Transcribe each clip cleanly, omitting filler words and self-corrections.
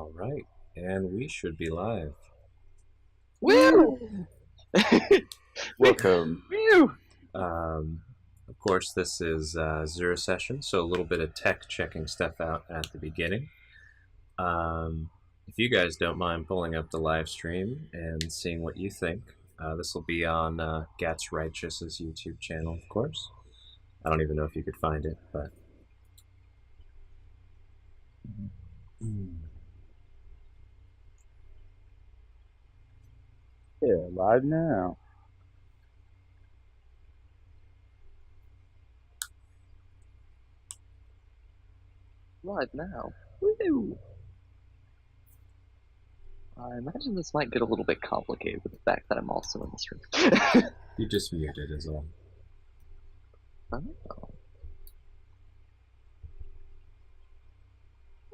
All right, and we should be live. Woo! Welcome. Woo! Of course, this is Zero Session, so a little bit of tech checking stuff out at the beginning. If you guys don't mind pulling up the live stream and seeing what you think, this will be on Gatts Righteous's YouTube channel, of course. I don't even know if you could find it, but... Yeah, live now. Live now. Woo! I imagine this might get a little bit complicated with the fact that I'm also in this room. You just muted is all. Oh.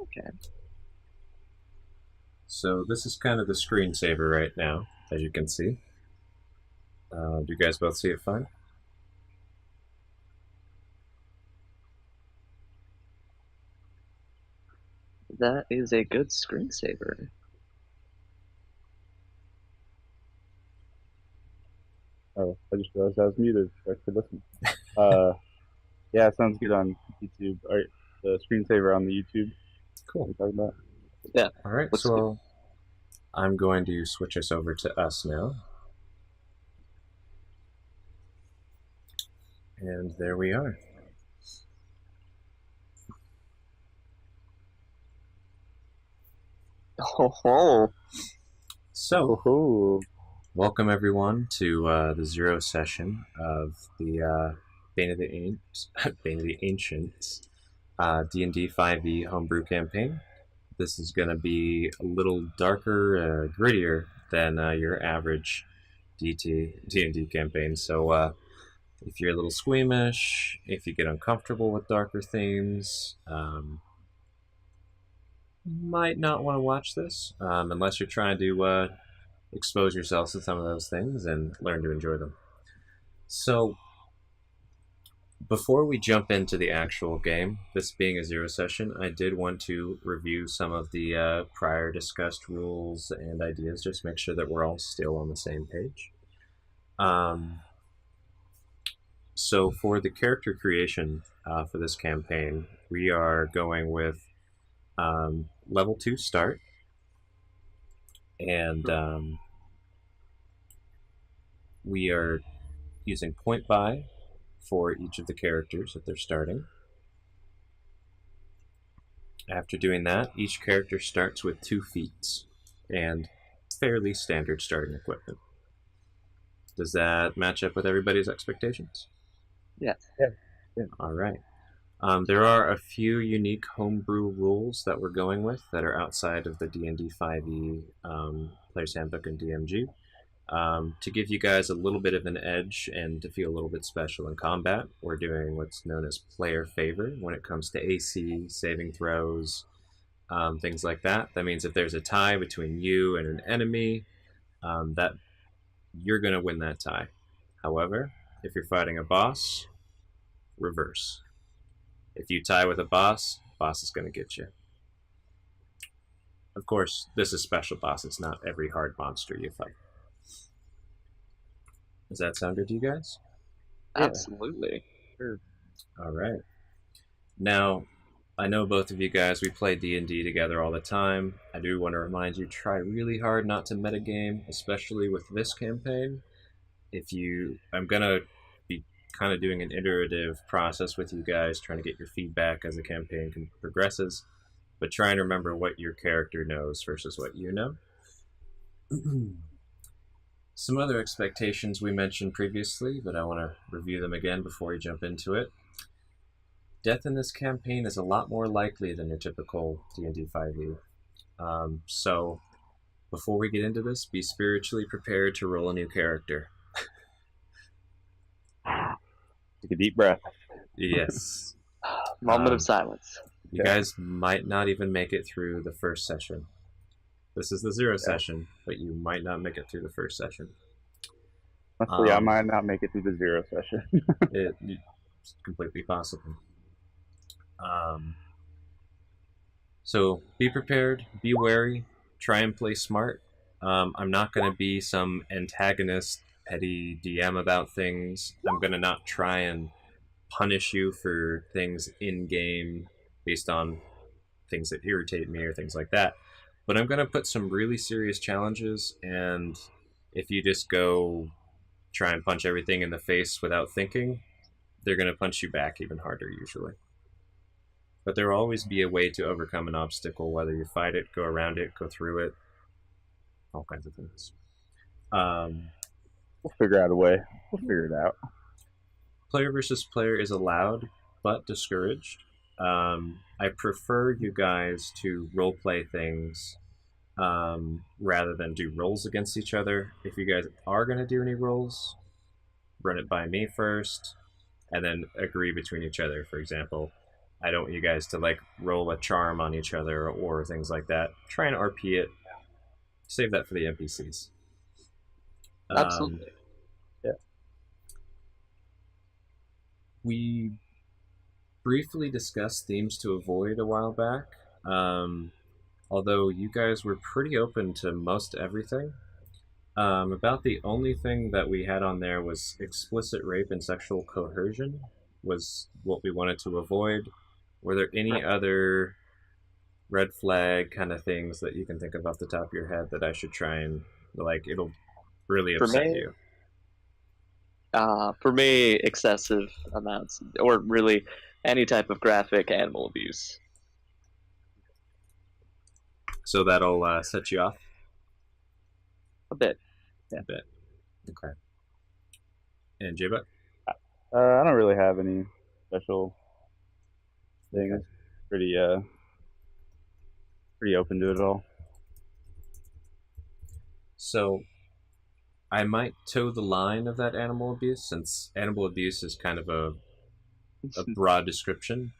Okay. So this is kind of the screensaver right now, as you can see. Do you guys both see it fine? That is a good screensaver. Oh, I just realized I was muted. I could listen. Yeah, it sounds good on YouTube. All right, the screensaver on the YouTube. Cool. What are you talking about? Yeah. All right, Looks so I'm going to switch us over to us now. And there we are. Oh. So, Oh, welcome everyone to the Zero Session of the Bane of the Ancients D&D 5e homebrew campaign. This is going to be a little darker, grittier than your average D&D campaign. So if you're a little squeamish, if you get uncomfortable with darker themes, might not want to watch this unless you're trying to expose yourselves to some of those things and learn to enjoy them. So before we jump into the actual game, this being a Zero Session, I did want to review some of the prior discussed rules and ideas, just make sure that we're all still on the same page. So for the character creation for this campaign, we are going with level 2 start, and we are using point buy for each of the characters that they're starting. After doing that, each character starts with 2 feats and fairly standard starting equipment. Does that match up with everybody's expectations? Yes. Yeah. All right. There are a few unique homebrew rules that we're going with that are outside of the D&D 5e Player's Handbook and DMG. To give you guys a little bit of an edge and to feel a little bit special in combat, we're doing what's known as player favor when it comes to AC, saving throws, things like that. That means if there's a tie between you and an enemy, that you're going to win that tie. However, if you're fighting a boss, reverse. If you tie with a boss is going to get you. Of course, this is special bosses, not every hard monster you fight. Does that sound good to you guys? Yeah. Absolutely. Sure. All right. Now, I know both of you guys, we play D&D together all the time. I do want to remind you, try really hard not to metagame, especially with this campaign. I'm going to be kind of doing an iterative process with you guys, trying to get your feedback as the campaign progresses, but try and remember what your character knows versus what you know. Some other expectations we mentioned previously, but I want to review them again before we jump into it. Death in this campaign is a lot more likely than your typical D&D 5e. So, before we get into this, be spiritually prepared to roll a new character. Take a deep breath. Yes. Moment of silence. You guys might not even make it through the first session. This is the Zero Session, but you might not make it through the first session. Honestly, I might not make it through the Zero Session. It's completely possible. So be prepared, be wary, try and play smart. I'm not going to be some antagonist, petty DM about things. I'm going to not try and punish you for things in game based on things that irritate me or things like that. But I'm going to put some really serious challenges, and if you just go try and punch everything in the face without thinking, they're going to punch you back even harder usually. But there will always be a way to overcome an obstacle, whether you fight it, go around it, go through it, all kinds of things. We'll figure out a way. We'll figure it out. Player versus player is allowed, but discouraged. I prefer you guys to roleplay things rather than do rolls against each other. If you guys are going to do any rolls, run it by me first, and then agree between each other. For example, I don't want you guys to like roll a charm on each other or things like that. Try and RP it. Save that for the NPCs. Absolutely. Yeah. We briefly discussed themes to avoid a while back. Although you guys were pretty open to most everything. About the only thing that we had on there was explicit rape and sexual coercion was what we wanted to avoid. Were there any other red flag kind of things that you can think of off the top of your head that I should try and, like, it'll really upset you? For me, excessive amounts, or really any type of graphic animal abuse. So that'll set you off? A bit. Yeah. A bit. Okay. And Jbuck? I don't really have any special things. Pretty open to it all. So I might toe the line of that animal abuse, since animal abuse is kind of a broad description.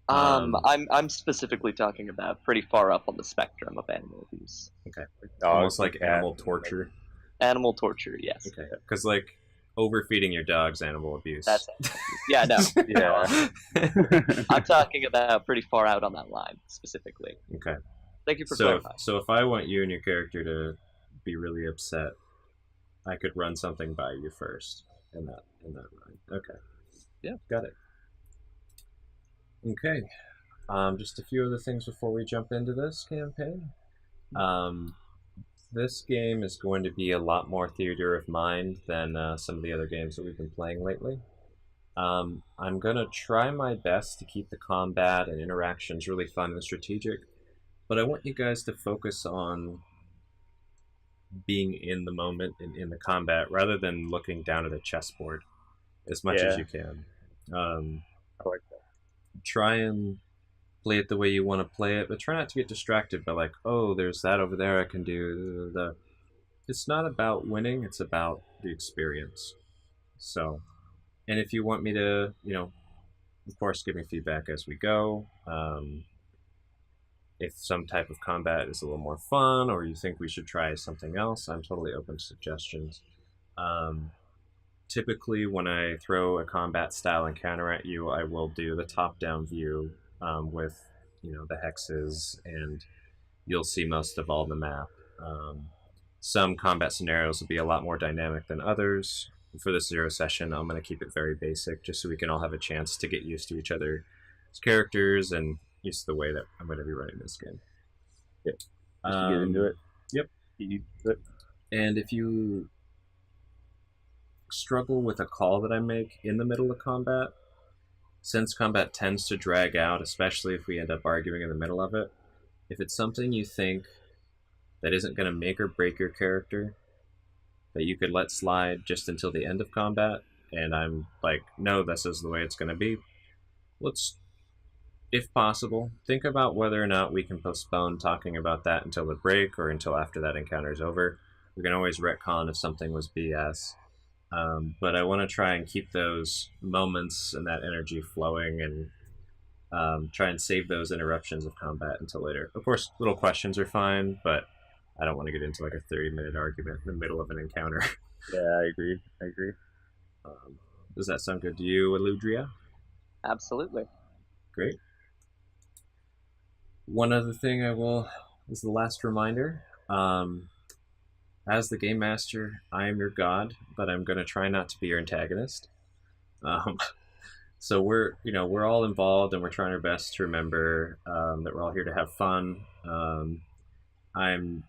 I'm specifically talking about pretty far up on the spectrum of animal abuse. Okay. Almost like animal torture. Animal torture, yes. Okay. Because, like, overfeeding your dog's animal abuse. That's yeah, no. Yeah. I'm talking about pretty far out on that line, specifically. Okay. Thank you for clarifying. So if I want you and your character to be really upset, I could run something by you first in that run. Okay. Yeah. Got it. Okay. Just a few other things before we jump into this campaign. This game is going to be a lot more theater of mind than some of the other games that we've been playing lately. I'm going to try my best to keep the combat and interactions really fun and strategic, but I want you guys to focus on being in the moment and in the combat rather than looking down at a chessboard as much as you can. I like that. Try and play it the way you want to play it, but try not to get distracted by, like, oh, there's that over there I can do. It's not about winning, it's about the experience. So, and if you want me to, of course, give me feedback as we go. If some type of combat is a little more fun, or you think we should try something else, I'm totally open to suggestions. Typically, when I throw a combat style encounter at you, I will do the top-down view with, the hexes, and you'll see most of all the map. Some combat scenarios will be a lot more dynamic than others. For this zero session, I'm going to keep it very basic, just so we can all have a chance to get used to each other's characters and used to the way that I'm going to be running this game. Yep. Just to get into it. Yep. And if you struggle with a call that I make in the middle of combat, since combat tends to drag out, especially if we end up arguing in the middle of it, if it's something you think that isn't going to make or break your character, that you could let slide just until the end of combat, and I'm like, no, this is the way it's going to be, let's, if possible, think about whether or not we can postpone talking about that until the break or until after that encounter is over. We can always retcon if something was BS. But I want to try and keep those moments and that energy flowing, and try and save those interruptions of combat until later. Of course, little questions are fine, but I don't want to get into like a 30-minute argument in the middle of an encounter. Yeah, I agree. Does that sound good to you, Aludriea? Absolutely. Great. One other thing is the last reminder. As the game master, I am your god, but I'm going to try not to be your antagonist. Um, so we're all involved, and we're trying our best to remember that we're all here to have fun. I'm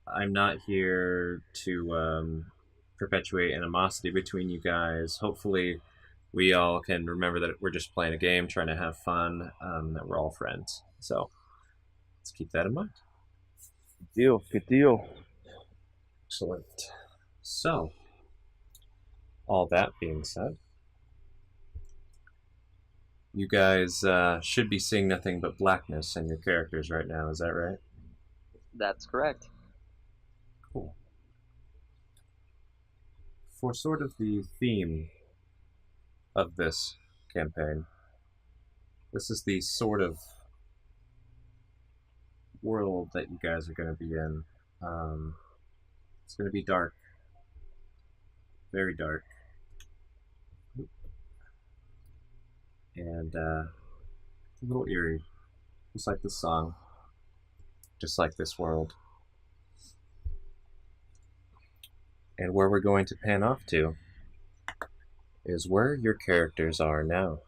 I'm not here to perpetuate animosity between you guys. Hopefully, we all can remember that we're just playing a game, trying to have fun, that we're all friends. So let's keep that in mind. Good deal. Excellent. So, all that being said, you guys should be seeing nothing but blackness in your characters right now. Is that right? That's correct. Cool. For sort of the theme of this campaign, this is the sort of world that you guys are going to be in. It's going to be dark. Very dark. And a little eerie. Just like this song. Just like this world. And where we're going to pan off to is where your characters are now.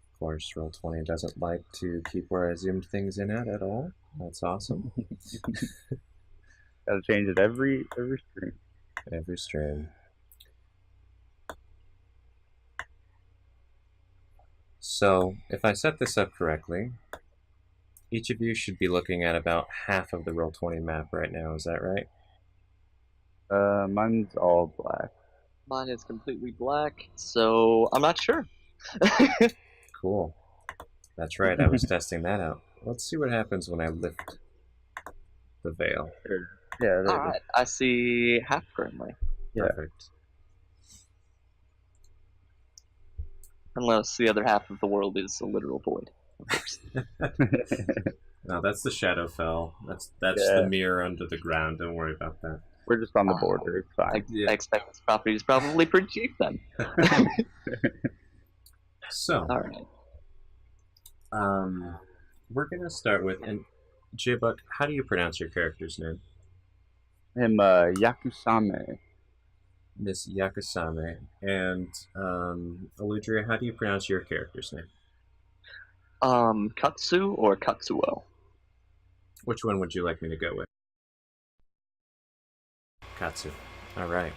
Of course, Roll20 doesn't like to keep where I zoomed things in at all. That's awesome. Gotta change it every stream. Every stream. So, if I set this up correctly, each of you should be looking at about half of the Roll20 map right now. Is that right? Mine's all black. Mine is completely black, so I'm not sure. Cool. That's right, I was testing that out. Let's see what happens when I lift the veil. Sure. Yeah, there Alright, I see half currently. Yeah. Perfect. Unless the other half of the world is a literal void, of course. No, that's the Shadowfell. That's Yeah. the mirror under the ground. Don't worry about that. We're just on the border. It's fine. I expect this property is probably pretty cheap then. So, Alright. we're gonna start with, and Jbuck, how do you pronounce your character's name? Yakusame. Miss Yakusame. And Aludriea, how do you pronounce your character's name? Katsu or Katsuo? Which one would you like me to go with? Katsu. All right.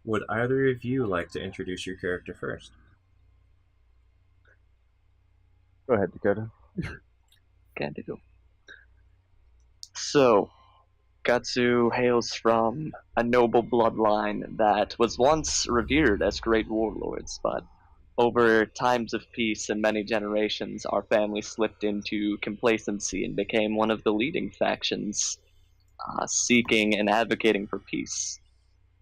Would either of you like to introduce your character first? Go ahead, Dakota. Can do. So, Katsu hails from a noble bloodline that was once revered as great warlords, but over times of peace and many generations, our family slipped into complacency and became one of the leading factions seeking and advocating for peace.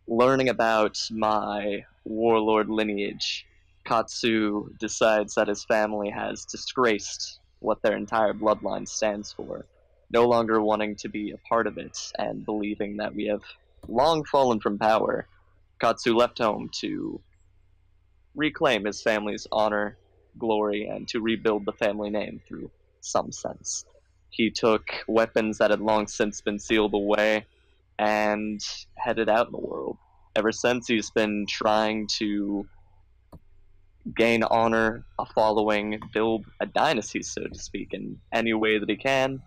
Learning about my warlord lineage, Katsu decides that his family has disgraced what their entire bloodline stands for, no longer wanting to be a part of it and believing that we have long fallen from power. Katsu left home to reclaim his family's honor, glory, and to rebuild the family name through some sense. He took weapons that had long since been sealed away and headed out in the world. Ever since, he's been trying to gain honor, a following, build a dynasty, so to speak, in any way that he can.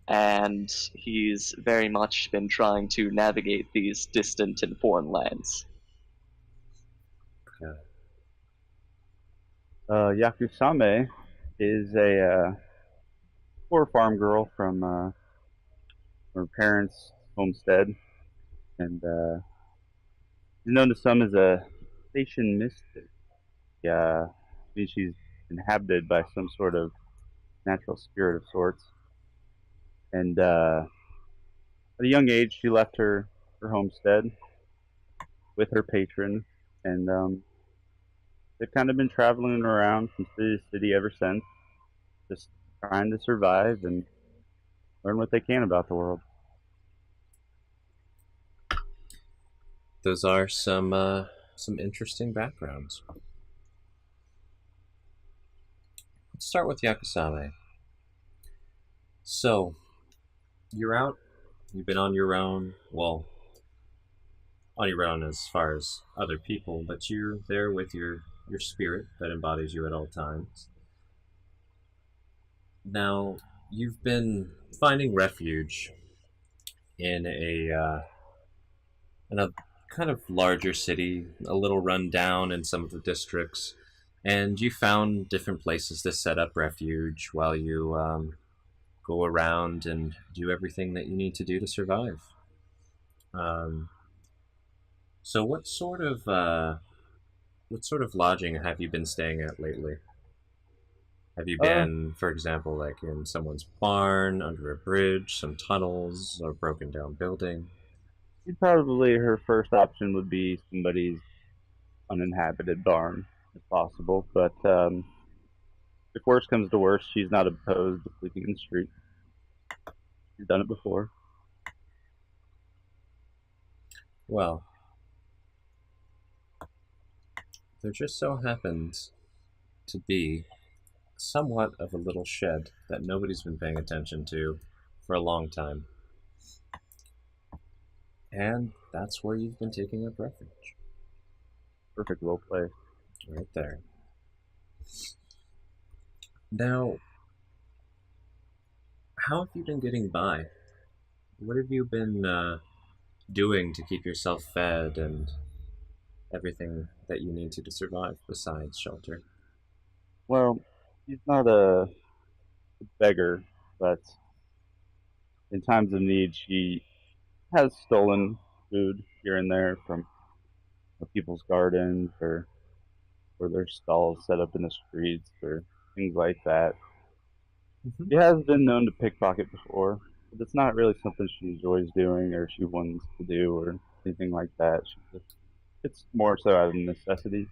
And he's very much been trying to navigate these distant and foreign lands. Okay. Yakusame is a poor farm girl from her parents' homestead, and she's known to some as a station mystic. I mean, she's inhabited by some sort of natural spirit of sorts. And at a young age, she left her homestead with her patron, and they've kind of been traveling around from city to city ever since, just trying to survive and learn what they can about the world. Those are some interesting backgrounds. Let's start with Yakusame. So, you're out. You've been on your own. Well, on your own as far as other people, but you're there with your spirit that embodies you at all times. Now, you've been finding refuge in a kind of larger city, a little run down in some of the districts, and you found different places to set up refuge while you go around and do everything that you need to do to survive. Um, so, what sort of lodging have you been staying at lately? Have you Uh, been, for example, like in someone's barn, under a bridge, some tunnels, a broken down building? Probably her first option would be somebody's uninhabited barn, if possible. But if worst comes to worst, she's not opposed to sleeping in the street. She's done it before. Well, there just so happens to be somewhat of a little shed that nobody's been paying attention to for a long time. And that's where you've been taking up refuge. Perfect role play. Right there. Now, how have you been getting by? What have you been doing to keep yourself fed and everything that you need to survive besides shelter? Well, she's not a beggar, but in times of need, she has stolen food here and there from people's gardens or their stalls set up in the streets or things like that. Mm-hmm. She has been known to pickpocket before, but it's not really something she enjoys doing or she wants to do or anything like that. It's more so out of necessity.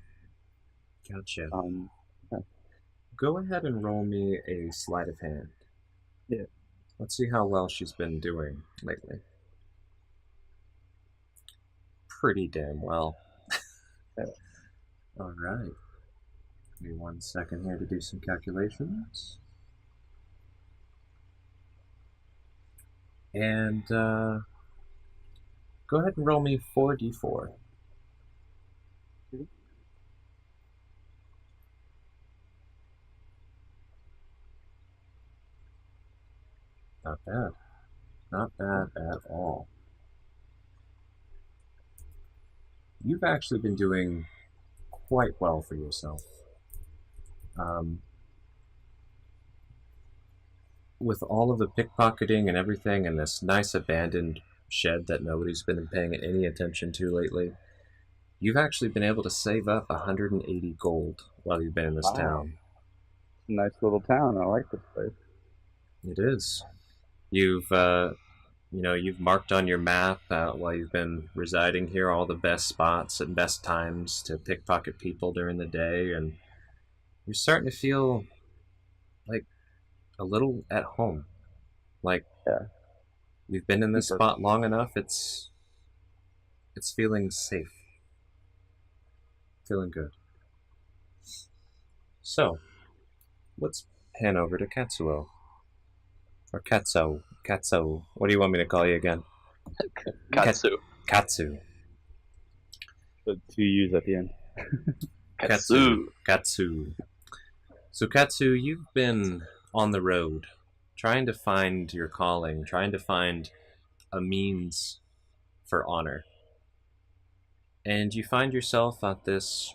Gotcha. Um, yeah, Go ahead and roll me a sleight of hand. yeah. Let's see how well she's been doing lately. Pretty damn well. All right. Give me 1 second here to do some calculations. And go ahead and roll me 4d4. Not bad. Not bad at all. You've actually been doing quite well for yourself. Um, with all of the pickpocketing and everything and this nice abandoned shed that nobody's been paying any attention to lately, you've actually been able to save up 180 gold while you've been in this Wow, town. it's a nice little town. I like this place. It is. You've you've marked on your map while you've been residing here all the best spots and best times to pickpocket people during the day, and you're starting to feel like a little at home. Like Yeah, you've been in this super. spot long enough, it's feeling safe, feeling good. So let's pan over to Katsuo. Or Katsu. Katsu. What do you want me to call you again? Katsu. Katsu. The two U's at the end. Katsu. Katsu. So, Katsu, you've been on the road, trying to find your calling, trying to find a means for honor. And you find yourself at this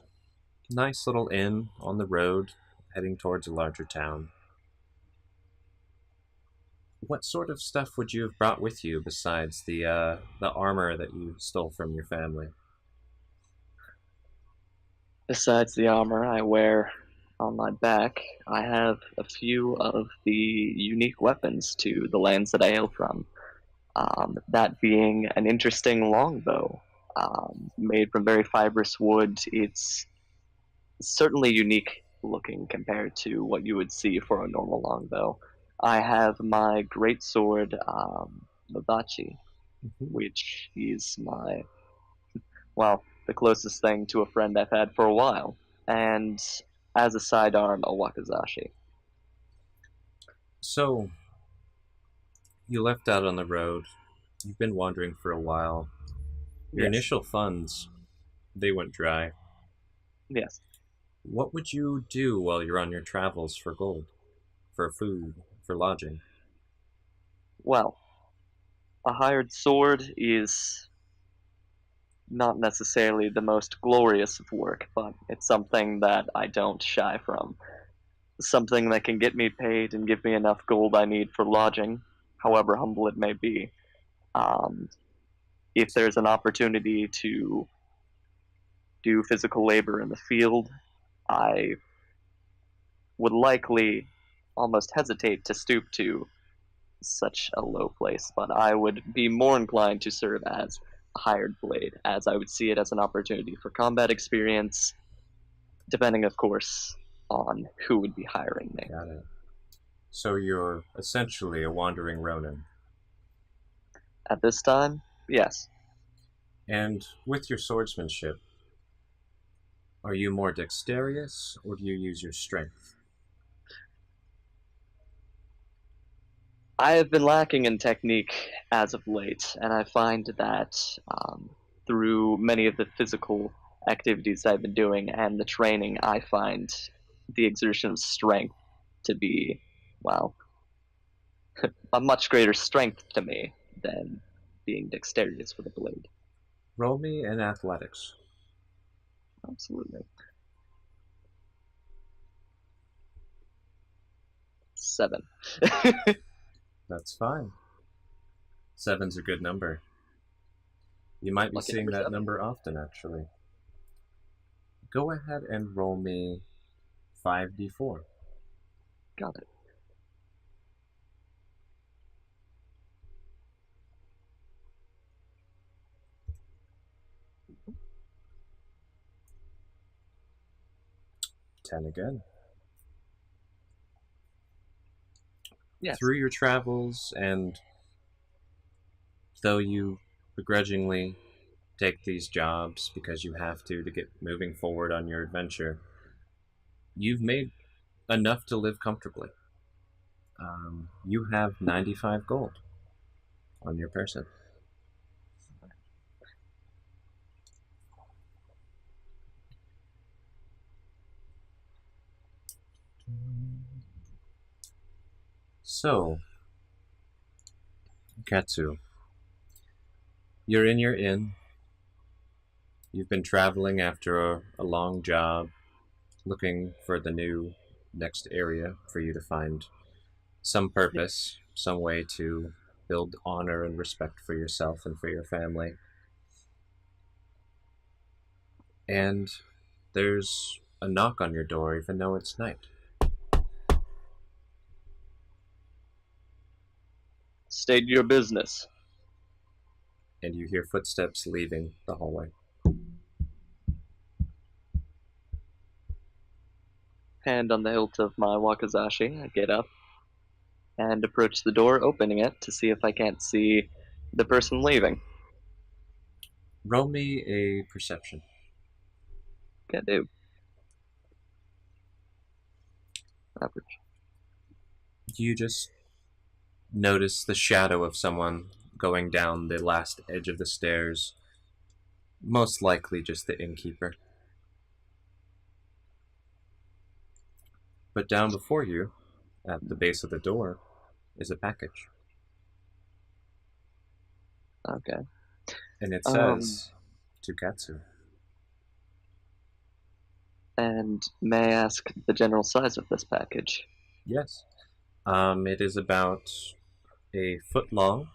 nice little inn on the road, heading towards a larger town. What sort of stuff would you have brought with you besides the armor that you stole from your family? Besides the armor I wear on my back, I have a few of the unique weapons to the lands that I hail from. That being an interesting longbow, made from very fibrous wood. It's certainly unique looking compared to what you would see for a normal longbow. I have my great sword, Mabachi, Mm-hmm. which is my well, the closest thing to a friend I've had for a while, and as a sidearm, a wakizashi. So, you left out on the road. You've been wandering for a while. Your Yes, initial funds, they went dry. yes. What would you do while you're on your travels for gold? For food? For lodging? Well, a hired sword is not necessarily the most glorious of work, but it's something that I don't shy from. Something that can get me paid and give me enough gold I need for lodging, however humble it may be. Um, if there's an opportunity to do physical labor in the field, I would likely almost hesitate to stoop to such a low place, but I would be more inclined to serve as a hired blade, as I would see it as an opportunity for combat experience, depending, of course, on who would be hiring me. Got it. So you're essentially a wandering Ronin. At this time, yes. And with your swordsmanship, are you more dexterous or do you use your strength? I have been lacking in technique as of late, and I find that through many of the physical activities I've been doing and the training, I find the exertion of strength to be, well, a much greater strength to me than being dexterous with a blade. Roll me in athletics. Absolutely. 7. That's fine. 7's a good number. You might be Lucky seeing number that 7. number often, actually. Go ahead and roll me 5d4. Got it. Ten again. Yes. Through your travels, and though you begrudgingly take these jobs because you have to get moving forward on your adventure, you've made enough to live comfortably. You have 95 gold on your person. So, Katsu, you're in your inn. You've been traveling after a long job, looking for the new next area for you to find some purpose, some way to build honor and respect for yourself and for your family. And there's a knock on your door, even though it's night. State your business. And you hear footsteps leaving the hallway. Hand on the hilt of my wakizashi, I get up and approach the door, opening it to see if I can't see the person leaving. Roll me a perception. Can do. Average. You just notice the shadow of someone going down the last edge of the stairs. Most likely just the innkeeper. But down before you, at the base of the door, is a package. Okay. And it says, to Katsu. And may I ask the general size of this package? Yes. It is about a foot long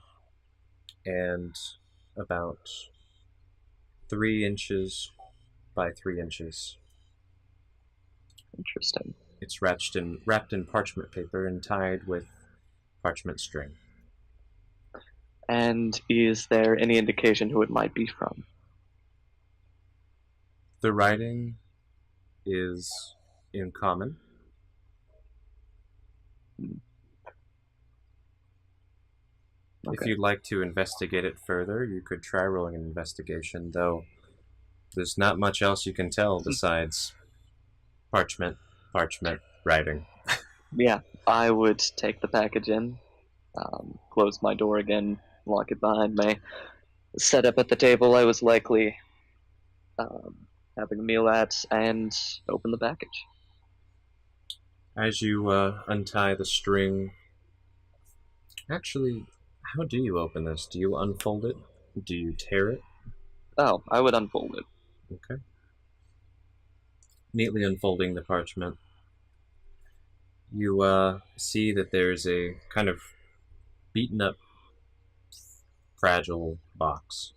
and about 3 inches by 3 inches. Interesting. It's wrapped in parchment paper and tied with parchment string. And is there any indication who it might be from? The writing is in common. Okay. If you'd like to investigate it further, you could try rolling an investigation, though There's not much else you can tell besides parchment, parchment, writing. Yeah, I would take the package in, close my door again, lock it behind me, set up at the table I was likely um, having a meal at, and open the package. As you untie the string, actually, how do you open this? Do you unfold it? Do you tear it? Oh, I would unfold it. Okay. Neatly unfolding the parchment, you see that there's a kind of beaten up, fragile box.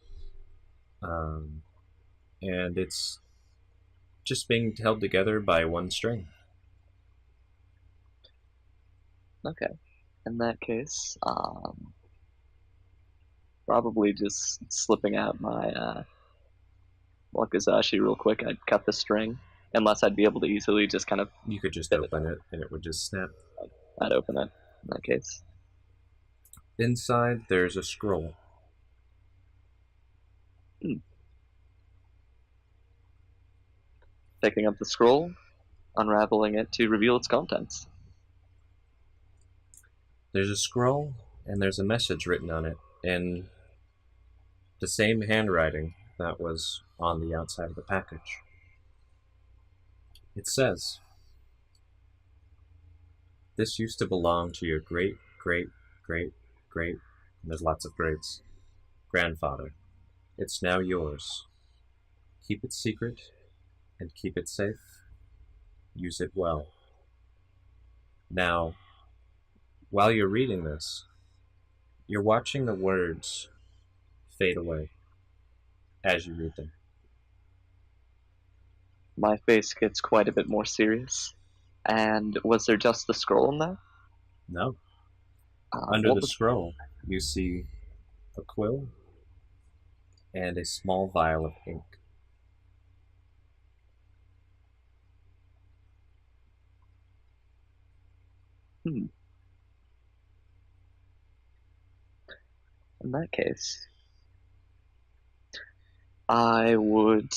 And it's just being held together by one string. Okay. In that case, probably just slipping out my wakizashi real quick. I'd cut the string, unless I'd be able to easily just kind of. You could just fit open it and it would just snap. I'd open it in that case. Inside, there's a scroll. Picking up the scroll, unraveling it to reveal its contents. There's a scroll, and there's a message written on it in the same handwriting that was on the outside of the package. It says, "This used to belong to your great, great, great, great," and there's lots of greats, "grandfather. It's now yours. Keep it secret and keep it safe. Use it well." Now, while you're reading this, you're watching the words fade away as you read them. My face gets quite a bit more serious. And was there just the scroll in there? No. Under what the scroll, you see a quill and a small vial of ink. In that case, I would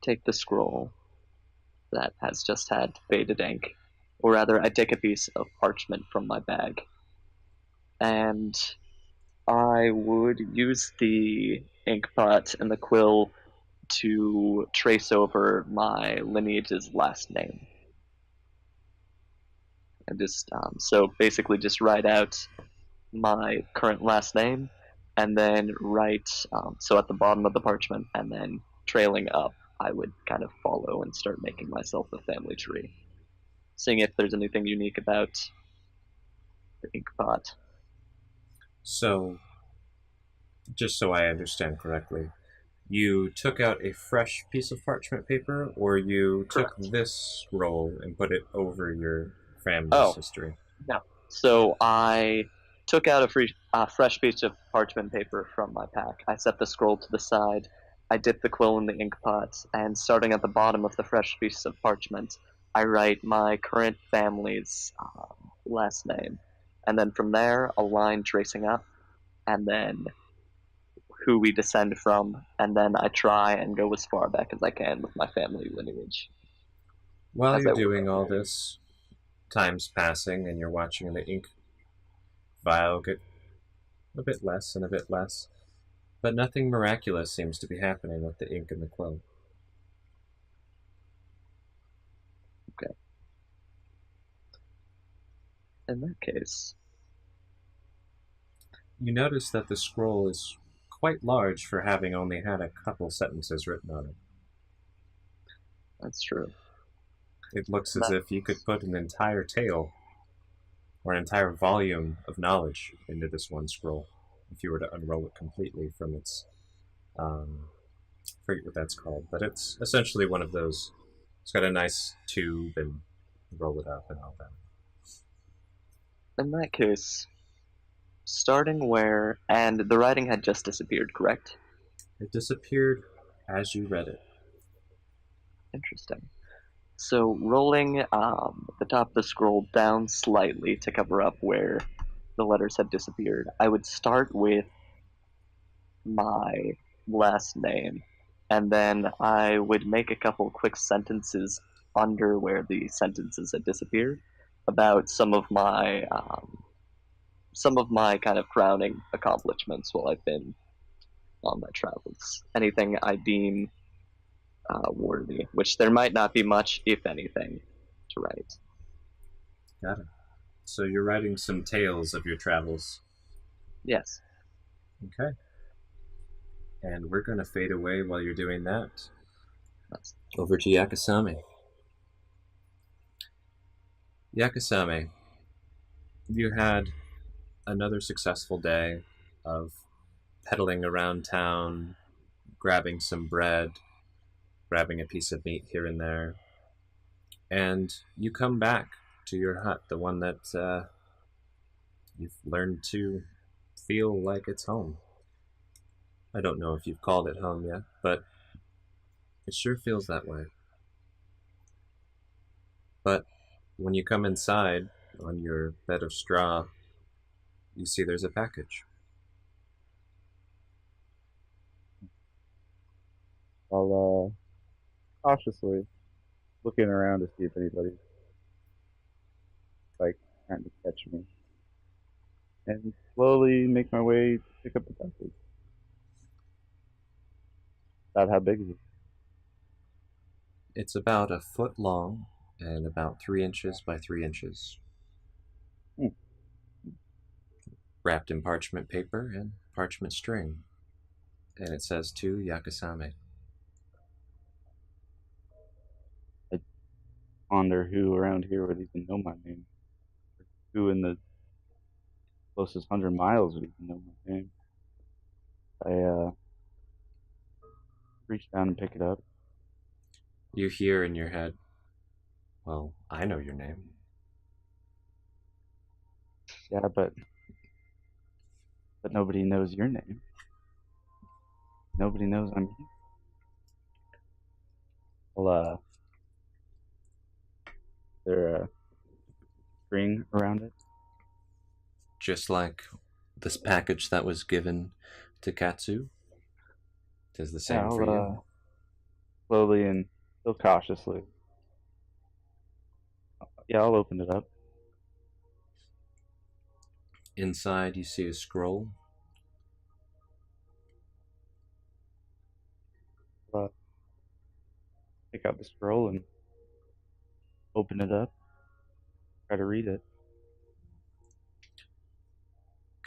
take the scroll that has just had faded ink, or rather, I'd take a piece of parchment from my bag, and I would use the ink pot and the quill to trace over my lineage's last name. And just, so basically just write out my current last name, and then write, so at the bottom of the parchment, and then trailing up, I would kind of follow and start making myself a family tree. Seeing if there's anything unique about the ink pot. So, just so I understand correctly, you took out a fresh piece of parchment paper, or you took Correct. this scroll and put it over your family's history? No. So I took out a fresh piece of parchment paper from my pack. I set the scroll to the side. I dip the quill in the ink pot, and starting at the bottom of the fresh piece of parchment, I write my current family's last name. And then from there, a line tracing up, and then who we descend from, and then I try and go as far back as I can with my family lineage. While you're doing all this, time's passing and you're watching the ink vial get a bit less and a bit less, but nothing miraculous seems to be happening with the ink and the quill. Okay. In that case, you notice that the scroll is quite large for having only had a couple sentences written on it. That's true. It looks as if you could put an entire tale or an entire volume of knowledge into this one scroll if you were to unroll it completely from its I forget what that's called, but it's essentially one of those. It's got a nice tube and roll it up and all that. In that case, starting where, and the writing had just disappeared, correct? It disappeared as you read it. Interesting. So rolling the top of the scroll down slightly to cover up where the letters had disappeared, I would start with my last name and then I would make a couple quick sentences under where the sentences had disappeared about some of my kind of crowning accomplishments while I've been on my travels. Anything I deem worthy, which there might not be much, if anything, to write. Got it. So you're writing some tales of your travels. Yes. Okay. And we're going to fade away while you're doing that. That's... Over to Yakusame. Yakusame, you had another successful day of pedaling around town, grabbing some bread, grabbing a piece of meat here and there, and you come back to your hut, the one that you've learned to feel like it's home. I don't know if you've called it home yet, but it sure feels that way. But when you come inside on your bed of straw, you see there's a package. I'll cautiously looking around to see if anybody's like trying to catch me, and slowly make my way to pick up the package. About how big is it? It's about a foot long and about 3 inches by 3 inches. Wrapped in parchment paper and parchment string. And it says to Yakusame. I wonder who around here would even know my name. Who in the closest 100 miles would even know my name. I reach down and pick it up. You hear in your head, well, I know your name. Yeah, but nobody knows your name. Nobody knows I'm here. Well, is there a string around it? Just like this package that was given to Katsou. Does the same for you? Slowly and still cautiously. Yeah, I'll open it up. Inside you see a scroll. Take out the scroll and open it up. Try to read it.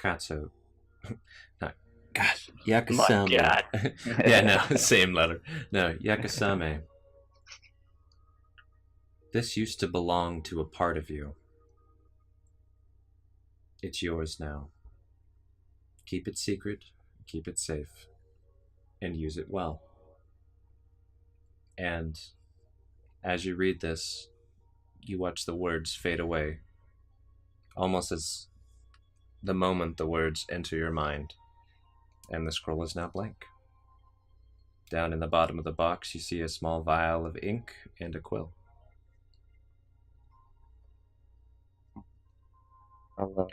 Katsou. Gosh, Yakusame. My God. Yeah, no, same letter. No, Yakusame. This used to belong to a part of you. It's yours now. Keep it secret, keep it safe, and use it well. And as you read this, you watch the words fade away, almost as the moment the words enter your mind, and the scroll is now blank. Down in the bottom of the box, you see a small vial of ink and a quill. I'll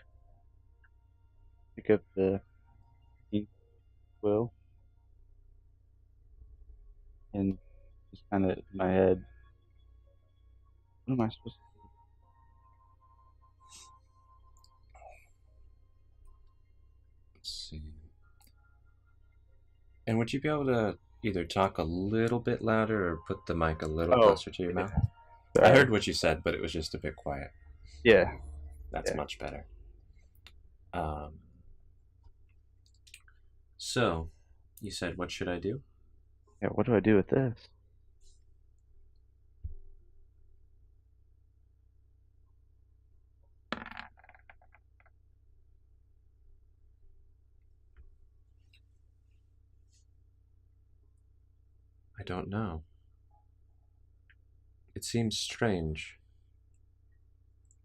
pick up the ink quill and just kind of in my head, what am I supposed to do? Let's see. And would you be able to either talk a little bit louder or put the mic a little closer to your mouth? I heard what you said, but it was just a bit quiet. Yeah. That's much better. So, you said, what should I do? Yeah, what do I do with this? I don't know. It seems strange.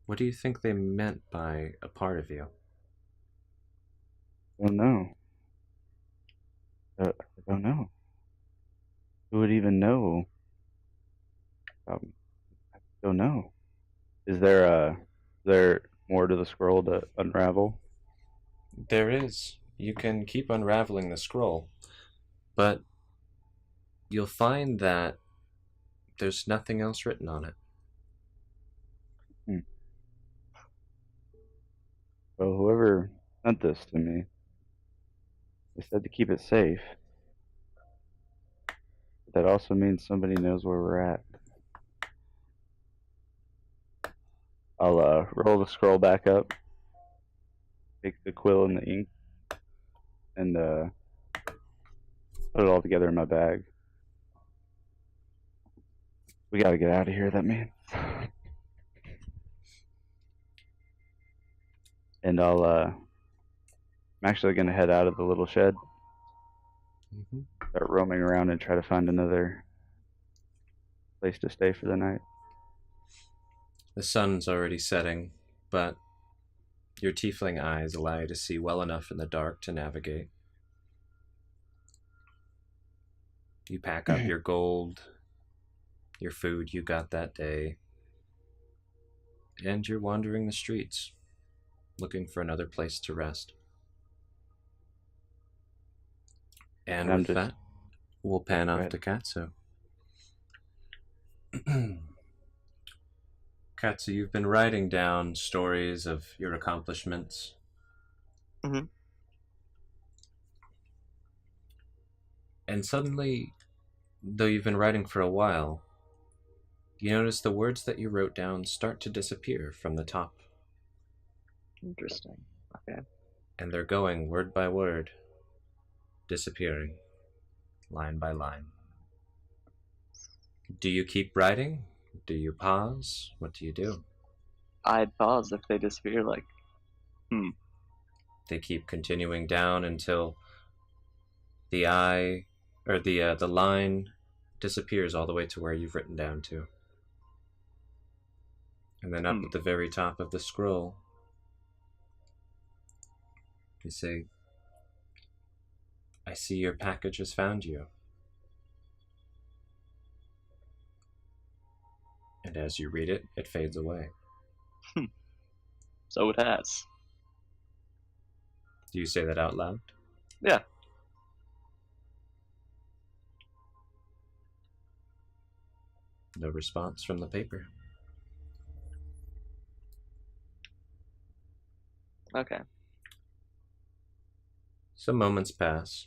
What do you think they meant by a part of you? I don't know. I don't know. Who would even know? I don't know. Is there more to the scroll to unravel? There is. You can keep unraveling the scroll, but you'll find that there's nothing else written on it. Well, whoever sent this to me, they said to keep it safe. But that also means somebody knows where we're at. I'll roll the scroll back up, take the quill and the ink, and put it all together in my bag. We gotta get out of here, that means. And I'm actually gonna head out of the little shed, start roaming around and try to find another place to stay for the night. The sun's already setting, but your tiefling eyes allow you to see well enough in the dark to navigate. You pack up your gold, your food you got that day, and you're wandering the streets, looking for another place to rest. And with that, we'll pan off to Katsou. Katsou, you've been writing down stories of your accomplishments. Mm-hmm. And suddenly, though you've been writing for a while, you notice the words that you wrote down start to disappear from the top. Interesting. Okay. And they're going word by word, disappearing, line by line. Do you keep writing? Do you pause? What do you do? I'd pause if they disappear, like, They keep continuing down until the eye, or the line disappears all the way to where you've written down to. And then up at the very top of the scroll, you say, I see your package has found you. And as you read it, it fades away. So it has. Do you say that out loud? Yeah. No response from the paper. Okay. Some moments pass.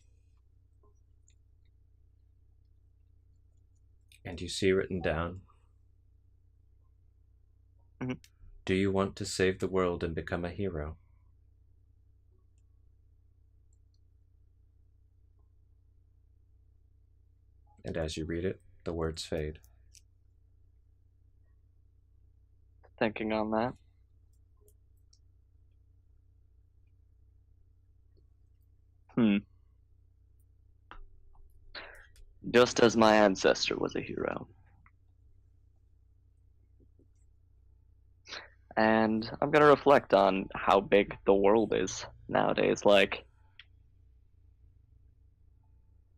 And you see written down, do you want to save the world and become a hero? And as you read it, the words fade. Thinking on that. Just as my ancestor was a hero. And I'm gonna reflect on how big the world is nowadays. Like,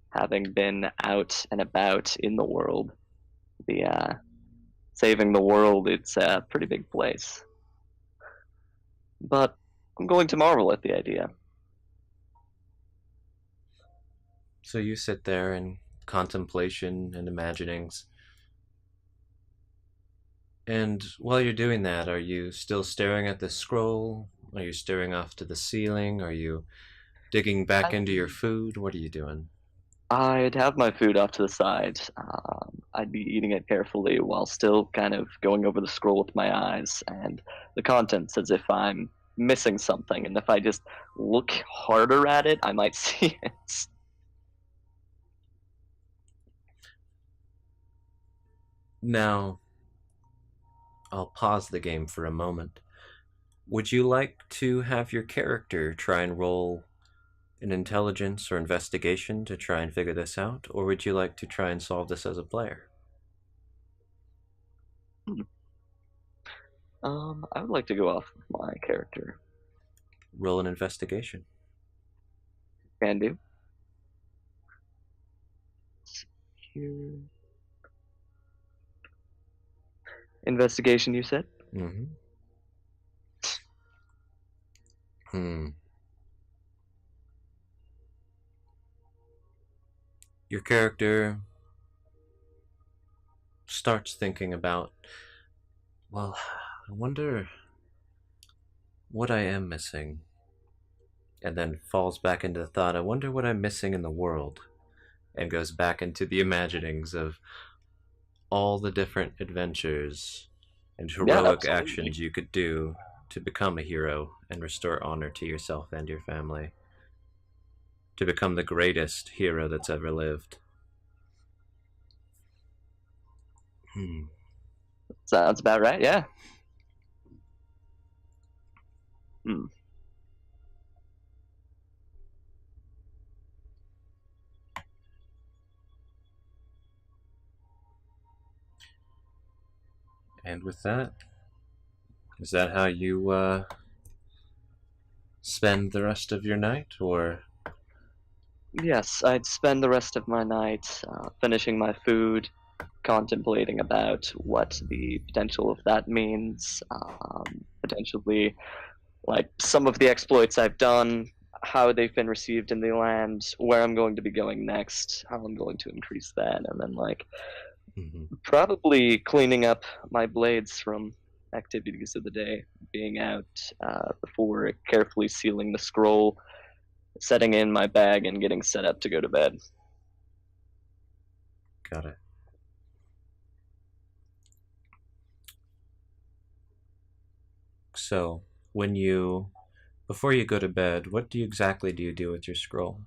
having been out and about in the world, saving the world, it's a pretty big place. But I'm going to marvel at the idea. So you sit there in contemplation and imaginings. And while you're doing that, are you still staring at the scroll? Are you staring off to the ceiling? Are you digging back into your food? What are you doing? I'd have my food off to the side. I'd be eating it carefully while still kind of going over the scroll with my eyes and the contents as if I'm missing something. And if I just look harder at it, I might see it. Now, I'll pause the game for a moment. Would you like to have your character try and roll an intelligence or investigation to try and figure this out, or would you like to try and solve this as a player? I would like to go off with my character. Roll an investigation. Can do. Here. Investigation, you said? Your character starts thinking about, well, I wonder what I am missing. And then falls back into the thought, I wonder what I'm missing in the world. And goes back into the imaginings of all the different adventures and Yeah, heroic absolutely. actions you could do to become a hero and restore honor to yourself and your family. To become the greatest hero that's ever lived. Hmm. Sounds about right. Yeah. Hmm. And with that, is that how you spend the rest of your night, or? Yes, I'd spend the rest of my night finishing my food, contemplating about what the potential of that means, potentially like some of the exploits I've done, how they've been received in the land, where I'm going to be going next, how I'm going to increase that, and then like Mhm. probably cleaning up my blades from activities of the day, being out before carefully sealing the scroll, setting in my bag, and getting set up to go to bed. Got it. So, before you go to bed, what exactly do you do with your scroll?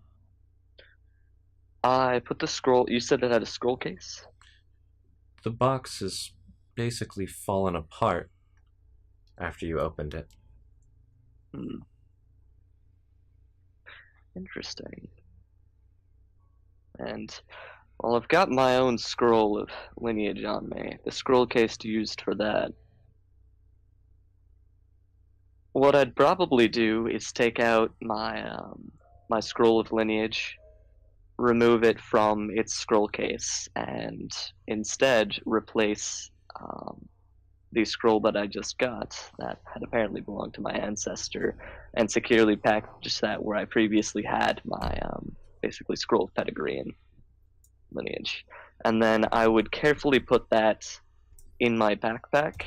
I put the scroll. You said it had a scroll case? The box is basically fallen apart after you opened it. Hmm, interesting. And well, I've got my own scroll of lineage on me. The scroll case used for that. What I'd probably do is take out my scroll of lineage, remove it from its scroll case, and instead replace the scroll that I just got that had apparently belonged to my ancestor, and securely package that where I previously had my basically scroll of pedigree and lineage. And then I would carefully put that in my backpack,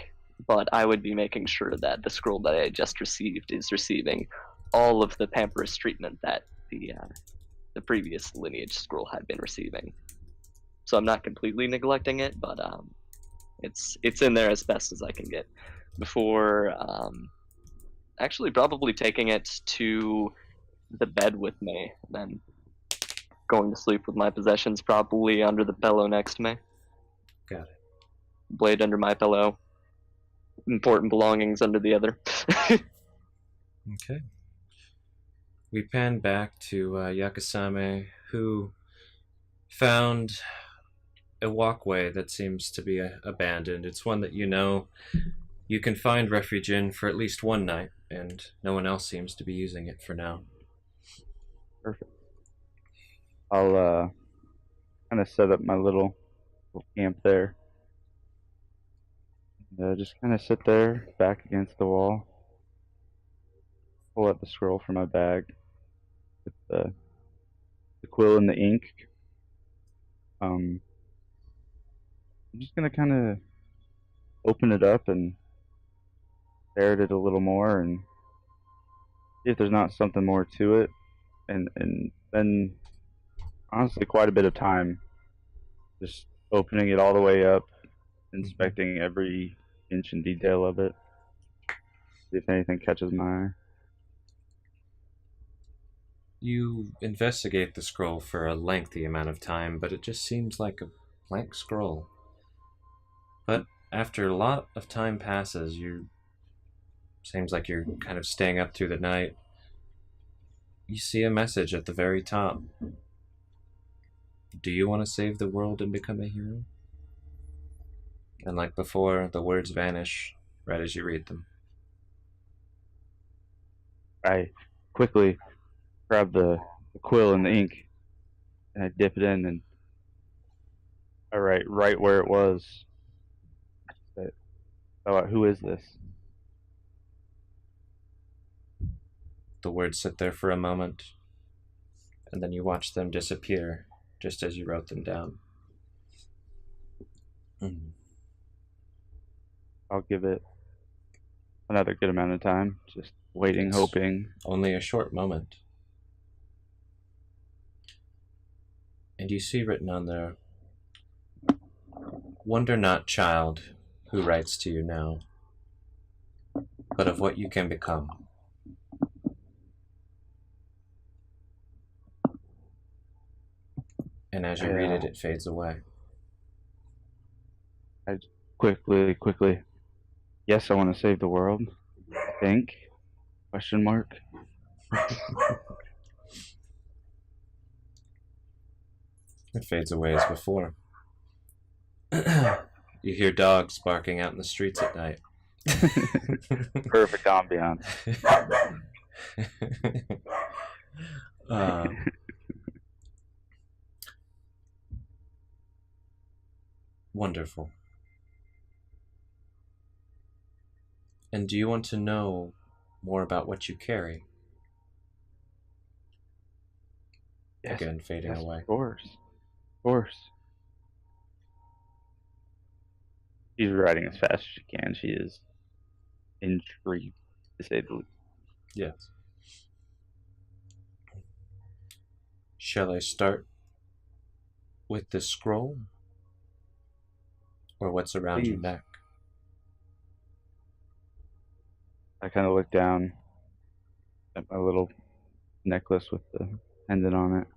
but I would be making sure that the scroll that I just received is receiving all of the pamperous treatment that the previous lineage scroll had been receiving. So I'm not completely neglecting it, but it's in there as best as I can get before actually probably taking it to the bed with me, then going to sleep with my possessions probably under the pillow next to me. Got it. Blade under my pillow, important belongings under the other. Okay. We pan back to Yakusame, who found a walkway that seems to be abandoned. It's one that you can find refuge in for at least one night, and no one else seems to be using it for now. Perfect. I'll kind of set up my little camp there. And, just kind of sit there, back against the wall. Pull out the scroll from my bag with the quill and the ink. I'm just gonna kind of open it up and stare at it a little more and see if there's not something more to it. And then honestly, quite a bit of time just opening it all the way up, inspecting every inch and detail of it, see if anything catches my eye. You investigate the scroll for a lengthy amount of time, but it just seems like a blank scroll. But after a lot of time passes, seems like you're kind of staying up through the night. You see a message at the very top. Do you want to save the world and become a hero? And like before, the words vanish right as you read them. I quickly grab the quill and the ink and I dip it in and I write right where it was. Oh, who is this? The words sit there for a moment, and then you watch them disappear just as you wrote them down. Mm. I'll give it another good amount of time, just waiting, It's hoping. only a short moment. And you see written on there, "Wonder not, child, who writes to you now, but of what you can become." And as you read it, it fades away. I quickly. Yes, I want to save the world. I think. Question mark. It fades away as before. You hear dogs barking out in the streets at night. Perfect ambiance. uh, Wonderful. And do you want to know more about what you carry? Yes, Again, fading yes, away. Of course. She's writing as fast as she can. She is intrigued, to say the least. Yes. Shall I start with this scroll? Or what's around your Please. neck? I kind of look down at my little necklace with the pendant on it.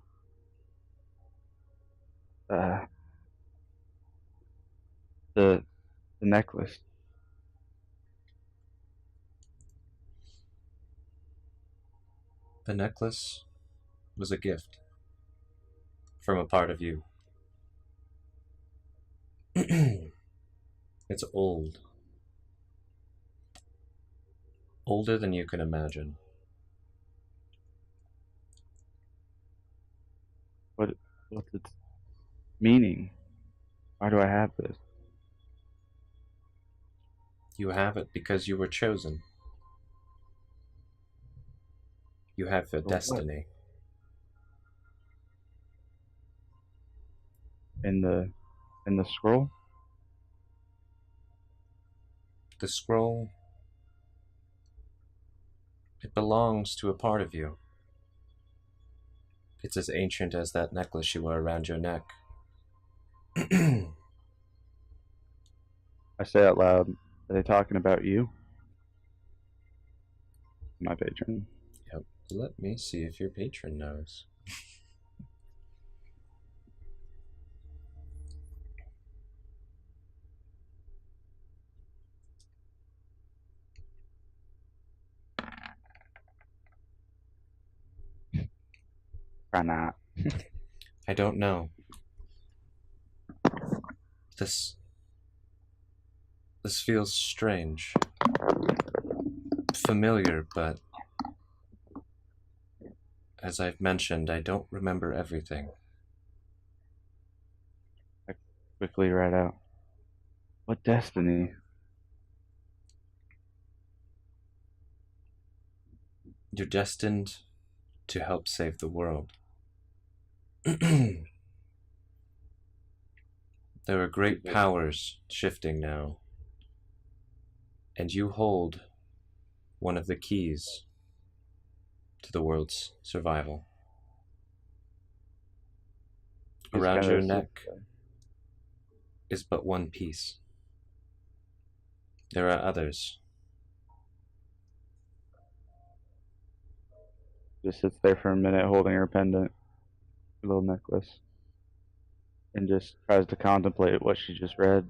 The necklace. The necklace was a gift from a part of you. It's old. Older than you can imagine. What's its meaning? Why do I have this? You have it because you were chosen. You have a destiny. In the scroll? The scroll, it belongs to a part of you. It's as ancient as that necklace you wear around your neck. I say out loud, are they talking about you? My patron. Yep. Let me see if your patron knows. Why not? I don't know. This feels strange. Familiar, but as I've mentioned, I don't remember everything. I quickly write out, what destiny? You're destined to help save the world. There are great powers shifting now, and you hold one of the keys to the world's survival. Around your neck is but one piece. There are others. Just sits there for a minute holding her pendant, her little necklace, and just tries to contemplate what she just read.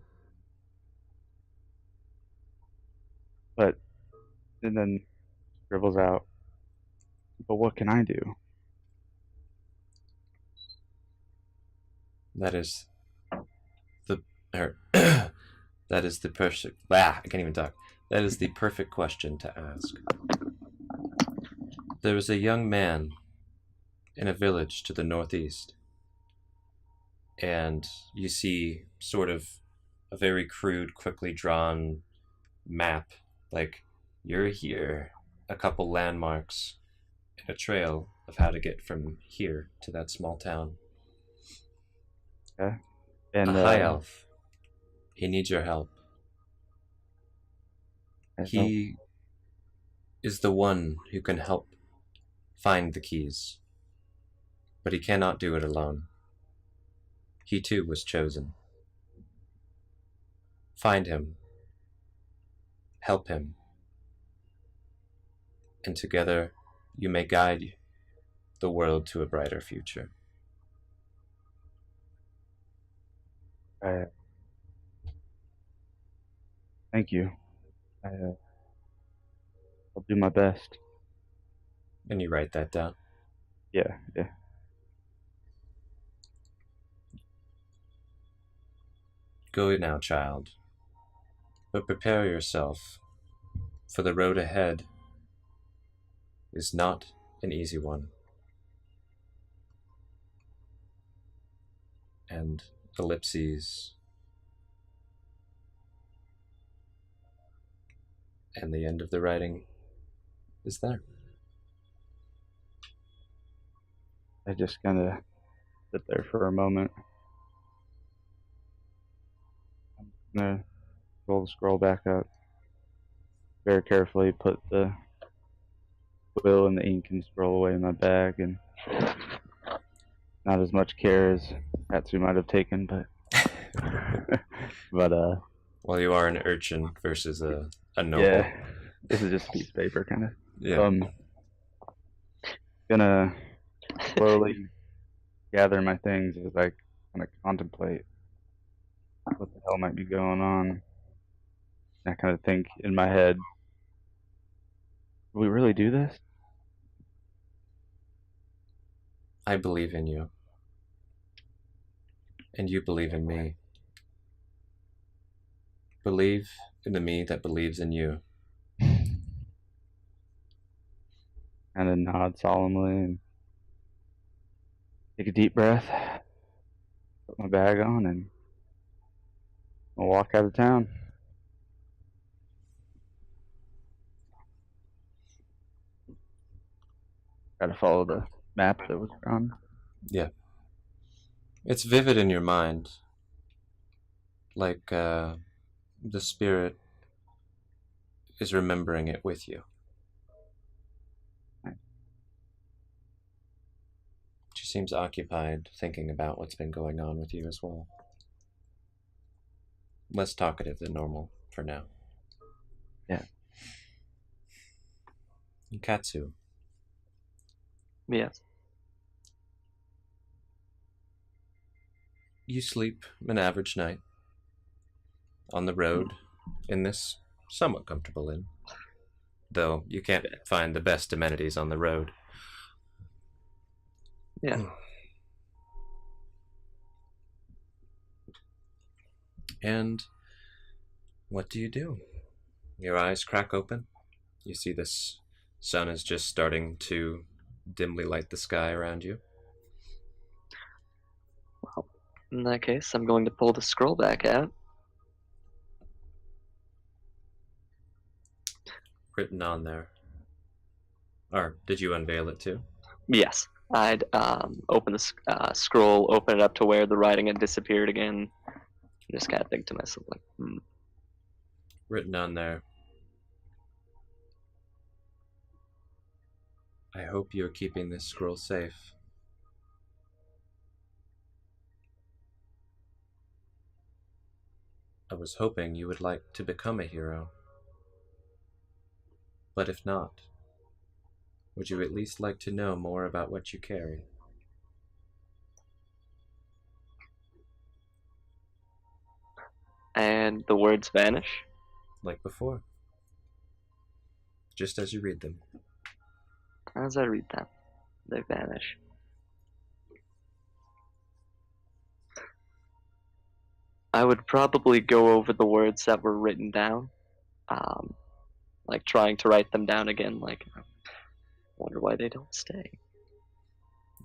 And then scribbles out, but what can I do? That is the that is the perfect. I can't even talk. That is the perfect question to ask. There was a young man in a village to the northeast, and you see sort of a very crude, quickly drawn map. Like, you're here, a couple landmarks, and a trail of how to get from here to that small town. Yeah. And a high elf He needs your help. I hope. He is the one who can help find the keys, but he cannot do it alone. He too was chosen. Find him, help him, and together you may guide the world to a brighter future. Thank you. I'll do my best. And you write that down. Yeah. Go now, child, but prepare yourself, for the road ahead is not an easy one. And ellipses, and the end of the writing is there. I just kind of sit there for a moment. I'm gonna roll the scroll back up. Very carefully put the quill and the ink and scroll away in my bag, and not as much care as Katsou might have taken, but Well, you are an urchin versus a noble. Yeah, this is just a piece of paper, kind of. Yeah. Gonna slowly gather my things as I kind of contemplate what the hell might be going on. I kind of think in my head, will we really do this? I believe in you. And you believe in me. Believe in the me that believes in you. Kind of nod solemnly and take a deep breath, put my bag on, and I'll walk out of town. Gotta follow the map that was drawn. Yeah. It's vivid in your mind. Like the spirit is remembering it with you. She seems occupied thinking about what's been going on with you as well. Less talkative than normal for now. Yeah. And Katsou. Yes. You sleep an average night on the road in this somewhat comfortable inn, though you can't find the best amenities on the road. Yeah. And what do? Your eyes crack open. You see this sun is just starting to dimly light the sky around you. Well, in that case, I'm going to pull the scroll back out. Written on there. Or did you unveil it too? Yes. I'd open the scroll, open it up to where the writing had disappeared again. Just kind of think to myself, like, Written on there. I hope you're keeping this scroll safe. I was hoping you would like to become a hero. But if not, would you at least like to know more about what you carry? And the words vanish. Like before. Just as you read them. As I read them, they vanish. I would probably go over the words that were written down, like trying to write them down again, like, I wonder why they don't stay.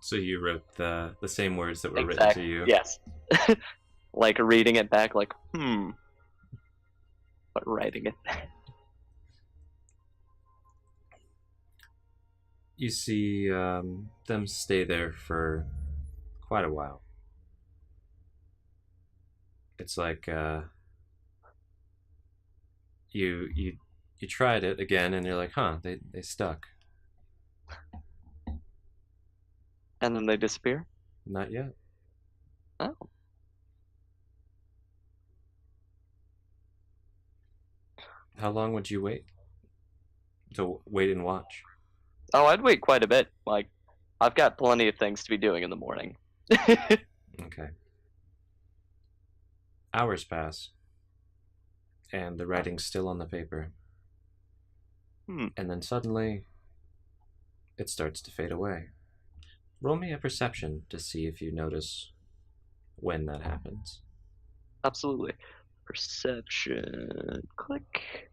So you wrote the same words that were written to you? Yes. Like reading it back, like, but writing it back. You see them stay there for quite a while. It's like you tried it again, and you're like, huh, they stuck. And then they disappear? Not yet. Oh. How long would you wait to wait and watch? Oh, I'd wait quite a bit. Like, I've got plenty of things to be doing in the morning. Okay. Hours pass, and the writing's still on the paper. And then suddenly, it starts to fade away. Roll me a perception to see if you notice when that happens. Absolutely. Perception. Click.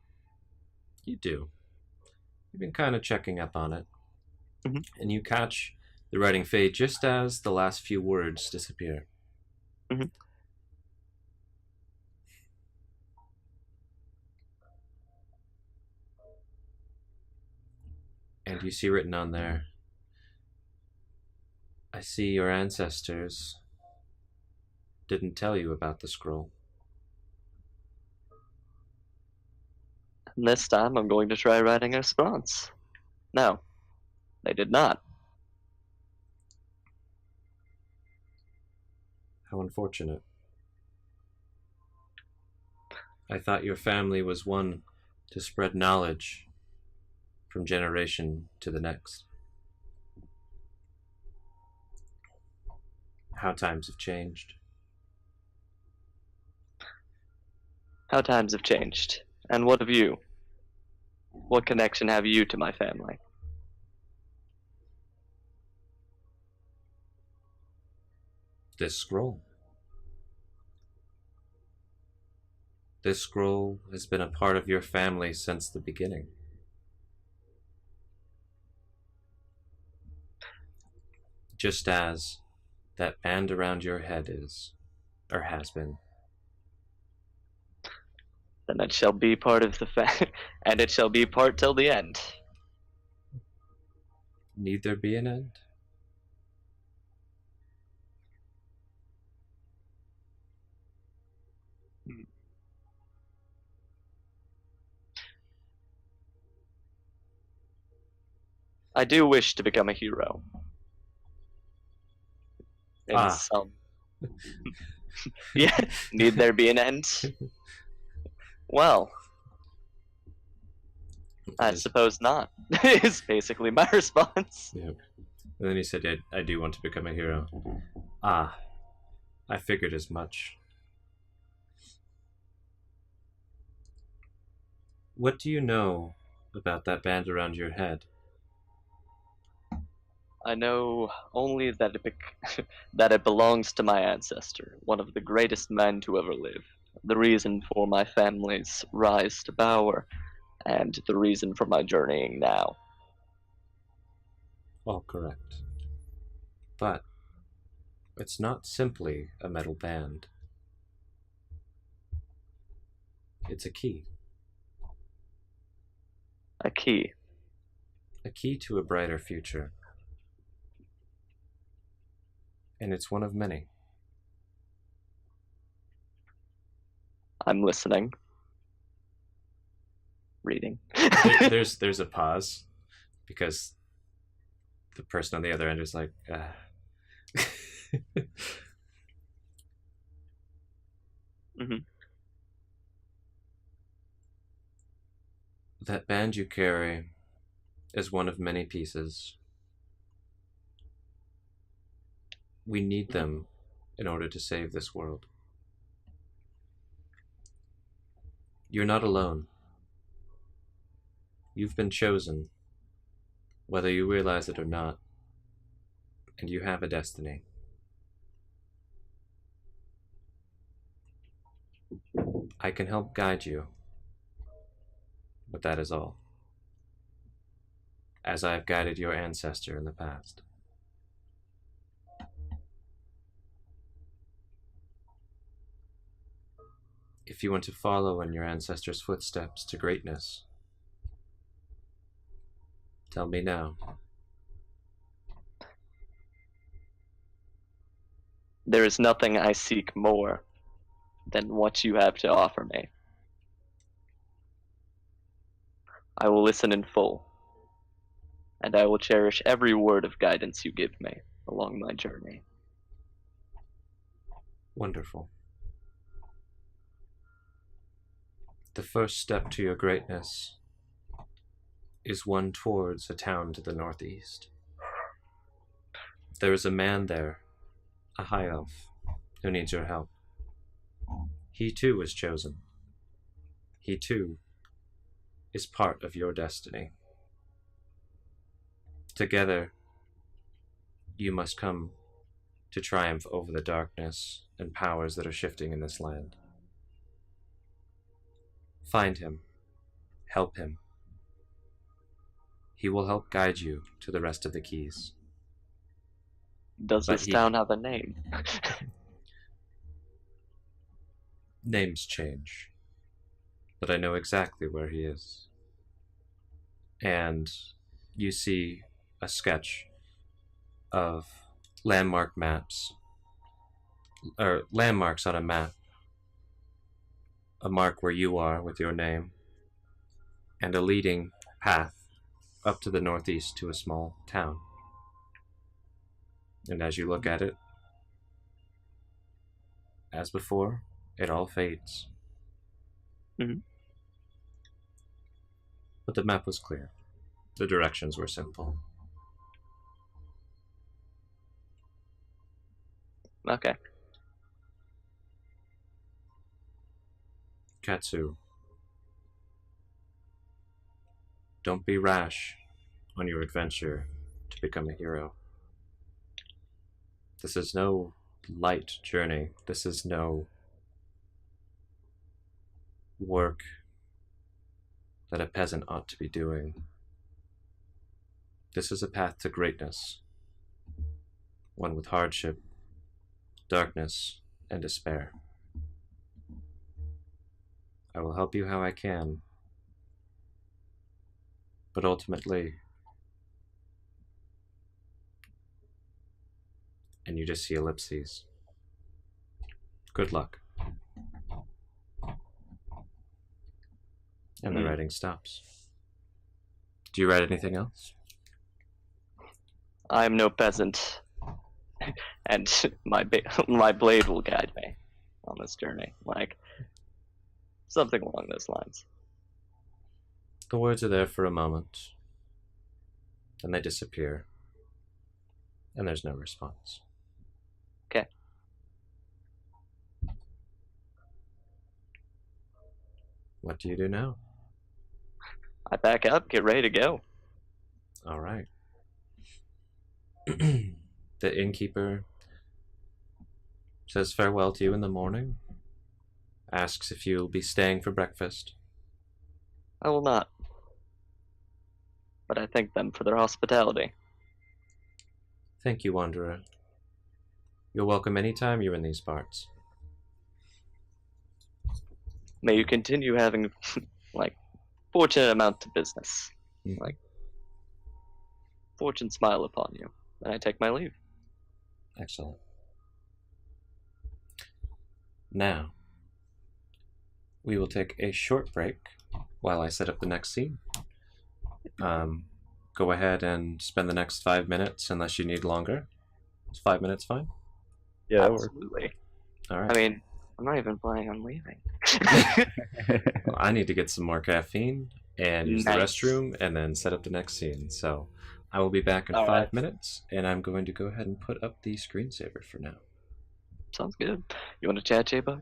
You do. You've been kind of checking up on it. And you catch the writing fade just as the last few words disappear. And you see written on there, I see your ancestors didn't tell you about the scroll. And this time I'm going to try writing a response. No, they did not. How unfortunate. I thought your family was one to spread knowledge from generation to the next. How times have changed. How times have changed. And what of you? What connection have you to my family? This scroll. This scroll has been a part of your family since the beginning. Just as that band around your head is, or has been. Then it shall be part of the and it shall be part till the end. Need there be an end? I do wish to become a hero. In some... Yeah, need there be an end? Well, I suppose not, is basically my response. Yeah. And then he said, I do want to become a hero. Ah, I figured as much. What do you know about that band around your head? I know only that that it belongs to my ancestor, one of the greatest men to ever live, the reason for my family's rise to power, and the reason for my journeying now. All correct. But it's not simply a metal band. It's a key. A key. A key to a brighter future. And it's one of many. I'm listening. Reading. There's a pause because the person on the other end is like, That band you carry is one of many pieces. We need them in order to save this world. You're not alone. You've been chosen, whether you realize it or not, and you have a destiny. I can help guide you, but that is all, as I have guided your ancestor in the past. If you want to follow in your ancestors' footsteps to greatness, tell me now. There is nothing I seek more than what you have to offer me. I will listen in full, and I will cherish every word of guidance you give me along my journey. Wonderful. The first step to your greatness is one towards a town to the northeast. There is a man there, a high elf, who needs your help. He too was chosen. He too is part of your destiny. Together, you must come to triumph over the darkness and powers that are shifting in this land. Find him. Help him. He will help guide you to the rest of the keys. Does this town have a name? Names change, but I know exactly where he is. And you see a sketch of landmark maps, or landmarks on a map, a mark where you are with your name, and a leading path up to the northeast to a small town. And as you look at it, as before, it all fades. Mm-hmm. But the map was clear. The directions were simple. Okay. Katsou, don't be rash on your adventure to become a hero. This is no light journey. This is no work that a peasant ought to be doing. This is a path to greatness, one with hardship, darkness, and despair. I will help you how I can, but ultimately, and you just see ellipses. Good luck. And the writing stops. Do you write anything else? I am no peasant, and my blade will guide me on this journey. Like, something along those lines. The words are there for a moment, and they disappear, and there's no response. Okay. What do you do now? I back up, get ready to go. All right. The innkeeper says farewell to you in the morning, asks if you'll be staying for breakfast. I will not. But I thank them for their hospitality. Thank you, Wanderer. You're welcome anytime you're in these parts. May you continue having, like, fortunate amount of business. Like, fortune smile upon you. And I take my leave. Excellent. Now, we will take a short break while I set up the next scene. Go ahead and spend the next 5 minutes unless you need longer. Is 5 minutes fine? Yeah, absolutely. All right. I mean, I'm not even planning on leaving. Well, I need to get some more caffeine and use Nice. the restroom and then set up the next scene. So I will be back in All 5 right. minutes, and I'm going to go ahead and put up the screensaver for now. Sounds good. You want to chat, Jbuck?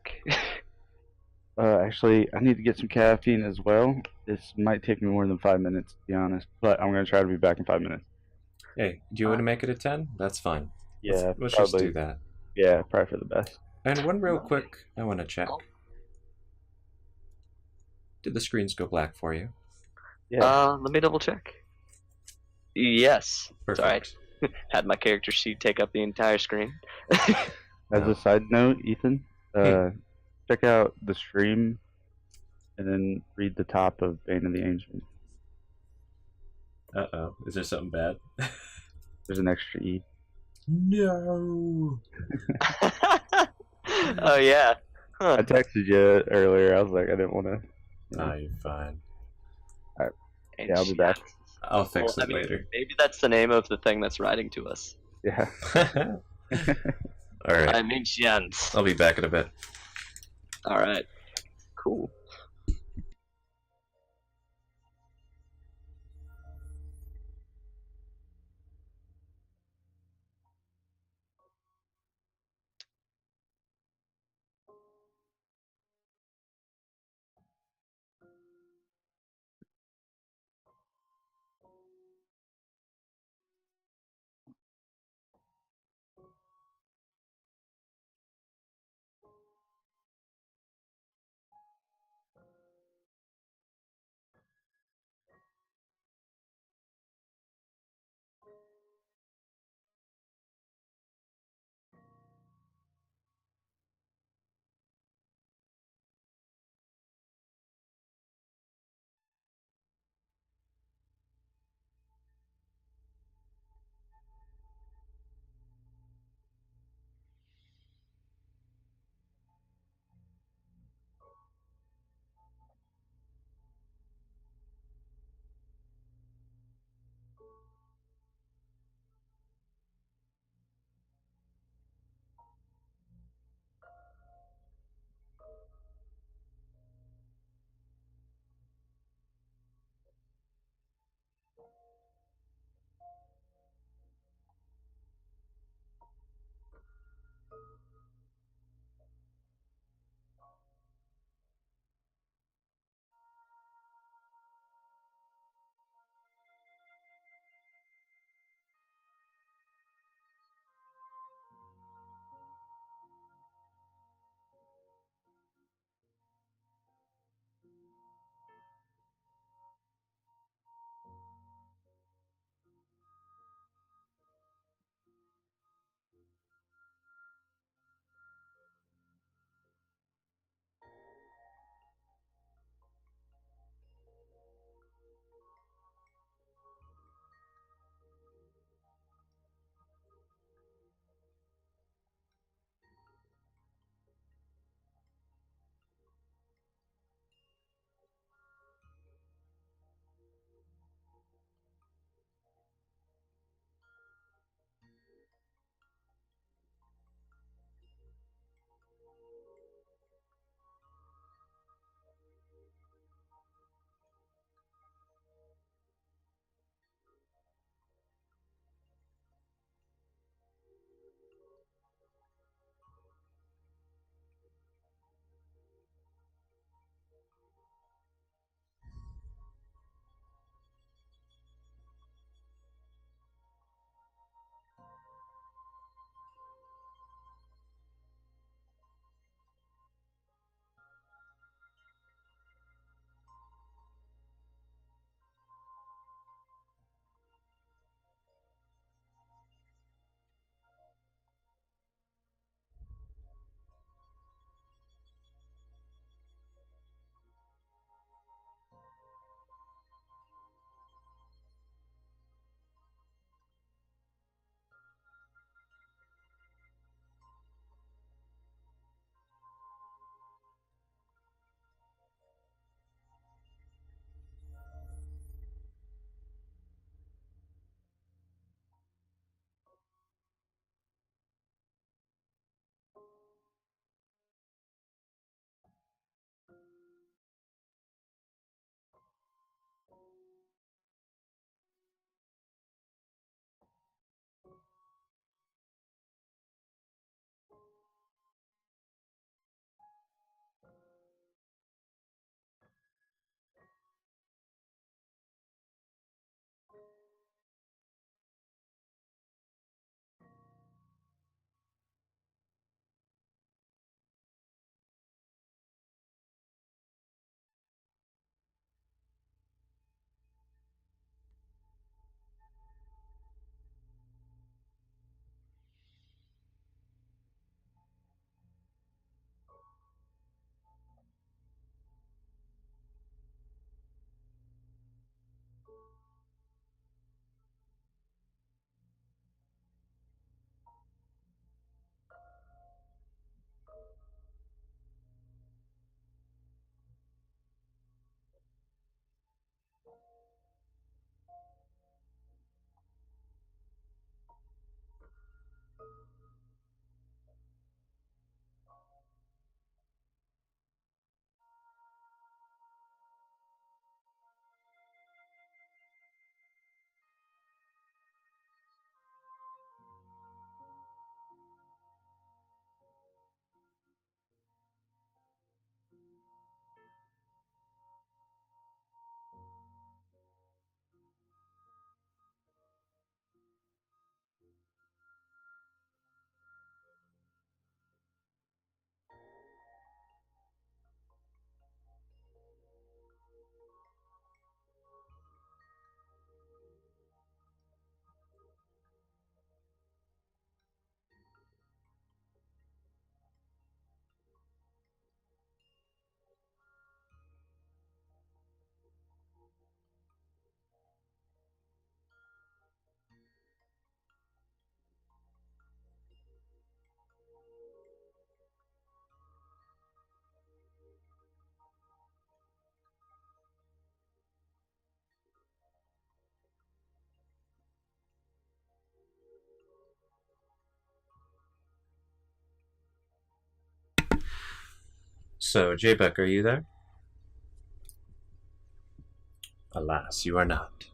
Actually, I need to get some caffeine as well. This might take me more than 5 minutes, to be honest, but I'm going to try to be back in 5 minutes. Hey, do you want to make it a 10? That's fine. Yeah, Let's probably. just do that. Yeah, probably for the best. And one real quick, I want to check. Did the screens go black for you? Yeah. Let me double check. Yes. Perfect. Sorry. Had my character sheet take up the entire screen. As a side note, Ethan, check out the stream and then read the top of Bane of the Ancient. Uh-oh. Is there something bad? There's an extra E. No! Oh, yeah. I texted you earlier. I was like, I didn't want to. Ah, you're fine. Alright. Yeah, I'll be back. I'll fix Well, I it mean, later. maybe that's the name of the thing that's writing to us. Yeah. All right. I'm ancient. I'll be back in a bit. All right. Cool. So, Jbuck, are you there? Alas, you are not.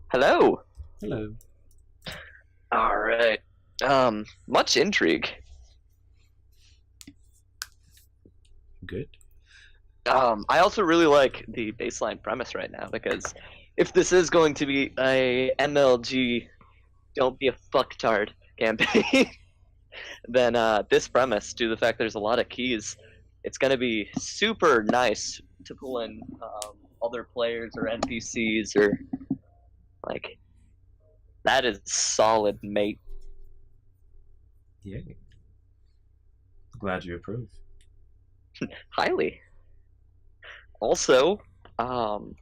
Hello. Hello. All right. Much intrigue. Good. I also really like the baseline premise right now because if this is going to be a MLG, don't be a fucktard campaign, then this premise, due to the fact there's a lot of keys, it's going to be super nice to pull in other players or NPCs or like that is solid, mate. Yay. Glad you approve. Highly. Also,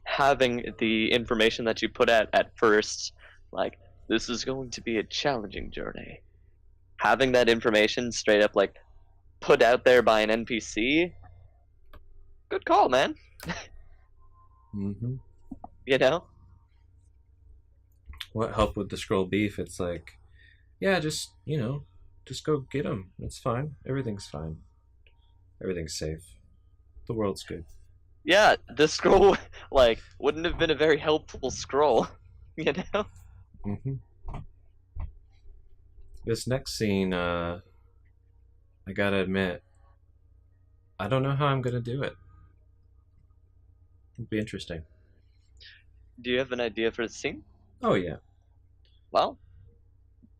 having the information that you put at first, like this is going to be a challenging journey. Having that information straight up like put out there by an NPC, good call, man. Mm-hmm. You know? What help with the scroll beef? It's like, yeah, just go get them. It's fine. Everything's fine. Everything's safe. The world's good. Yeah, the scroll like wouldn't have been a very helpful scroll, you know? Mm-hmm. This next scene, I gotta admit, I don't know how I'm gonna do it. It'll be interesting. Do you have an idea for the scene? Oh yeah. Well,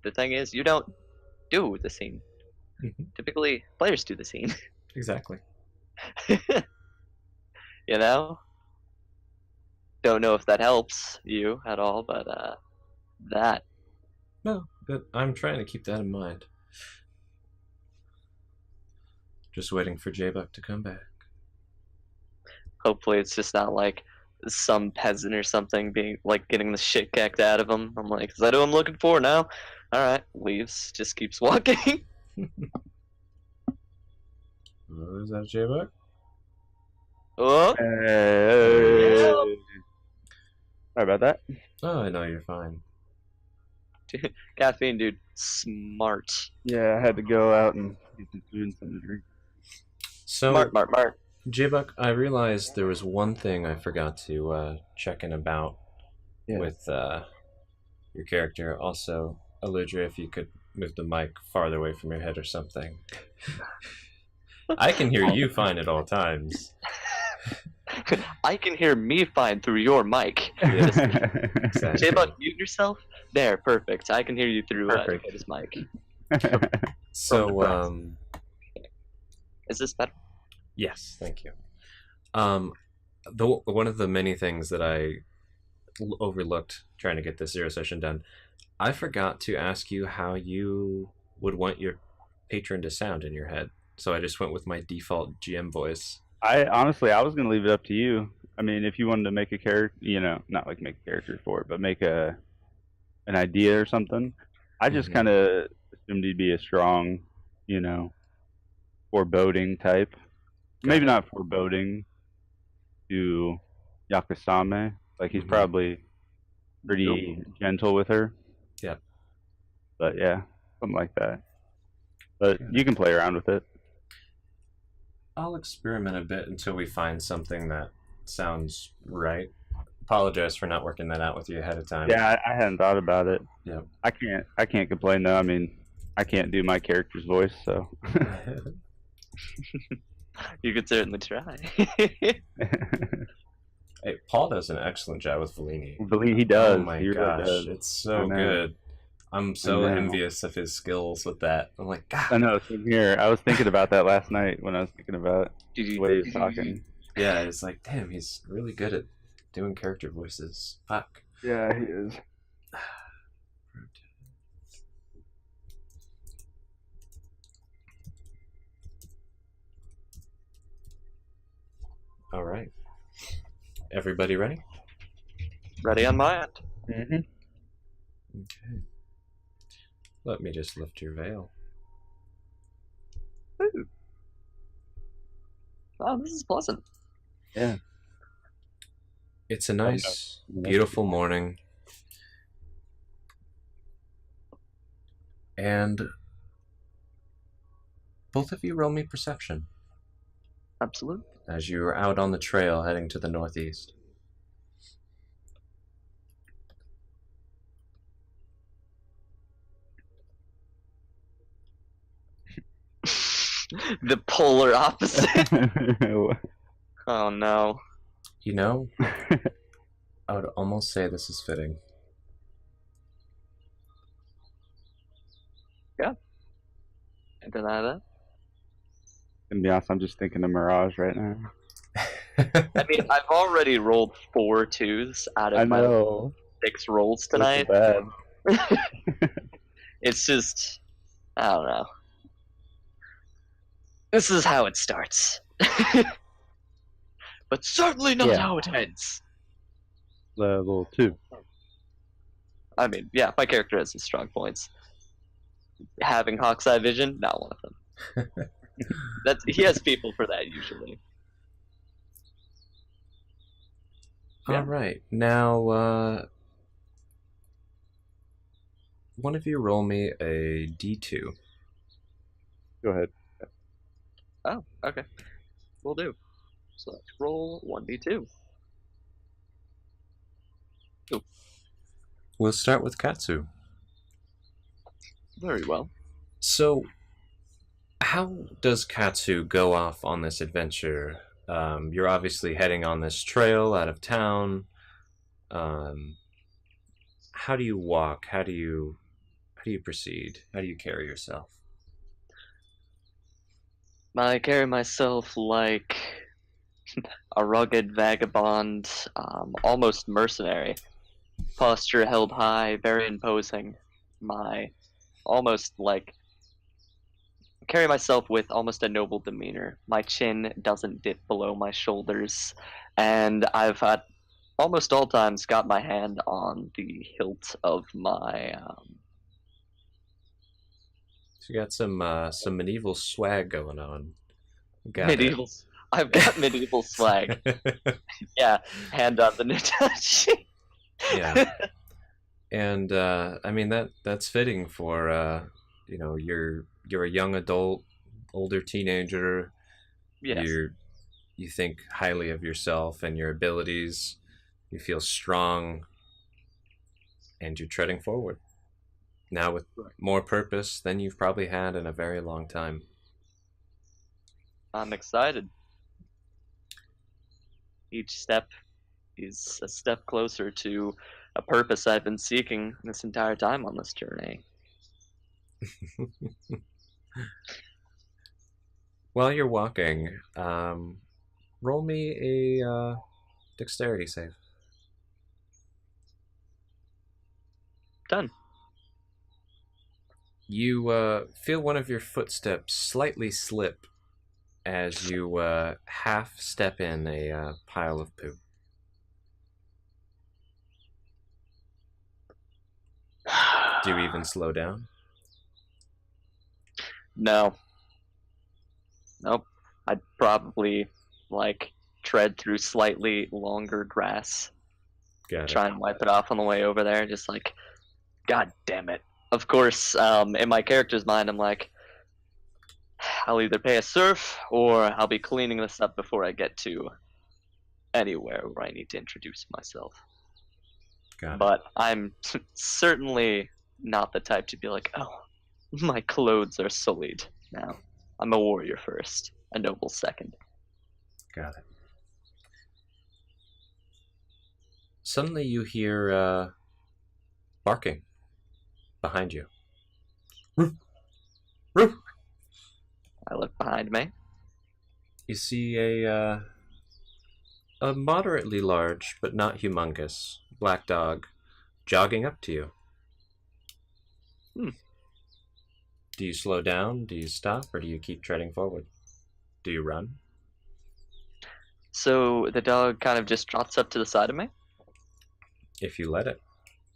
the thing is, you don't do the scene. Mm-hmm. Typically, players do the scene. Exactly. You know? Don't know if that helps you at all, but that. No, but I'm trying to keep that in mind. Just waiting for Jbuck to come back. Hopefully, it's just not like some peasant or something being like getting the shit kicked out of him. I'm like, is that who I'm looking for now? All right, leaves, just keeps walking. Oh, is that Jbuck? Oh, Hey. Sorry about that. Oh, I know you're fine. caffeine, dude, smart. Yeah, I had to go out and get some food and something to drink. So, Smart. Jbuck, I realized there was one thing I forgot to check in about with your character. Also, Aludriea, if you could move the mic farther away from your head or something. I can hear you fine at all times. I can hear me fine through your mic. Exactly. Jbuck, mute yourself. There, perfect. I can hear you through Dakota's mic. So, Is this better? yes, thank you. One of the many things that I overlooked trying to get this zero session done, I forgot to ask you how you would want your patron to sound in your head. So I just went with my default GM voice. I was gonna leave it up to you. I mean, if you wanted to make a character, not like make a character for it, but make an idea or something. I just kind of assumed he'd be a strong, foreboding type. Maybe not foreboding to Yakusame. Like he's probably pretty gentle with her. Yeah. But yeah, something like that. But you can play around with it. I'll experiment a bit until we find something that sounds right. Apologize for not working that out with you ahead of time. Yeah, I hadn't thought about it. Yeah. I can't complain though. I mean, I can't do my character's voice, so. You could certainly try. Hey, Paul does an excellent job with Bellini. He does. Oh my he gosh, really does. it's so good. I'm so envious of his skills with that. I'm like, God. I know, same here. I was thinking about that last night when I was thinking about the way he was talking. Yeah, it's like, damn, he's really good at doing character voices. Fuck. Yeah, he is. All right. Everybody ready? Ready on my end. Mm-hmm. Okay. Let me just lift your veil. Ooh. Oh, this is pleasant. Yeah. It's a nice, beautiful morning. And both of you roll me perception. Absolutely. As you are out on the trail heading to the northeast. The polar opposite. Oh no. You know, I would almost say this is fitting. Yeah. I deny that. To be honest, I'm just thinking of Mirage right now. I mean, I've already rolled 4 2s out of my 6 rolls tonight. Bad. It's just, I don't know. This is how it starts. But certainly not how it ends. Level 2. I mean, yeah, my character has some strong points. Having Hawk's Eye Vision, not one of them. He has people for that usually. Yeah. All right, now one of you roll me a d2. Go ahead. Oh, okay. Will do. So let's roll 1d2. Ooh. We'll start with Katsou. Very well. So, how does Katsou go off on this adventure? You're obviously heading on this trail out of town. How do you walk? How do you proceed? How do you carry yourself? I carry myself like a rugged vagabond, almost mercenary. Posture held high, very imposing. Carry myself with almost a noble demeanor. My chin doesn't dip below my shoulders, and I've at almost all times got my hand on the hilt of my. So you got some medieval swag going on. Medieval. I've got medieval swag. Yeah, hand on the Nutachi. Yeah, and I mean that's fitting for you're a young adult, older teenager. Yes. You think highly of yourself and your abilities. You feel strong, and you're treading forward. Now with more purpose than you've probably had in a very long time. I'm excited. Each step is a step closer to a purpose I've been seeking this entire time on this journey. While you're walking, roll me a dexterity save. Done. You feel one of your footsteps slightly slip as you half step in a pile of poo. Do you even slow down? No. Nope. I'd probably tread through slightly longer grass. Try and wipe it off on the way over there. Just God damn it. Of course, in my character's mind, I'm like, I'll either pay a serf or I'll be cleaning this up before I get to anywhere where I need to introduce myself. Got it. But I'm certainly not the type to be like, oh, my clothes are sullied now. I'm a warrior first, a noble second. Got it. Suddenly you hear barking behind you. Roof! Roof! I look behind me. You see a moderately large, but not humongous, black dog jogging up to you. Do you slow down? Do you stop? Or do you keep treading forward? Do you run? So the dog kind of just trots up to the side of me? If you let it.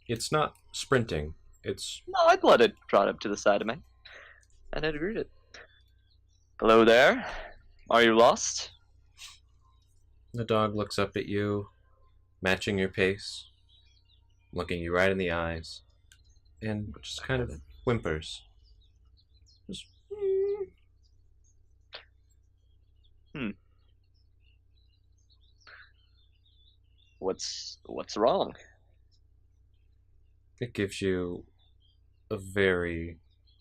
It's not sprinting. It's... No, I'd let it trot up to the side of me. And I'd greet it. Hello there. Are you lost? The dog looks up at you, matching your pace, looking you right in the eyes, and just kind of whimpers. Just... What's wrong? It gives you a very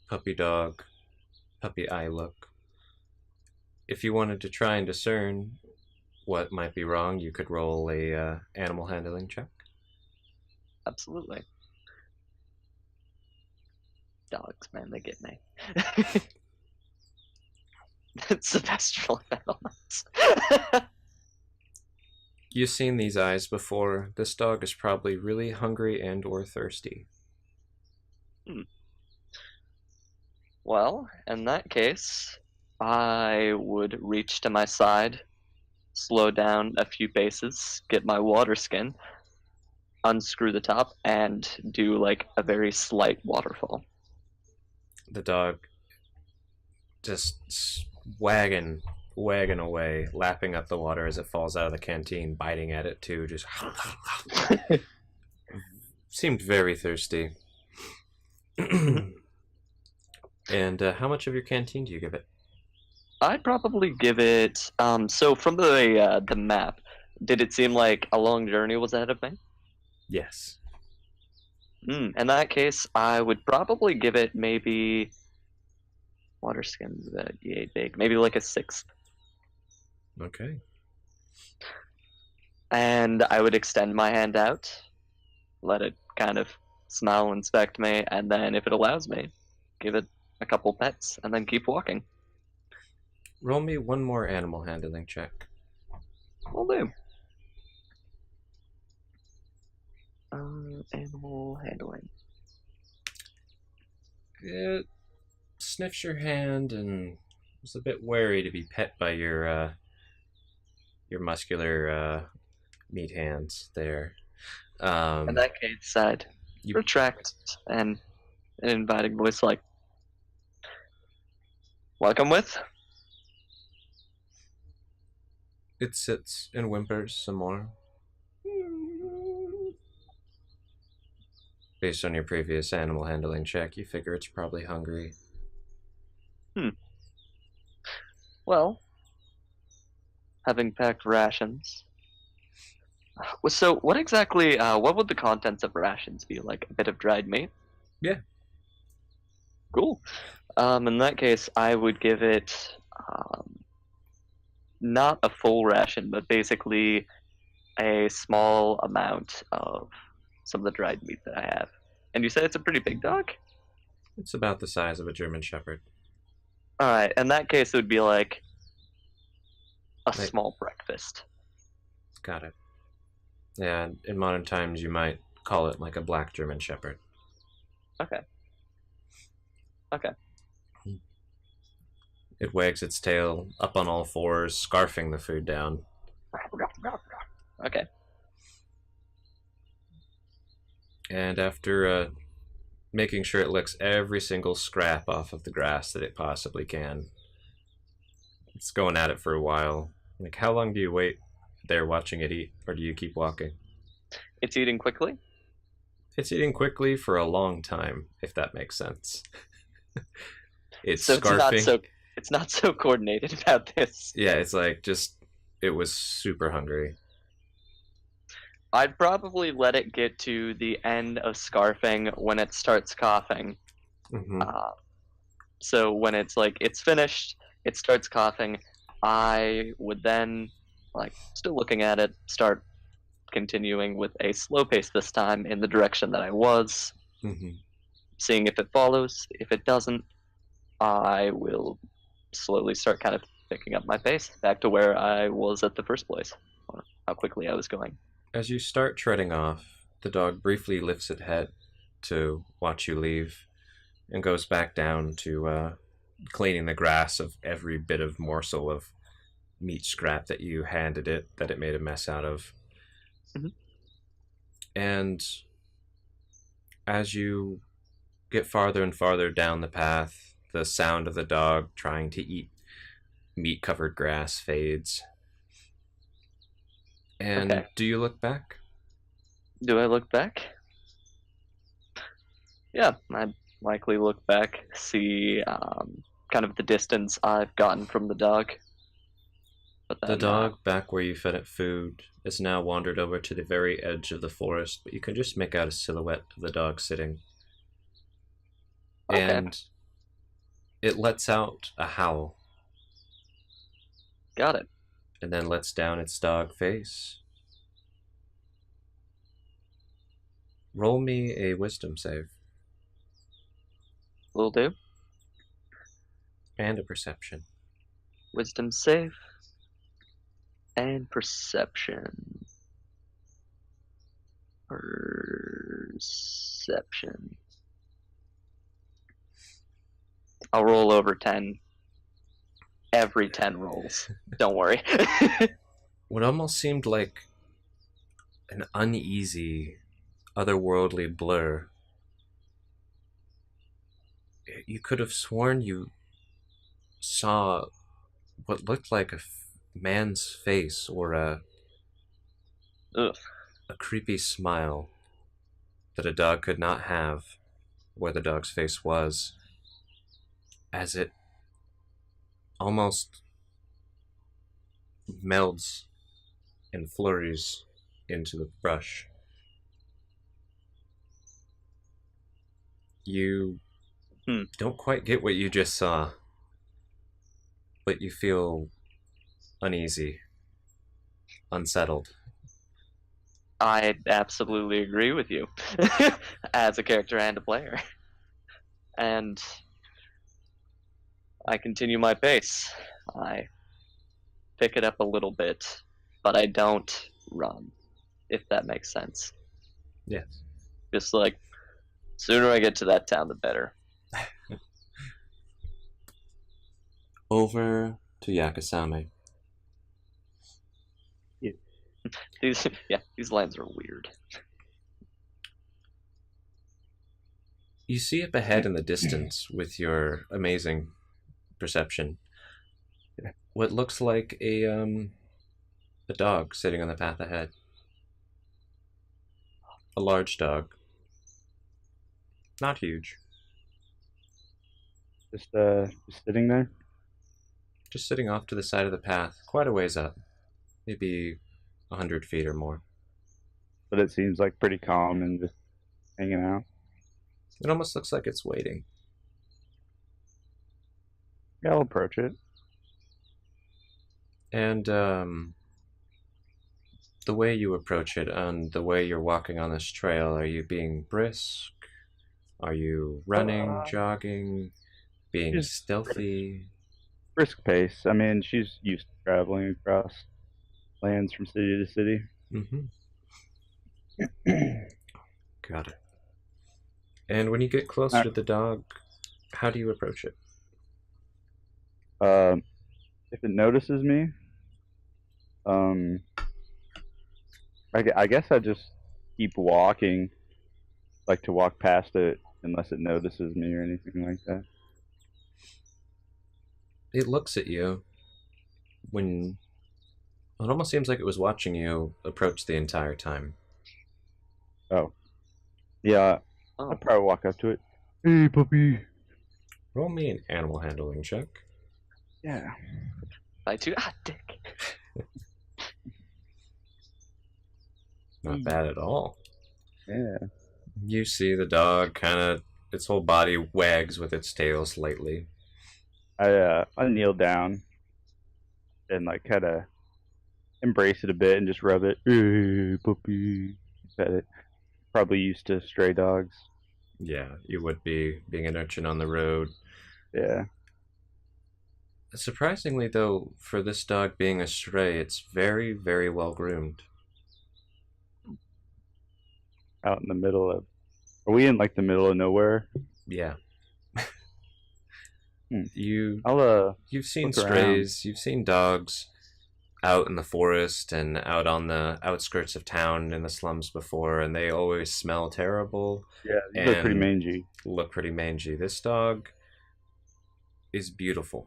puppy dog, puppy eye look. If you wanted to try and discern what might be wrong, you could roll a animal handling check. Absolutely. Dogs, man, they get me. It's the best rolling animals. You've seen these eyes before. This dog is probably really hungry and or thirsty. Well, in that case, I would reach to my side, slow down a few paces, get my water skin, unscrew the top, and do like a very slight waterfall. The dog just wagging away, lapping up the water as it falls out of the canteen, biting at it too, just seemed very thirsty. And how much of your canteen do you give it? I'd probably give it. So from the map, did it seem like a long journey was ahead of me? Yes. In that case, I would probably give it maybe. Water skin's D8 big, maybe like a 6th. Okay. And I would extend my hand out, let it kind of smile, inspect me, and then if it allows me, give it a couple pets, and then keep walking. Roll me one more animal handling check. Will do. Animal handling. It sniffs your hand and is a bit wary to be pet by your muscular meat hands there. In that case, I'd retract and an inviting voice like, "Welcome with." It sits and whimpers some more. Based on your previous animal handling check, you figure it's probably hungry. Well, having packed rations. So, what exactly? What would the contents of rations be? Like a bit of dried meat? Yeah. Cool. In that case, I would give it not a full ration, but basically a small amount of some of the dried meat that I have. And you said it's a pretty big dog? It's about the size of a German Shepherd. Alright, in that case, it would be like a small breakfast. Got it. Yeah, in modern times, you might call it like a black German Shepherd. Okay. Okay. It wags its tail up on all fours, scarfing the food down. Okay. And after making sure it licks every single scrap off of the grass that it possibly can, it's going at it for a while. Like, how long do you wait there watching it eat, or do you keep walking? It's eating quickly? It's eating quickly for a long time, if that makes sense. It's so scarfing. It's not so coordinated about this. Yeah, it's like it was super hungry. I'd probably let it get to the end of scarfing when it starts coughing. Mm-hmm. So when it's like it's finished, it starts coughing. I would then, like, still looking at it, start continuing with a slow pace this time in the direction that I was, Mm-hmm. seeing if it follows. If it doesn't, I will slowly start kind of picking up my pace back to where I was at the first place, or how quickly I was going. As you start treading off, the dog briefly lifts its head to watch you leave and goes back down to cleaning the grass of every bit of morsel of meat scrap that you handed it that it made a mess out of. Mm-hmm. And as you get farther and farther down the path, the sound of the dog trying to eat meat-covered grass fades. And Okay. do you look back? Do I look back? Yeah, I'd likely look back, see kind of the distance I've gotten from the dog. But then, The dog, back where you fed it food, is now wandered over to the very edge of the forest, but you can just make out a silhouette of the dog sitting. Okay. And it lets out a howl, Got it. and then lets down its dog face. Roll me a wisdom save. Will do. And a perception. Wisdom save. And perception. Perception. I'll roll over 10. Every 10 rolls. Don't worry. What almost seemed like an uneasy, otherworldly blur. You could have sworn you saw what looked like a man's face or Ugh. a creepy smile that a dog could not have where the dog's face was, as it almost melds and flurries into the brush. You don't quite get what you just saw, but you feel uneasy, unsettled. I absolutely agree with you as a character and a player. And I continue my pace. I pick it up a little bit, but I don't run, if that makes sense. Yes. Just like, sooner I get to that town, the better. Over to Yakusame. These lines are weird. You see up ahead in the distance with your amazing perception what looks like a dog sitting on the path ahead. A large dog. Not huge. Just sitting there. Just sitting off to the side of the path, quite a ways up. Maybe 100 feet or more. But it seems like pretty calm and just hanging out. It almost looks like it's waiting. Yeah, I'll approach it. And the way you approach it and the way you're walking on this trail, are you being brisk? Are you running, jogging, being just stealthy? Brisk pace. I mean, she's used to traveling across lands from city to city. Mm-hmm. Got it. And when you get closer to the dog, how do you approach it? If it notices me, I guess I just keep walking, like to walk past it unless it notices me or anything like that. It looks at you when it almost seems like it was watching you approach the entire time. Oh. Yeah, Oh, I'd probably walk up to it. Hey, puppy. Roll me an animal handling check. Yeah. By two. Ah, dick. Not bad at all. Yeah. You see the dog kind of, its whole body wags with its tail slightly. I kneel down and like kind of embrace it a bit and just rub it. Hey, puppy. Pet it. Probably used to stray dogs. Yeah, you would be, being an urchin on the road. Yeah. Surprisingly, though, for this dog being a stray, it's very, very well groomed. Out in the middle of. Are we in like the middle of nowhere? Yeah. Hmm. You've seen look around. strays, you've seen dogs out in the forest and out on the outskirts of town in the slums before, and they always smell terrible. Yeah, these are pretty and mangy. Look pretty mangy. This dog is beautiful.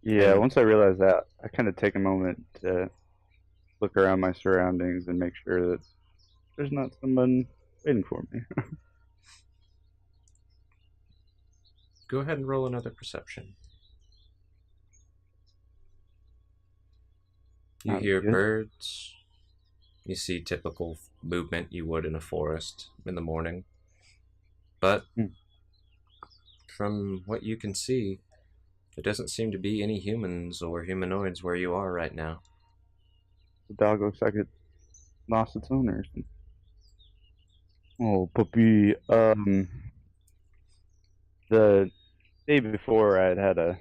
Yeah, And once I realized that, I kind of take a moment to look around my surroundings and make sure that there's not someone waiting for me. go ahead and roll another perception. You Sounds hear good. birds. You see typical movement you would in a forest in the morning. But Hmm. from what you can see, there doesn't seem to be any humans or humanoids where you are right now. The dog looks like it lost its owner. Oh, puppy. The day before, I had a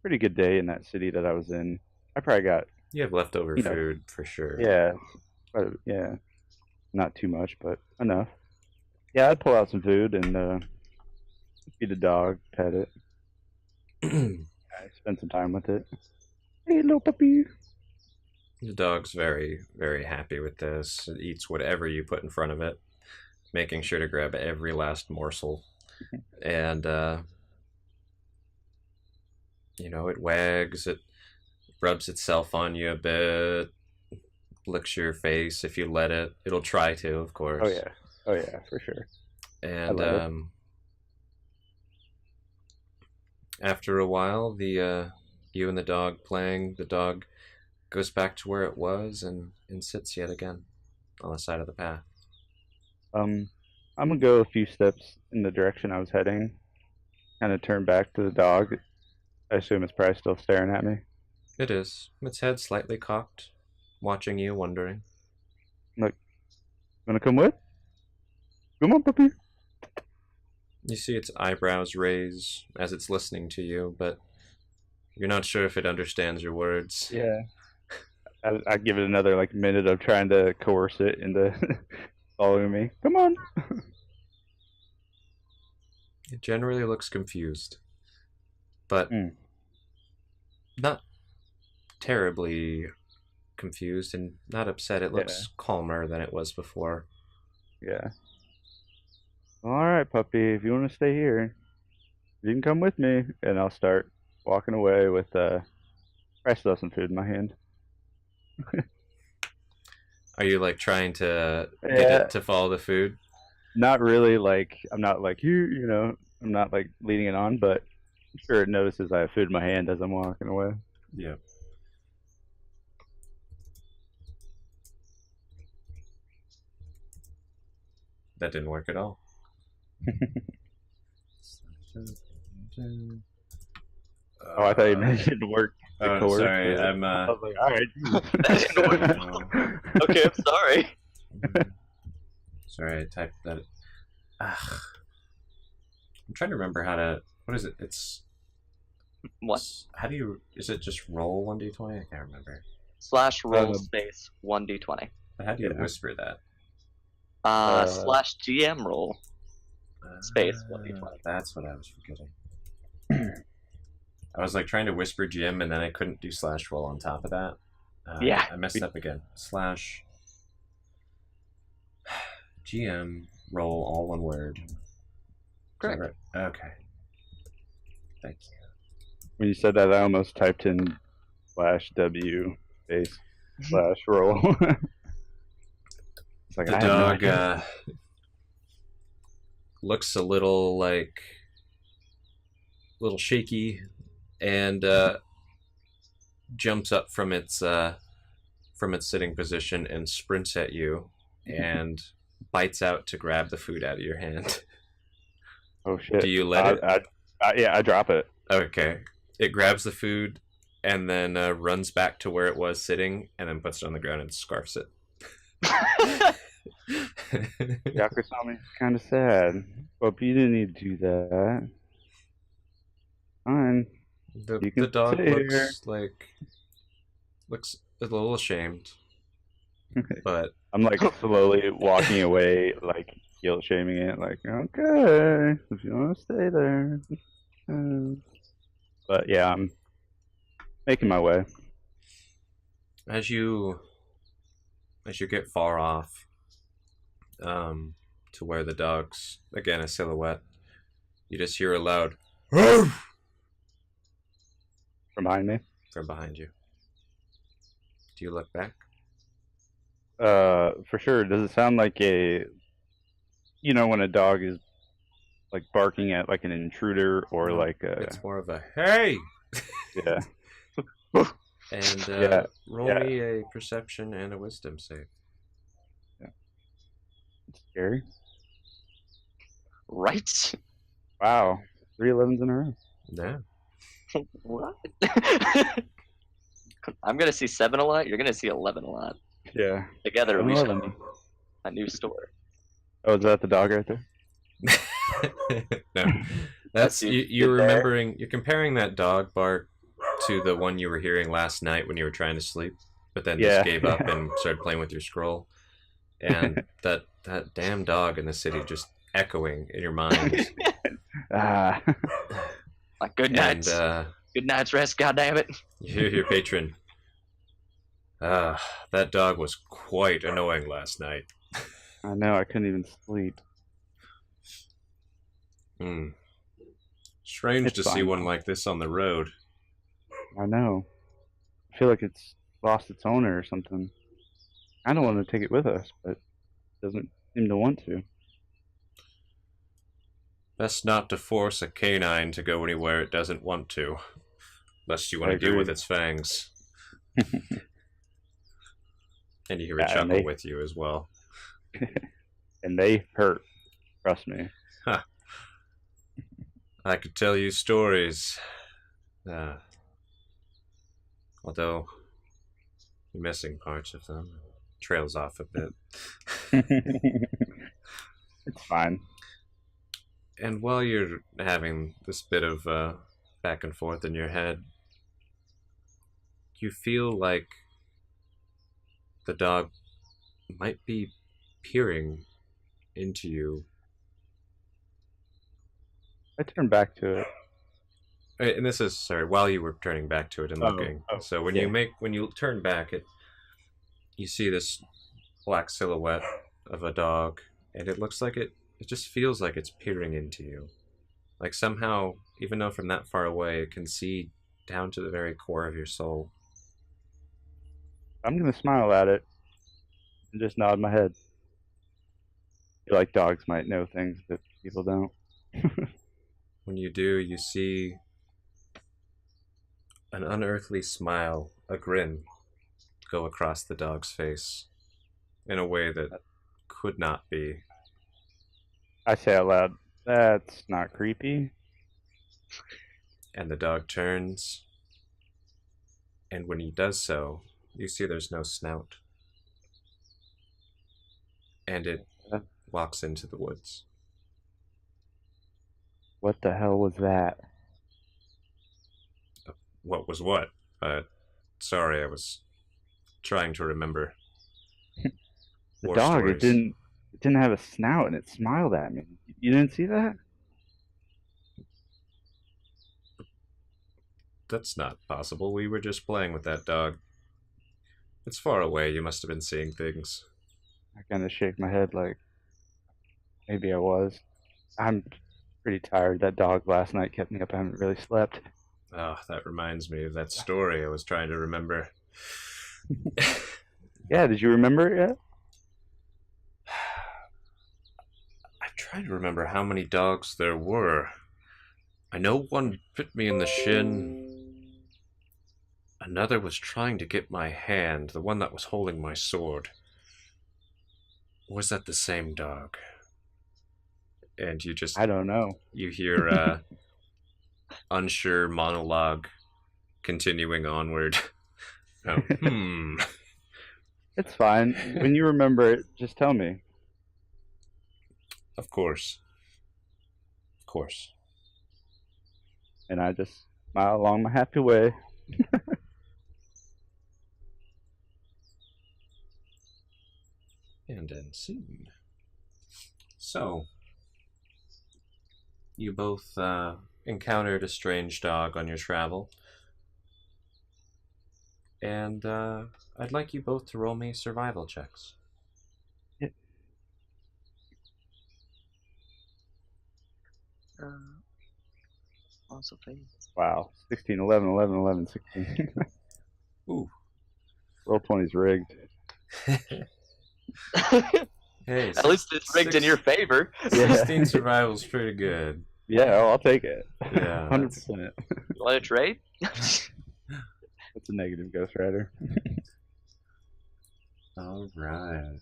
pretty good day in that city that I was in. I probably got, You have leftover you know, food for sure. yeah, yeah, not too much, but enough. Yeah, I'd pull out some food and feed the dog, pet it. I spend some time with it. Hey, little puppy. The dog's very, very happy with this. It eats whatever you put in front of it, making sure to grab every last morsel. And, it wags, it rubs itself on you a bit, licks your face if you let it. It'll try to, of course. Oh yeah, for sure. And let it. after a while, you and the dog playing, the dog goes back to where it was and sits yet again on the side of the path. I'm gonna go a few steps in the direction I was heading, kind of turn back to the dog. I assume it's probably still staring at me. It is. Its head slightly cocked, watching you, wondering. Like, gonna come with? Come on, puppy. You see its eyebrows raise as it's listening to you, but you're not sure if it understands your words. Yeah. I give it another like minute of trying to coerce it into following me. Come on. It generally looks confused, but not terribly confused and not upset. It looks calmer than it was before. Yeah. All right, puppy. If you want to stay here, you can come with me, and I'll start walking away with I still have some food in my hand. Are you like trying to get Yeah. it to follow the food? Not really. Like I'm not like here. I'm not like leading it on, but I'm sure it notices I have food in my hand as I'm walking away. Yeah. That didn't work at all. Oh, I thought you meant it didn't work. Oh, sorry. I was like, all right. That didn't work. Okay, I'm sorry. Sorry, I typed that. Ugh. I'm trying to remember how to. What is it? It's. What? How do you. Is it just roll 1d20? I can't remember. /roll space 1d20. But how do you whisper that? /GM roll space 1d20. That's what I was forgetting. I was like trying to whisper GM and then I couldn't do /roll on top of that. Yeah. I messed up again. /GM roll, all one word. Correct. Right? Okay. Thank you. When you said that, I almost typed in /W space /roll. It's like, the dog looks a little shaky and jumps up from its sitting position and sprints at you and bites out to grab the food out of your hand. Oh shit! Do you let it? Yeah, I drop it. Okay. It grabs the food and then runs back to where it was sitting and then puts it on the ground and scarfs it. Yakusame is kind of sad. But you didn't need to do that. Fine. The dog looks a little ashamed, but I'm like slowly walking away, like guilt shaming it, like, okay, if you want to stay there. But yeah, I'm making my way. As you get far off, to where the dog's again a silhouette, you just hear a loud "Roof!" From behind me. From behind you. Do you look back? For sure. Does it sound like when a dog is like barking at like an intruder or No, like a... It's more of a hey. Yeah. And roll me a perception and a wisdom save. Yeah. It's scary. Right? Wow. 3 11s in a row. Yeah. What? I'm gonna see 7 a lot. You're gonna see 11 a lot. Yeah. Together we 11. should a new store. Oh, is that the dog right there? No, that's you're remembering. You're comparing that dog bark to the one you were hearing last night when you were trying to sleep, but then just gave up and started playing with your scroll. And that damn dog in the city just echoing in your mind. Like good night. Good night's rest. God damn it. Your patron. That dog was quite annoying last night. I know. I couldn't even sleep. Strange to see one like this on the road. I know. I feel like it's lost its owner or something. I don't want to take it with us, but it doesn't seem to want to. Best not to force a canine to go anywhere it doesn't want to, lest you want to deal with its fangs. And you hear a chuckle with you as well. And they hurt. Trust me. Huh. I could tell you stories. Although you're missing parts of them. Trails off a bit. It's fine. And while you're having this bit of back and forth in your head, you feel like the dog might be peering into you. I turn back to it. And this is while you were turning back to it and looking. So when you turn back, you see this black silhouette of a dog, and it looks like it just feels like it's peering into you. Like somehow, even though from that far away, it can see down to the very core of your soul. I'm gonna smile at it and just nod my head. I feel like dogs might know things that people don't. When you do, you see an unearthly smile, a grin, go across the dog's face in a way that could not be. I say out loud, "That's not creepy." And the dog turns, and when he does so, you see there's no snout. And it walks into the woods. What the hell was that? What was what? Sorry, I was trying to remember. The dog, it didn't have a snout and it smiled at me. You didn't see that? That's not possible. We were just playing with that dog. It's far away. You must have been seeing things. I kind of shake my head like, maybe I was. I'm pretty tired. That dog last night kept me up. I haven't really slept. Oh, that reminds me of that story I was trying to remember. Yeah, did you remember it yet? I'm trying to remember how many dogs there were. I know one bit me in the shin. Another was trying to get my hand, the one that was holding my sword. Was that the same dog? And I don't know. you hear unsure monologue continuing onward. Oh, It's fine. When you remember it, just tell me. Of course. Of course. And I just smile along my happy way. And end scene. So, you both encountered a strange dog on your travel. And I'd like you both to roll me survival checks. Also famous. Wow. 16, 11, 11, 11, 16. Ooh. Roll20's rigged. Hey, At least it's rigged in your favor. 16 survival's pretty good. Yeah, I'll take it. Yeah. 100%. You want to trade? That's a negative Ghost Rider. Alright.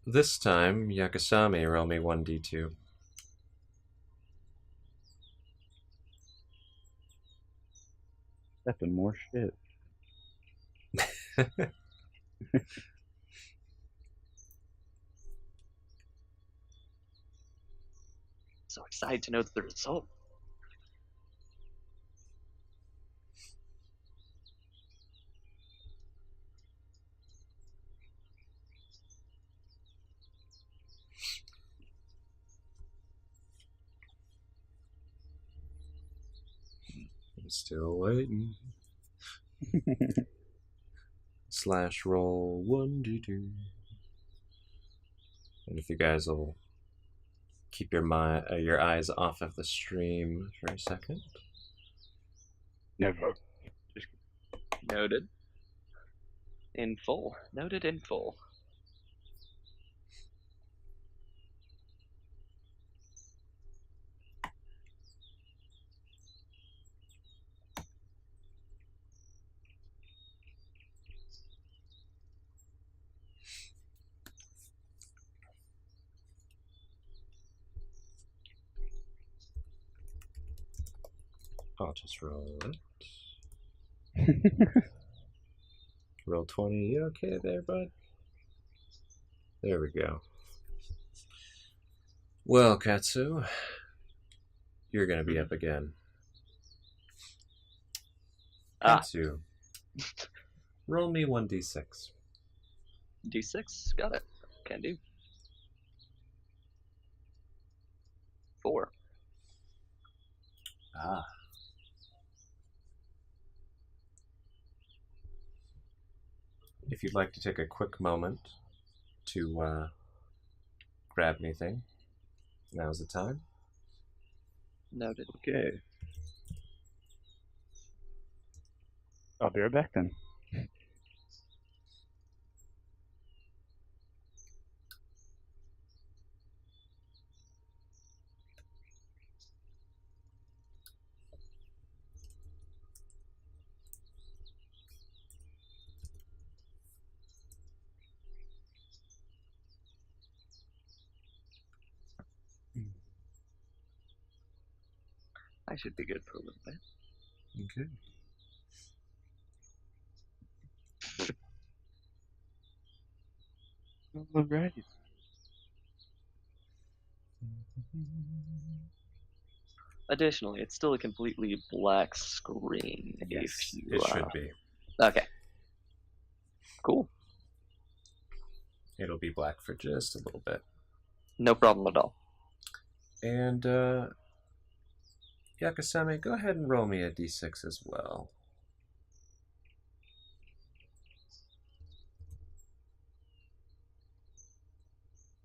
This time, Yakusame, roll me 1d2. Stepping more shit. So excited to know the result. I'm still waiting. Slash roll 1d2. And if you guys will keep your eyes off of the stream for a second. Never. Noted. In full. Noted in full. I'll just roll it. Roll 20. You okay there, bud? There we go. Well, Katsou, you're gonna be up again. Katsou, roll me 1d6. D6, got it. Can do. 4. Ah. If you'd like to take a quick moment to grab anything, now's the time. Noted. Okay. I'll be right back then. I should be good for a little bit. Okay. Alright. Additionally, it's still a completely black screen. Yes, if you, it should be. Okay. Cool. It'll be black for just a little bit. No problem at all. And, Yakusame, go ahead and roll me a d6 as well.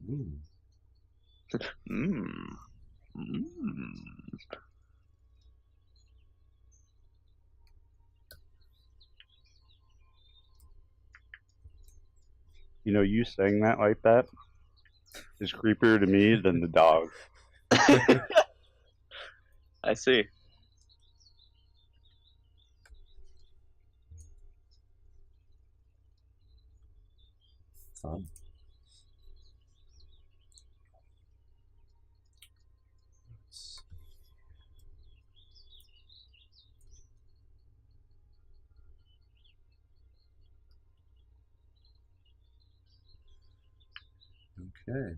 Mm. Mmm. Mmm. You know, you saying that like that is creepier to me than the dog. I see. Fun. Okay.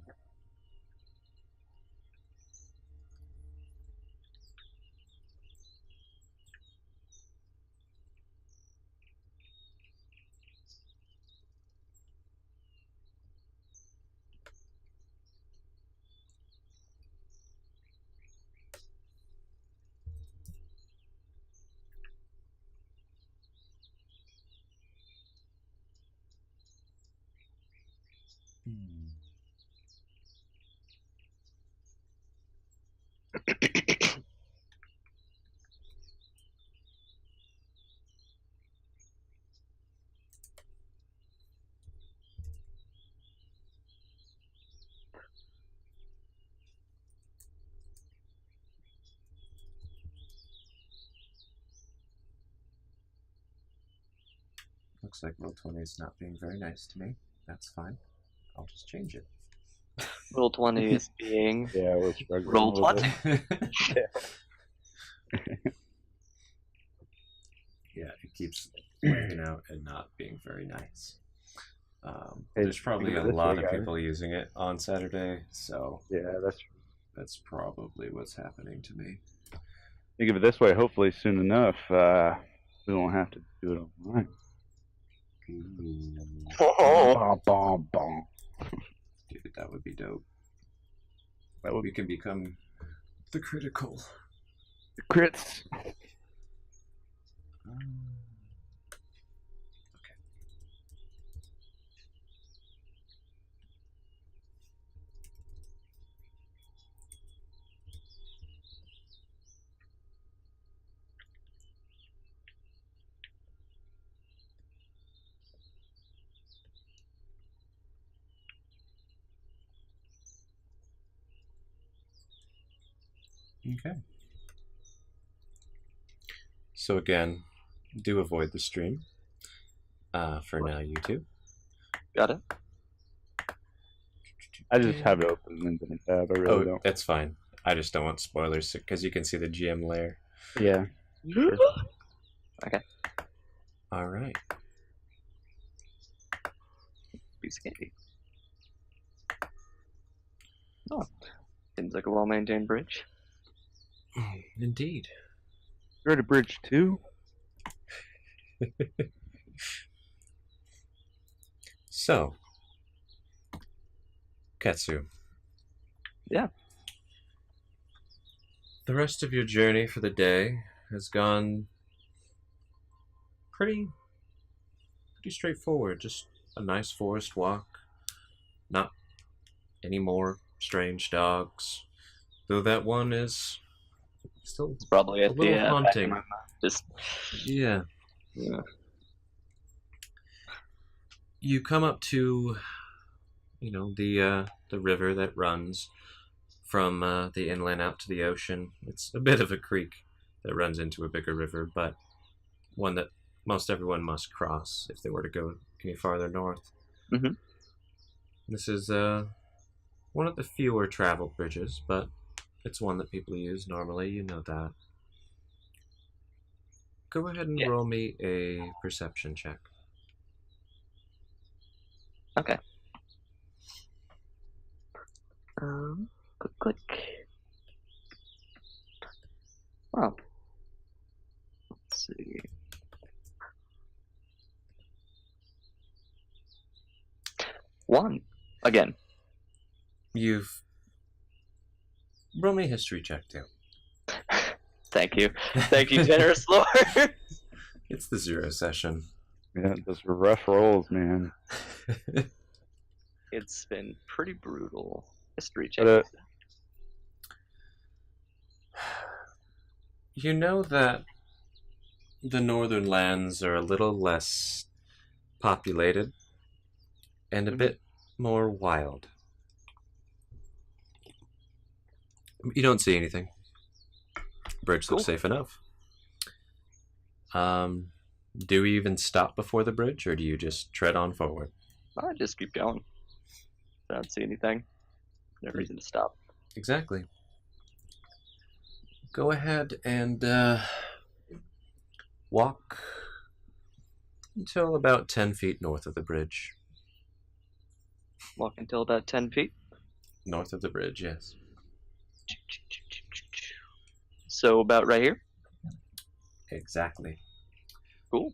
Looks like Roll20 is not being very nice to me. That's fine. I'll just change it. Roll20 is being Yeah, we're struggling. Roll20. Yeah, it keeps working out and not being very nice. Hey, there's probably think a of it this lot way, of guys. people using it on Saturday, so Yeah, that's probably what's happening to me. think of it this way. Hopefully, soon enough, we won't have to do it online. Oh. Bom, bom, bom. Dude, that would be dope. That would We can become the critical. be crits. Okay. So again, do avoid the stream. For now, YouTube. Got it. I just have it open in the tab. I really don't. That's fine. I just don't want spoilers because you can see the GM layer. Yeah. Sure. Okay. All right. Be scary. Oh, seems like a well-maintained bridge. Indeed. You're at a bridge too. So, Katsou. Yeah. The rest of your journey for the day has gone pretty straightforward. Just a nice forest walk. Not any more strange dogs. Though that one is still It's probably a at little the haunting. just Yeah. yeah. You come up to, the river that runs from the inland out to the ocean. It's a bit of a creek that runs into a bigger river, but one that most everyone must cross if they were to go any farther north. Mm-hmm. This is one of the fewer traveled bridges, but it's one that people use normally. You know that. Go ahead and roll me a perception check. Okay. Click. Oh. Let's see. One. Again. You've roll me a history check too. Thank you. Thank you, generous Lord. It's the 0 session. Yeah, those were rough rolls, man. It's been pretty brutal. History check. But, You know that the northern lands are a little less populated and a bit more wild. You don't see anything, bridge Cool. looks safe enough. Do we even stop before the bridge, or do you just tread on forward? I'll just keep going. I don't see anything. No reason to stop. Exactly. Go ahead and walk until about 10 feet north of the bridge. Walk until about 10 feet. North of the bridge, yes. So about right here. Exactly. Cool.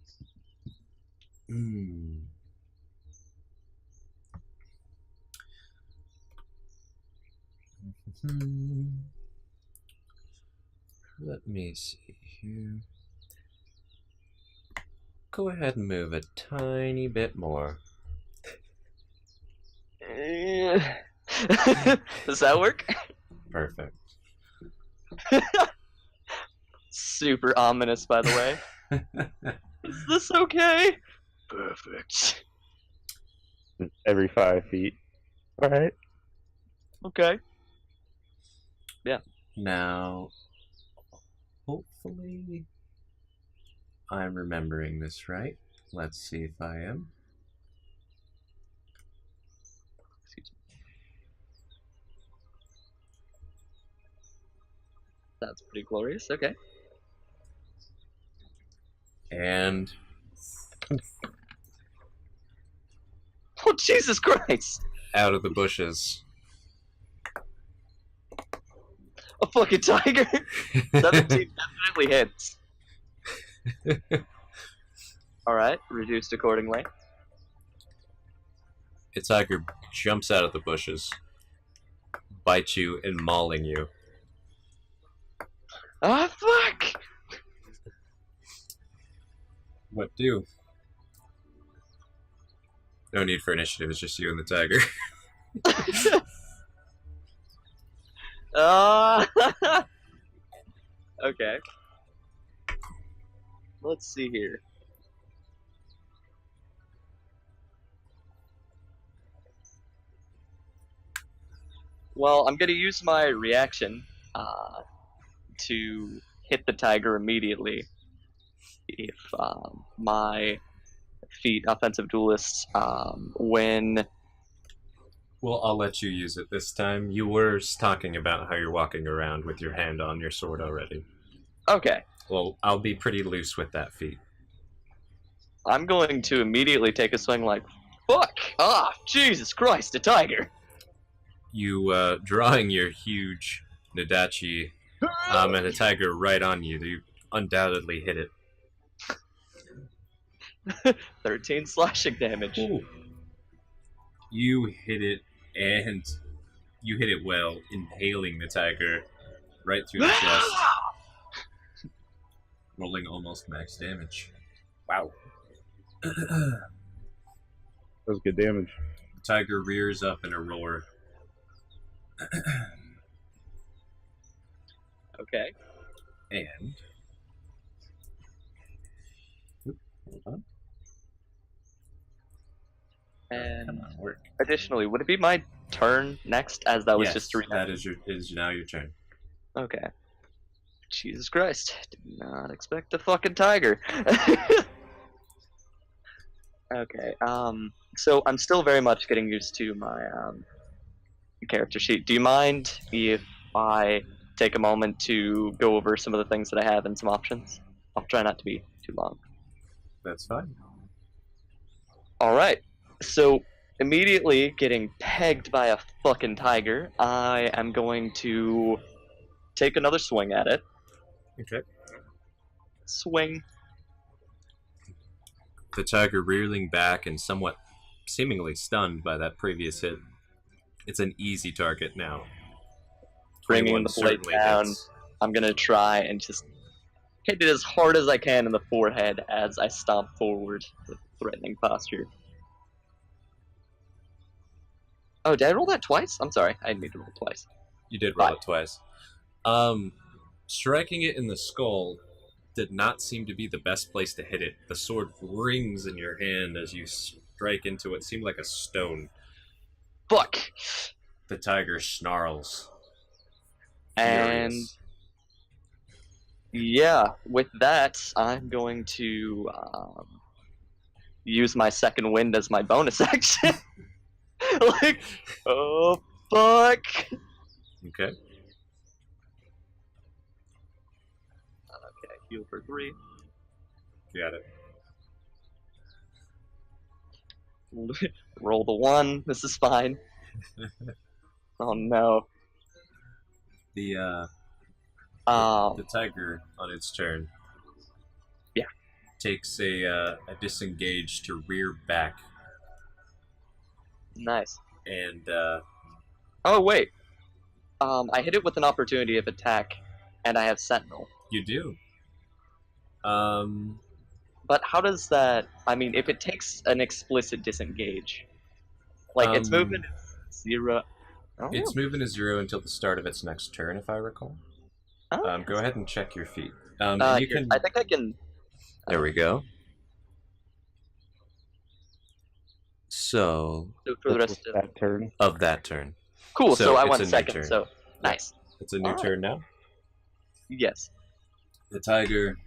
Let me see here. Go ahead and move a tiny bit more. Does that work? Perfect. Super ominous, by the way. Is this okay? Perfect. Every 5 feet. All right. Okay. Now, hopefully, I'm remembering this right. Let's see if I am. Excuse me. That's pretty glorious. Okay. And Oh, Jesus Christ! out of the bushes. A fucking tiger! 17 definitely hits. Alright, reduced accordingly. A tiger jumps out of the bushes, bites you, and mauling you. Ah, fuck! What do? No need for initiative, it's just you and the tiger. Okay. Let's see here. Well, I'm gonna use my reaction to hit the tiger immediately if my feat offensive duelists when Well, I'll let you use it this time. You were talking about how you're walking around with your hand on your sword already. okay. Well, I'll be pretty loose with that feat. I'm going to immediately take a swing like, fuck! Ah, Jesus Christ, a tiger! You, drawing your huge Nadachi, and a tiger right on you. You undoubtedly hit it. 13 slashing damage. Ooh. You hit it, and you hit it well, impaling the tiger right through the chest. Rolling almost max damage. Wow. That was good damage. The tiger rears up in a roar. Okay. And... Hold on. And Come on, work. additionally, would it be my turn next, as that was Yes, just a reaction? that is now your turn. Okay. Jesus Christ. Did not expect a fucking tiger. Okay, so I'm still very much getting used to my character sheet. Do you mind if I take a moment to go over some of the things that I have and some options? I'll try not to be too long. That's fine. Alright, so immediately getting pegged by a fucking tiger, I am going to take another swing at it. Okay. Swing. The tiger reeling back and somewhat seemingly stunned by that previous hit. It's an easy target now. Bringing the blade down. Hits. I'm gonna try and just hit it as hard as I can in the forehead as I stomp forward with threatening posture. Oh, did I roll that twice? I'm sorry, I didn't need to roll twice. You did roll it twice. Striking it in the skull did not seem to be the best place to hit it. The sword rings in your hand as you strike into what seemed like a stone. Fuck! The tiger snarls. And Furious. Yeah, with that, I'm going to use my second wind as my bonus action. Like, oh fuck. Okay. Okay, heal for 3. Got it. Roll the 1. This is fine. Oh no. The Um, tiger on its turn. Yeah. Takes a disengage to rear back, nice. and Oh wait. I hit it with an opportunity of attack, and I have Sentinel. you do. But how does that? I mean, if it takes an explicit disengage, like its movement is 0. Oh, Its movement is 0 until the start of its next turn, if I recall. oh, Go ahead and check your feet. I think I can. There we go. So For the rest of that turn. that turn. Cool. So I it's went a new second. turn. So nice. It's a new Alright. turn now. Yes. The tiger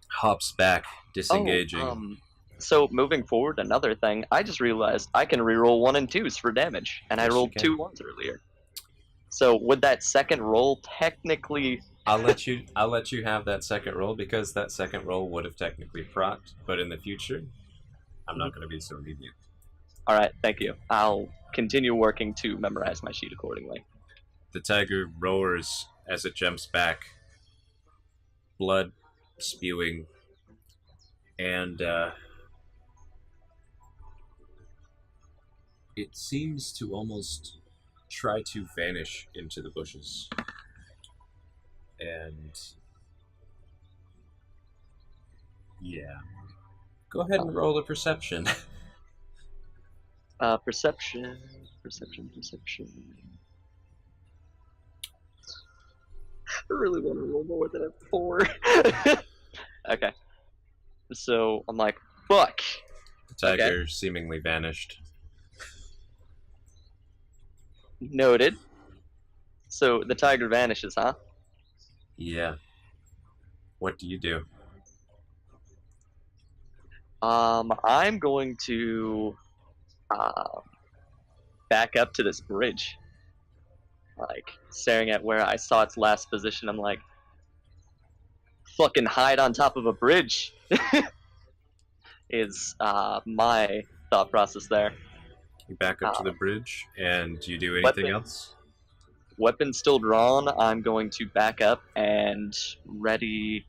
hops back, disengaging. Oh, so moving forward, another thing, I just realized I can reroll 1 and 2s for damage, and I Yes, you rolled can. 2 1s earlier. So would that second roll technically? I'll let you have that second roll, because that second roll would have technically procced, but in the future, I'm not going to be so lenient. All right, thank you. I'll continue working to memorize my sheet accordingly. The tiger roars as it jumps back, blood spewing, and it seems to almost try to vanish into the bushes. And yeah, go ahead and roll a perception. Perception. I really want to roll more than a 4. Okay. So I'm like, fuck. The tiger seemingly vanished. Noted. So the tiger vanishes, huh? Yeah. What do you do? I'm going to back up to this bridge. Like, staring at where I saw its last position, I'm like, fucking hide on top of a bridge. Is my thought process there. You back up to the bridge, and do you do anything else? Weapon still drawn. I'm going to back up and ready.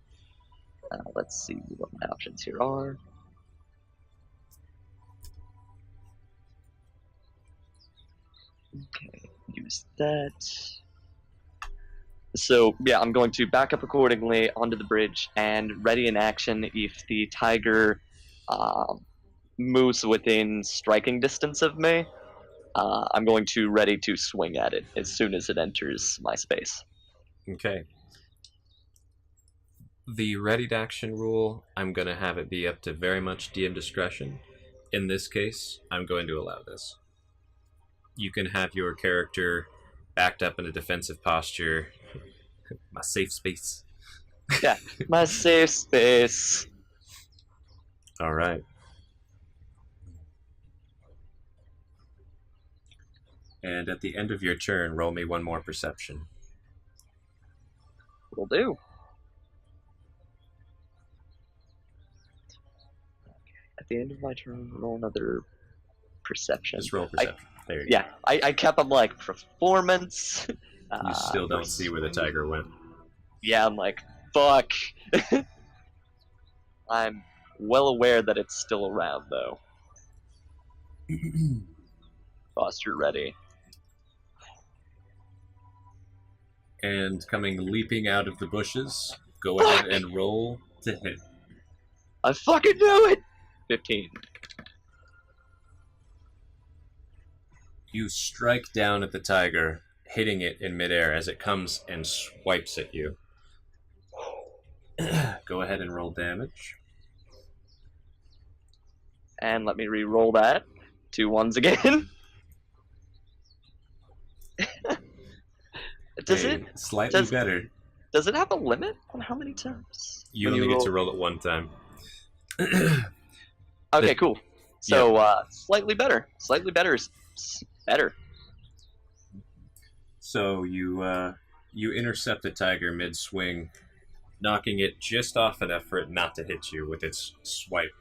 Let's see what my options here are. Okay, use that. So yeah, I'm going to back up accordingly onto the bridge and ready in action if the tiger moves within striking distance of me. I'm going to ready to swing at it as soon as it enters my space. Okay. The readied action rule, I'm going to have it be up to very much DM discretion. In this case, I'm going to allow this. You can have your character backed up in a defensive posture. My safe space. Yeah, my safe space. All right. And at the end of your turn, roll me one more perception. Will do. At the end of my turn, roll another perception. Just roll perception. There you Yeah, I kept them like performance. go. You still don't see where the tiger went. Yeah, I'm like, fuck. I'm well aware that it's still around, though. Posture ready. And coming leaping out of the bushes, go ahead and roll to hit. I fucking knew it! 15. You strike down at the tiger, hitting it in midair as it comes and swipes at you. Go ahead and roll damage. And let me re-roll that. 2 1s again. Does it? Slightly better. Does it have a limit on how many times? You only get to roll it one time. Okay, cool. So, slightly better. Slightly better is better. So you intercept the tiger mid-swing, knocking it just off enough for it not to hit you with its swipe.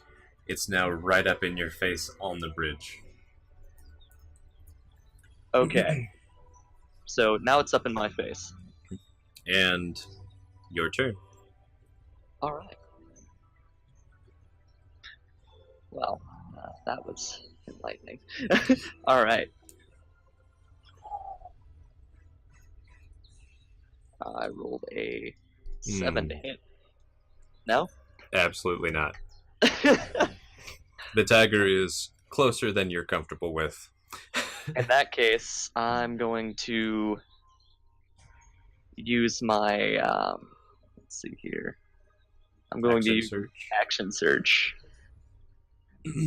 It's now right up in your face on the bridge. Okay. So now it's up in my face. And your turn. All right. Well, that was enlightening. All right. I rolled a 7 to hit. No? Absolutely not. The tiger is closer than you're comfortable with. In that case, I'm going to use my, let's see here. I'm going to use action surge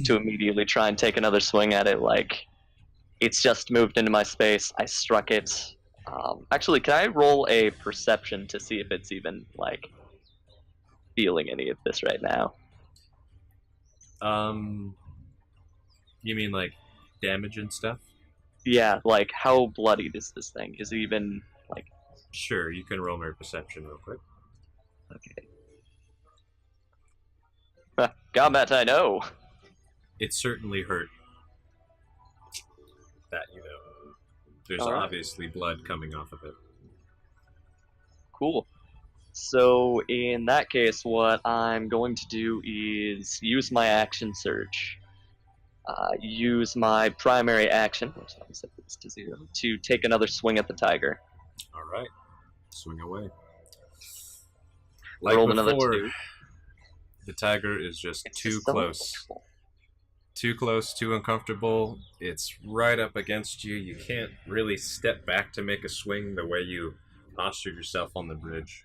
to immediately try and take another swing at it. Like, it's just moved into my space. I struck it. Actually, can I roll a perception to see if it's even, like, feeling any of this right now? You mean, like, damage and stuff? Yeah, like, how bloodied is this thing? Is it even, like... Sure, you can roll my perception real quick. Okay. Combat, I know! It certainly hurt. That, you know. There's obviously blood coming off of it. Cool. So, in that case, what I'm going to do is use my action surge. Use my primary action, which I'll set this to 0, to take another swing at the tiger. Alright. Swing away. Roll another 2. The tiger is just too close. Too close, too uncomfortable. It's right up against you. You can't really step back to make a swing the way you postured yourself on the bridge.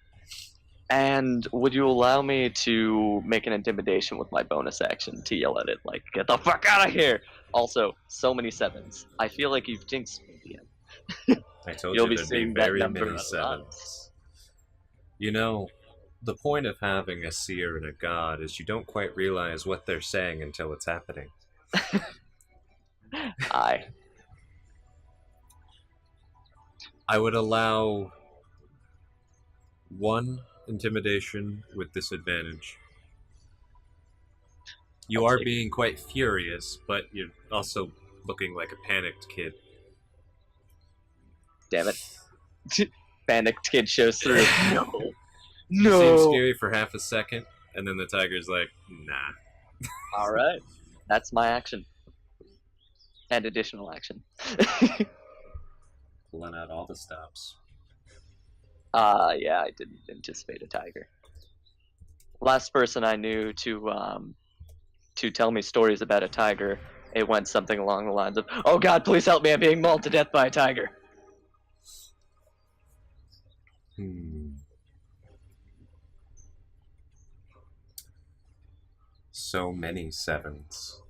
And would you allow me to make an intimidation with my bonus action to yell at it, like, get the fuck out of here? Also, so many 7s. I feel like you've jinxed me, DM. I told You'll you be there'd be very many 7s. You know, the point of having a seer and a god is you don't quite realize what they're saying until it's happening. I would allow 1 intimidation with disadvantage. You are being quite furious, but you're also looking like a panicked kid. Damn it. Panicked kid shows through. No. You seem scary for half a second, and then the tiger's like, nah. Alright. That's my action. And additional action. Pulling out all the stops. Yeah, I didn't anticipate a tiger. Last person I knew to tell me stories about a tiger, it went something along the lines of, "Oh God, please help me! I'm being mauled to death by a tiger." So many 7s.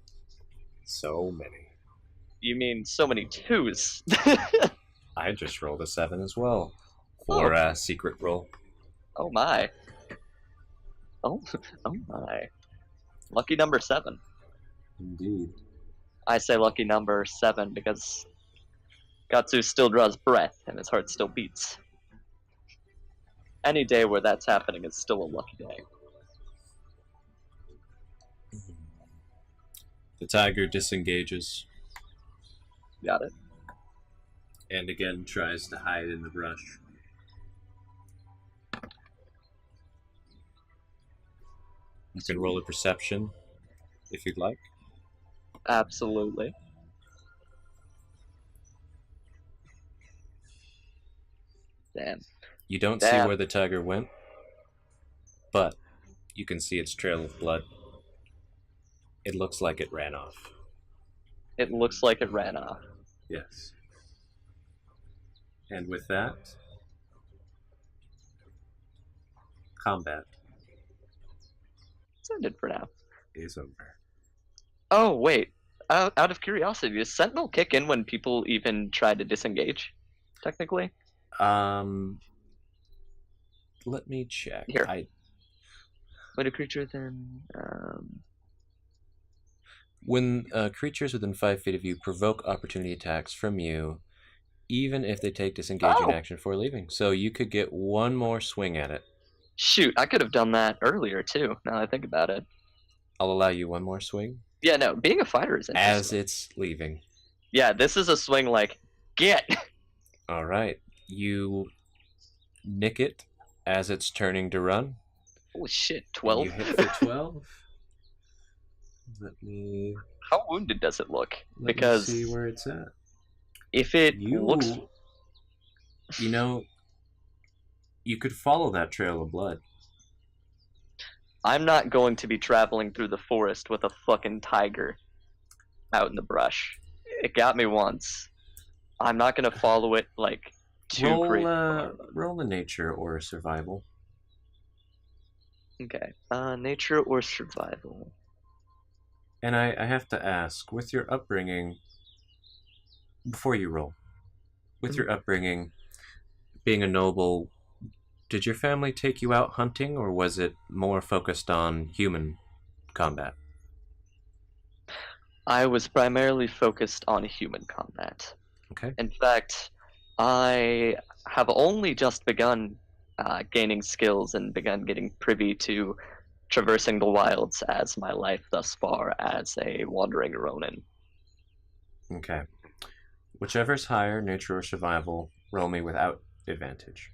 So many. You mean so many 2s? I just rolled a 7 as well. For a secret roll. Oh my. Oh my. Lucky number 7. Indeed. I say lucky number 7 because Gatsu still draws breath and his heart still beats. Any day where that's happening is still a lucky day. The tiger disengages. Got it. And again tries to hide in the brush. You can roll a perception if you'd like. Absolutely. Damn. You don't see where the tiger went, but you can see its trail of blood. It looks like it ran off. It looks like it ran off. Yes. And with that, combat It's ended for now. is over. Oh, wait. Out of curiosity, does Sentinel kick in when people even try to disengage, technically? let me check. Here. When a creature then... When creatures within 5 feet of you provoke opportunity attacks from you, even if they take disengaging action before leaving. So you could get one more swing at it. Shoot, I could have done that earlier, too, now that I think about it. I'll allow you one more swing. Yeah, no, being a fighter is interesting. As it's leaving. Yeah, this is a swing like, get! All right. You nick it as it's turning to run. Holy shit, 12? You hit for 12. Let me... How wounded does it look? Let because me see where it's at. If it looks... You know, you could follow that trail of blood. I'm not going to be traveling through the forest with a fucking tiger out in the brush. It got me once. I'm not going to follow it, like, too crazy. Roll a nature or a survival. Okay. Nature or survival. And I have to ask, with your upbringing, before you roll, with your upbringing, being a noble, did your family take you out hunting, or was it more focused on human combat? I was primarily focused on human combat. Okay. In fact, I have only just begun gaining skills and begun getting privy to traversing the wilds as my life thus far as a wandering Ronin. Okay. Whichever's higher, nature or survival, roll me without advantage.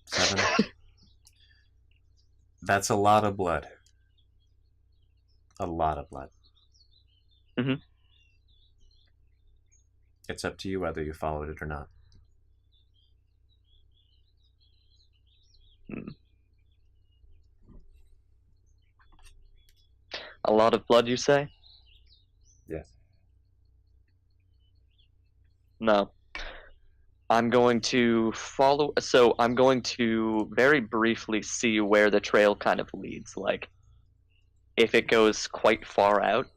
7. That's a lot of blood. A lot of blood. Mm-hmm. It's up to you whether you followed it or not. A lot of blood, you say? Yes. No. I'm going to follow... So I'm going to very briefly see where the trail kind of leads. Like, if it goes quite far out.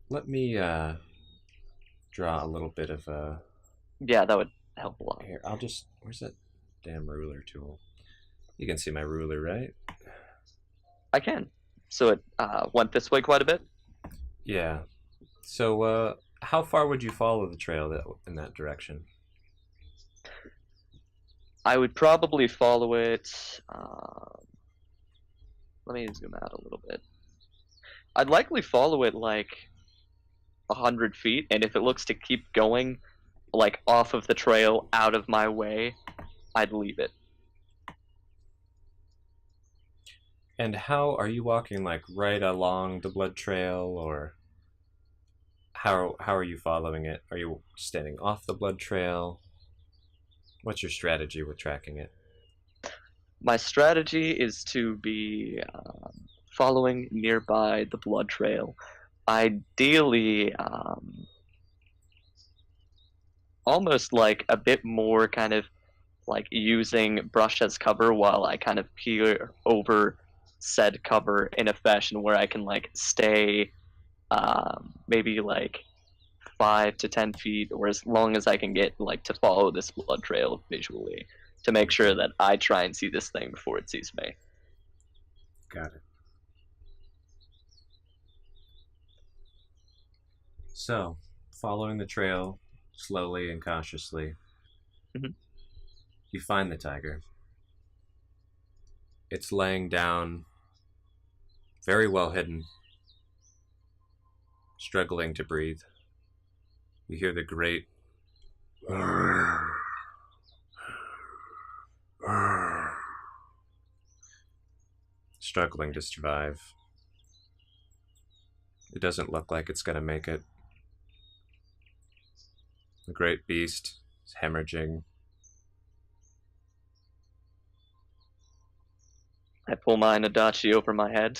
Let me draw a little bit of a... Yeah, that would help a lot. Here, I'll just... Where's that damn ruler tool? You can see my ruler, right? I can. So it went this way quite a bit? Yeah. So, how far would you follow the trail in that direction? I would probably follow it... let me zoom out a little bit. I'd likely follow it like 100 feet, and if it looks to keep going, like off of the trail, out of my way, I'd leave it. And how are you walking, like right along the blood trail, or how are you following it? Are you standing off the blood trail? What's your strategy with tracking it? My strategy is to be following nearby the blood trail. Ideally, almost like a bit more kind of like using brush as cover while I kind of peer over said cover in a fashion where I can like stay maybe like 5 to 10 feet, or as long as I can get like to follow this blood trail visually to make sure that I try and see this thing before it sees me. Got it. So, following the trail slowly and cautiously, you find the tiger. It's laying down, very well hidden, struggling to breathe. You hear the great struggling to survive. It doesn't look like it's gonna make it. The great beast is hemorrhaging. I pull my Nadachi over my head,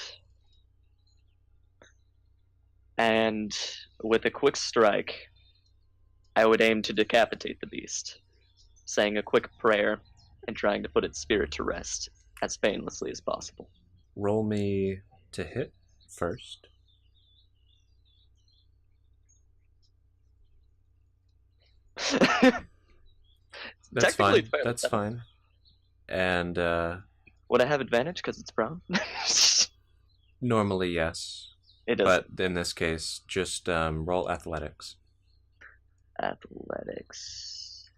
and with a quick strike, I would aim to decapitate the beast, saying a quick prayer and trying to put its spirit to rest as painlessly as possible. Roll me to hit first. That's Technically, fine. That's fine. And would I have advantage because it's brown? normally, yes. It is But in this case, just roll athletics. athletics.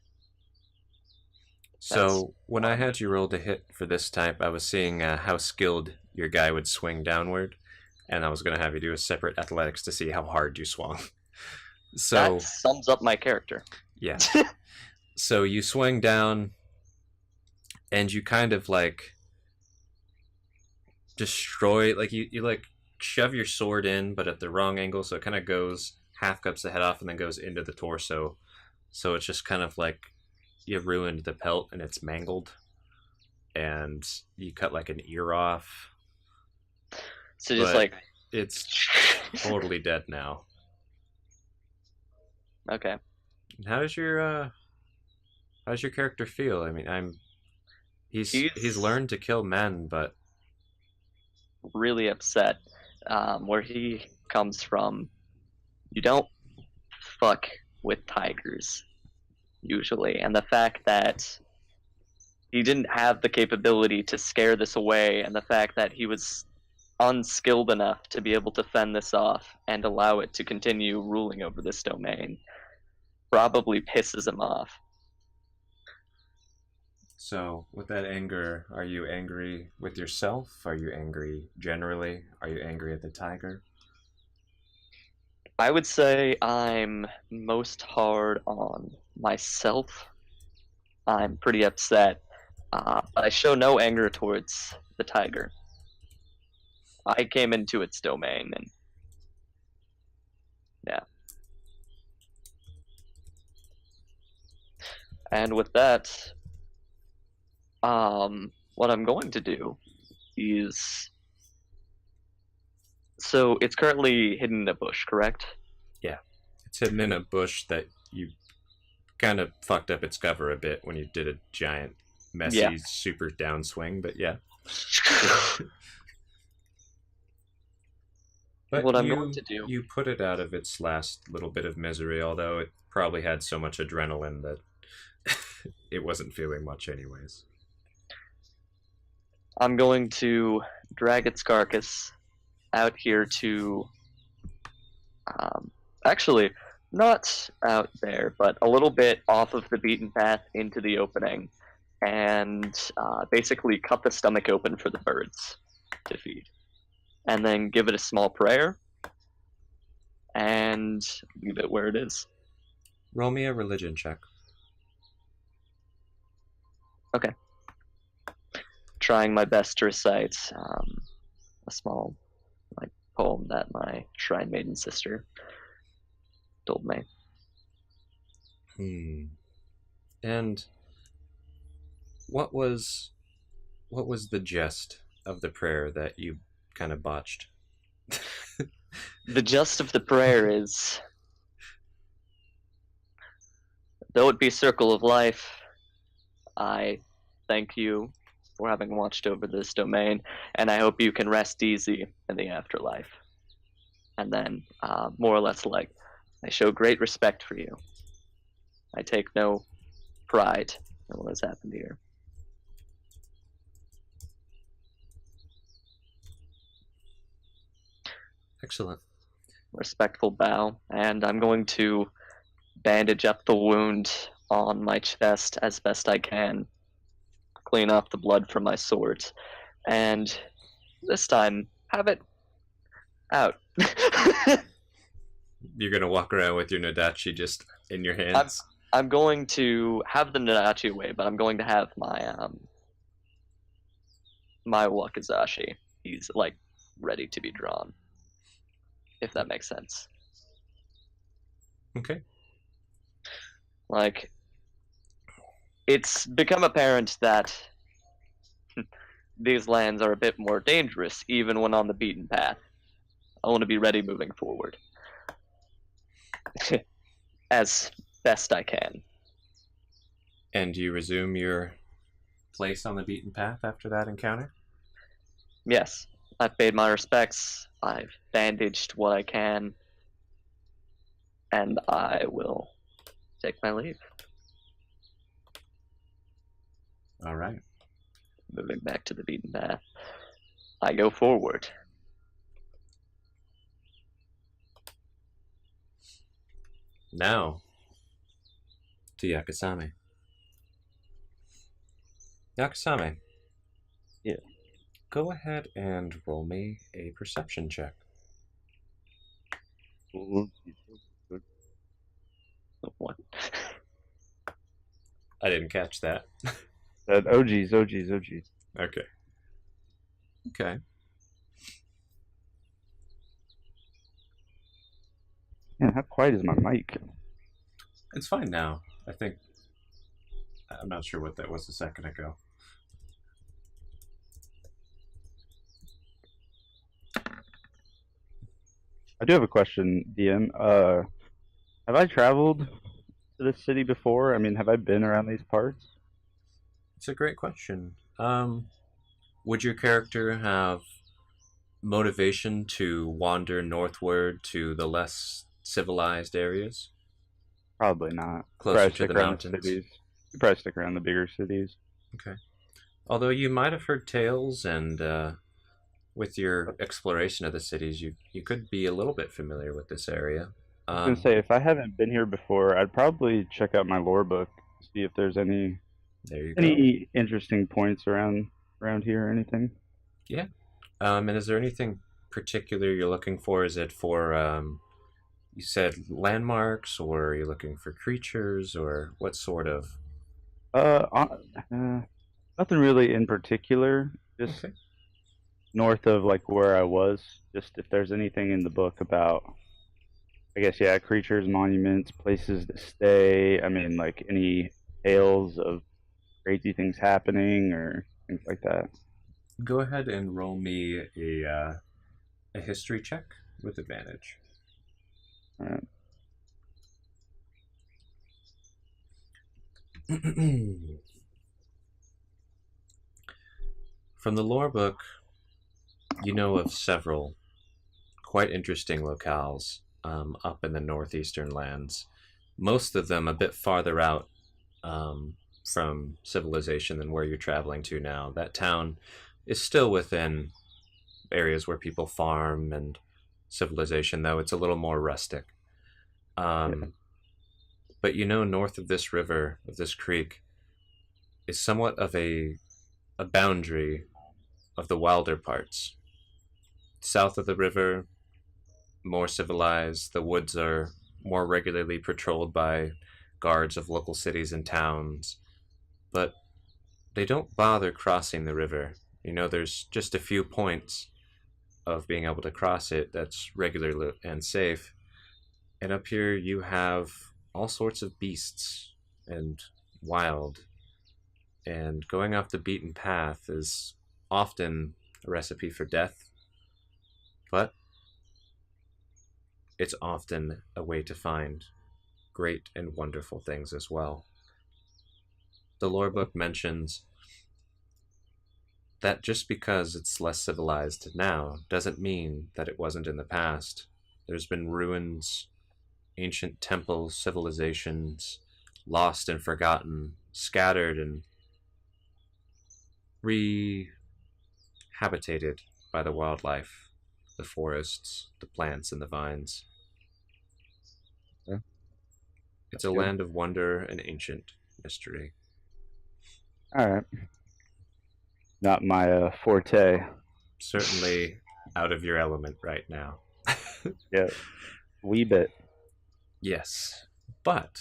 So when I had you roll to hit for this type, I was seeing how skilled your guy would swing downward, and I was going to have you do a separate athletics to see how hard you swung. So That sums up my character. yes. So you swing down, and you kind of like destroy, like you like shove your sword in, but at the wrong angle, so it kind of goes half cuts the head off and then goes into the torso. So it's just kind of like you ruined the pelt and it's mangled, and you cut like an ear off. So just But like it's totally dead now. okay. How does your character feel? I mean, he's learned to kill men, but Really upset. Where he comes from, you don't fuck with tigers usually, and the fact that he didn't have the capability to scare this away, and the fact that he was unskilled enough to be able to fend this off and allow it to continue ruling over this domain probably pisses him off. so with that anger, are you angry with yourself? Are you angry generally? Are you angry at the tiger? I would say I'm most hard on myself. I'm pretty upset. I show no anger towards the tiger. I came into its domain, and yeah. And with that, what I'm going to do is, so it's currently hidden in a bush, correct? Yeah, it's hidden in a bush that you kind of fucked up its cover a bit when you did a giant, messy, Yeah. super downswing. But yeah. But What I'm going to do. you put it out of its last little bit of misery, although it probably had so much adrenaline that it wasn't feeling much anyways. I'm going to drag its carcass out here to, actually, not out there, but a little bit off of the beaten path into the opening, and basically cut the stomach open for the birds to feed. And then give it a small prayer, and leave it where it is. Roll me a religion check. Okay. Trying my best to recite a small poem that my shrine maiden sister told me. And what was the gist of the prayer that you kind of botched? The gist of the prayer is, though it be circle of life, I thank you for having watched over this domain, and I hope you can rest easy in the afterlife. And then, more or less like, I show great respect for you. I take no pride in what has happened here. Excellent. Respectful bow, and I'm going to bandage up the wound on my chest as best I can, clean off the blood from my sword, and this time have it out. You're gonna walk around with your Nadachi just in your hands? I'm going to have the Nadachi away, but I'm going to have my Wakizashi. He's like ready to be drawn, if that makes sense. Okay. Like, it's become apparent that these lands are a bit more dangerous, even when on the beaten path. I want to be ready moving forward. As best I can. And do you resume your place on the beaten path after that encounter? Yes. I've paid my respects. I've bandaged what I can. And I will take my leave. All right. Moving back to the beaten path, I go forward. Now to Yakusame. Yakusame, Yeah. go ahead and roll me a perception check. Oh, what? I didn't catch that. OGs. Okay. Okay. Man, how quiet is my mic? It's fine now. I think. I'm not sure what that was a second ago. I do have a question, DM. Have I traveled to this city before? I mean, have I been around these parts? It's a great question. Would your character have motivation to wander northward to the less civilized areas, Probably not. closer Probably to stick the around the mountains? cities. Probably stick around the bigger cities. Okay. Although you might have heard tales, and with your exploration of the cities, you could be a little bit familiar with this area. I was gonna say, if I haven't been here before, I'd probably check out my lore book, see if there's There you go. any interesting points around here or anything. Yeah. And is there anything particular you're looking for? Is it for you said landmarks, or are you looking for creatures, or what sort of? Uh, uh, Nothing really in particular. Just Okay. north of like where I was. Just if there's anything in the book about, I guess, yeah, creatures, monuments, places to stay. I mean, like any tales of crazy things happening or things like that. Go ahead and roll me a history check with advantage. All right. From the lore book, you know of several quite interesting locales up in the northeastern lands. Most of them a bit farther out from civilization than where you're traveling to now. That town is still within areas where people farm and civilization, though it's a little more rustic. Um, but north of this river, of this creek, is somewhat of a boundary of the wilder parts. South of the river, more civilized. The woods are more regularly patrolled by guards of local cities and towns, but they don't bother crossing the river. There's just a few points of being able to cross it that's regular and safe. And up here, you have all sorts of beasts and wild. And going off the beaten path is often a recipe for death, but it's often a way to find great and wonderful things as well. The lore book mentions that just because it's less civilized now doesn't mean that it wasn't in the past. There's been ruins, ancient temples, civilizations, lost and forgotten, scattered and rehabitated by the wildlife, the forests, the plants, and the vines. Yeah. It's a land of wonder and ancient mystery. All right. Not my forte. Certainly out of your element right now. Yeah, wee bit. Yes, but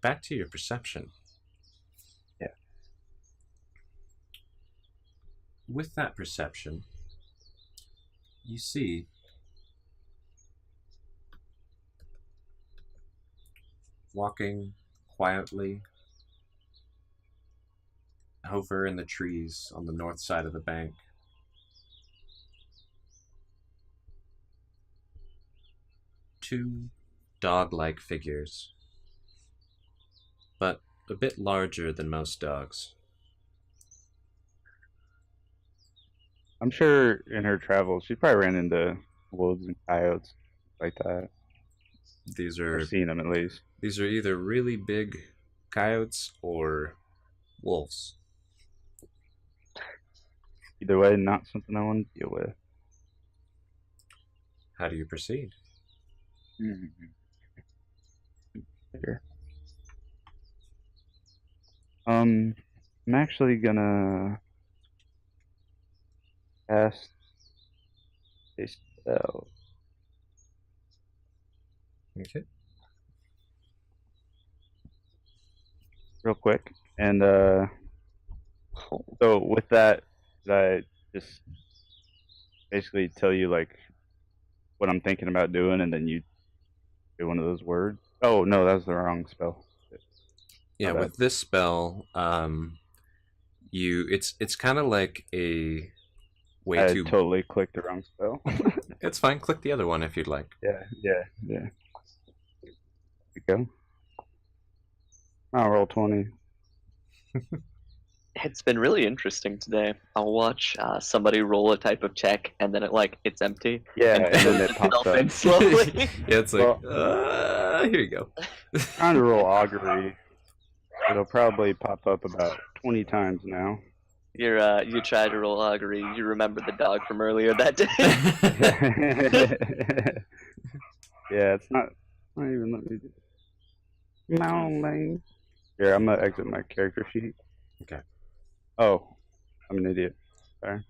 back to your perception. Yeah. With that perception, you see walking quietly over in the trees on the north side of the bank, two dog-like figures, but a bit larger than most dogs. I'm sure in her travels, she probably ran into wolves and coyotes like that. These Or are seen them at least. these are either really big coyotes or wolves. either way, not something I want to deal with. How do you proceed? Here. I'm actually gonna cast a spell. Okay. Real quick. And so with that, did I just basically tell you like what I'm thinking about doing, and then you do one of those words? Oh no, that was the wrong spell. Yeah, with this spell, it's kind of like a way I to. totally clicked the wrong spell. It's fine. Click the other one if you'd like. Yeah. There we go. I'll roll 20. It's been really interesting today. I'll watch somebody roll a type of check, and then it's empty. Yeah, and and then it pops itself up. in slowly. Yeah, it's like, here you go. Trying to roll augury. It'll probably pop up about 20 times now. You try to roll augury. You remember the dog from earlier that day. Yeah, it's not even let me do it. No, here, I'm gonna exit my character sheet. Okay. Oh, I'm an idiot. Sorry.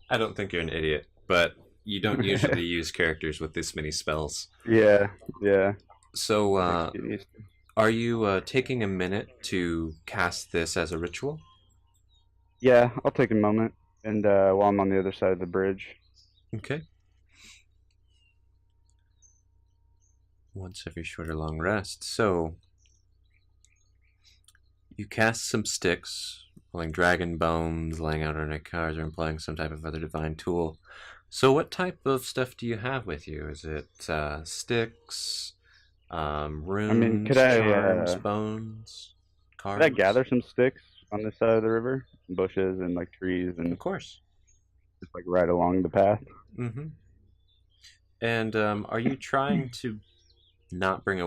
I don't think you're an idiot, but you don't usually use characters with this many spells. Yeah. So, are you taking a minute to cast this as a ritual? Yeah, I'll take a moment, and while I'm on the other side of the bridge. Okay. Once every short or long rest. So, you cast some sticks, pulling dragon bones, laying out runic cards, or employing some type of other divine tool. So what type of stuff do you have with you? Is it sticks, runes, could I, charms, bones, cards? Could I gather some sticks on this side of the river? Bushes and like trees and Of course. just like right along the path. Mm-hmm. And are you trying to not bring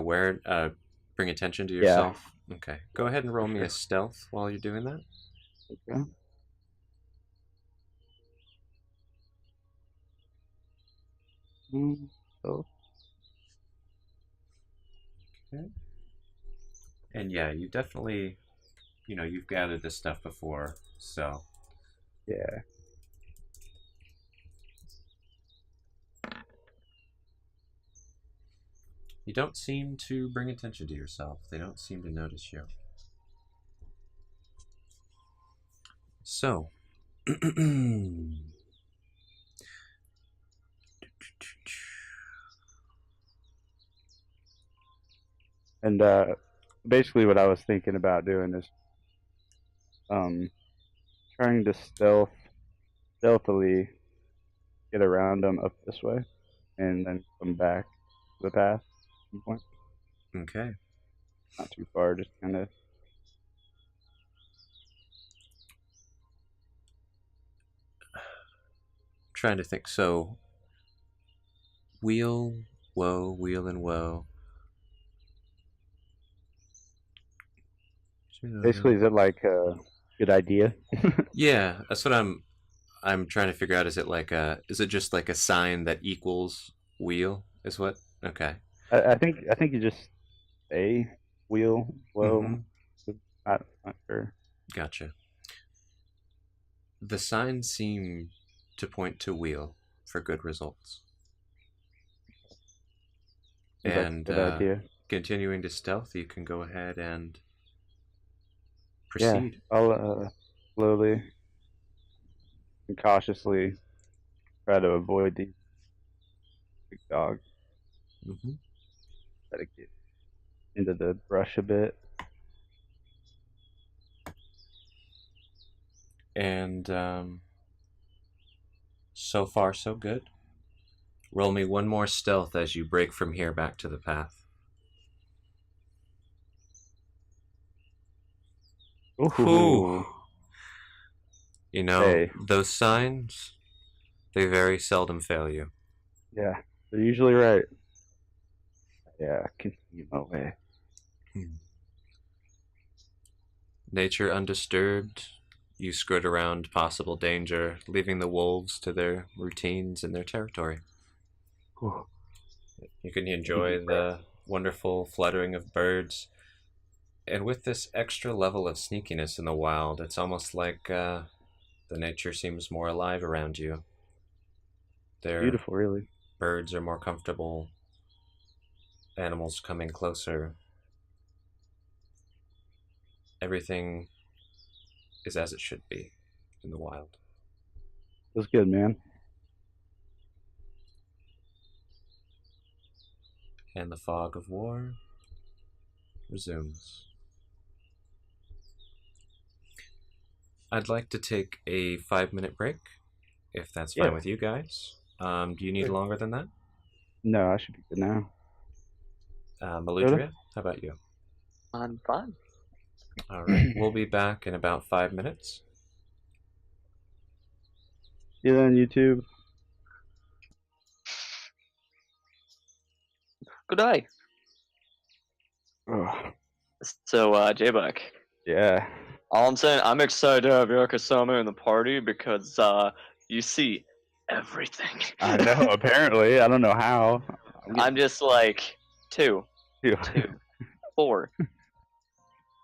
attention to yourself? Yeah. Okay. Go ahead and roll me a stealth while you're doing that. Okay. So. Okay. And yeah, you definitely, you've gathered this stuff before, so. Yeah. You don't seem to bring attention to yourself. They don't seem to notice you. So. And basically what I was thinking about doing is trying to stealthily get around them up this way and then come back to the path at some point. Okay. Not too far, just kind of. Trying to think. So, wheel and woe. Basically, is it like a good idea? Yeah, that's what I'm trying to figure out. Is it just like a sign that equals wheel? Is what? Okay. I think you just say wheel, woe. Mm-hmm. Not sure. Gotcha. The signs seem to point to wheel for good results. And good idea. Continuing to stealth, you can go ahead and proceed. Yeah, I'll slowly and cautiously try to avoid these big dogs. Mm-hmm. Try to get into the brush a bit. And so far, so good. Roll me one more stealth as you break from here back to the path. Ooh. Those signs, they very seldom fail you. Yeah, they're usually right. Yeah, continue my way. Nature undisturbed, you skirt around possible danger, leaving the wolves to their routines and their territory. Whew. You can enjoy the wonderful fluttering of birds. And with this extra level of sneakiness in the wild, it's almost like the nature seems more alive around you. Their Beautiful, really. birds are more comfortable, animals coming closer. Everything is as it should be in the wild. Feels good, man. And the fog of war resumes. I'd like to take a 5-minute break, if that's fine Yeah. with you guys. Do you need Sure. longer than that? No, I should be good now. Aludriea, how about you? I'm fine. All right, we'll be back in about 5 minutes. See you then, YouTube. Good day. Oh, So, Jbuck, yeah. all I'm saying, I'm excited to have Yakusame in the party because, you see everything. I know, apparently. I don't know how. I'm just like, 2, Ew. 4,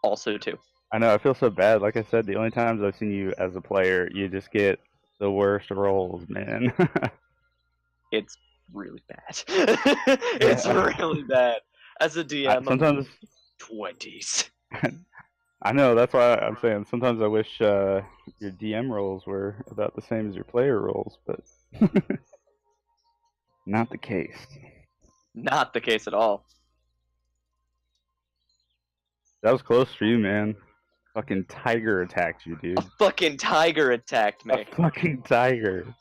also 2. I know, I feel so bad. Like I said, the only times I've seen you as a player, you just get the worst roles, man. It's really bad. It's Yeah. really bad. As a DM, Sometimes, 20s. I know, that's why I'm saying sometimes I wish your DM roles were about the same as your player roles, but not the case. Not the case at all. That was close for you, man. Fucking tiger attacked you, dude. A fucking tiger attacked me. A fucking tiger.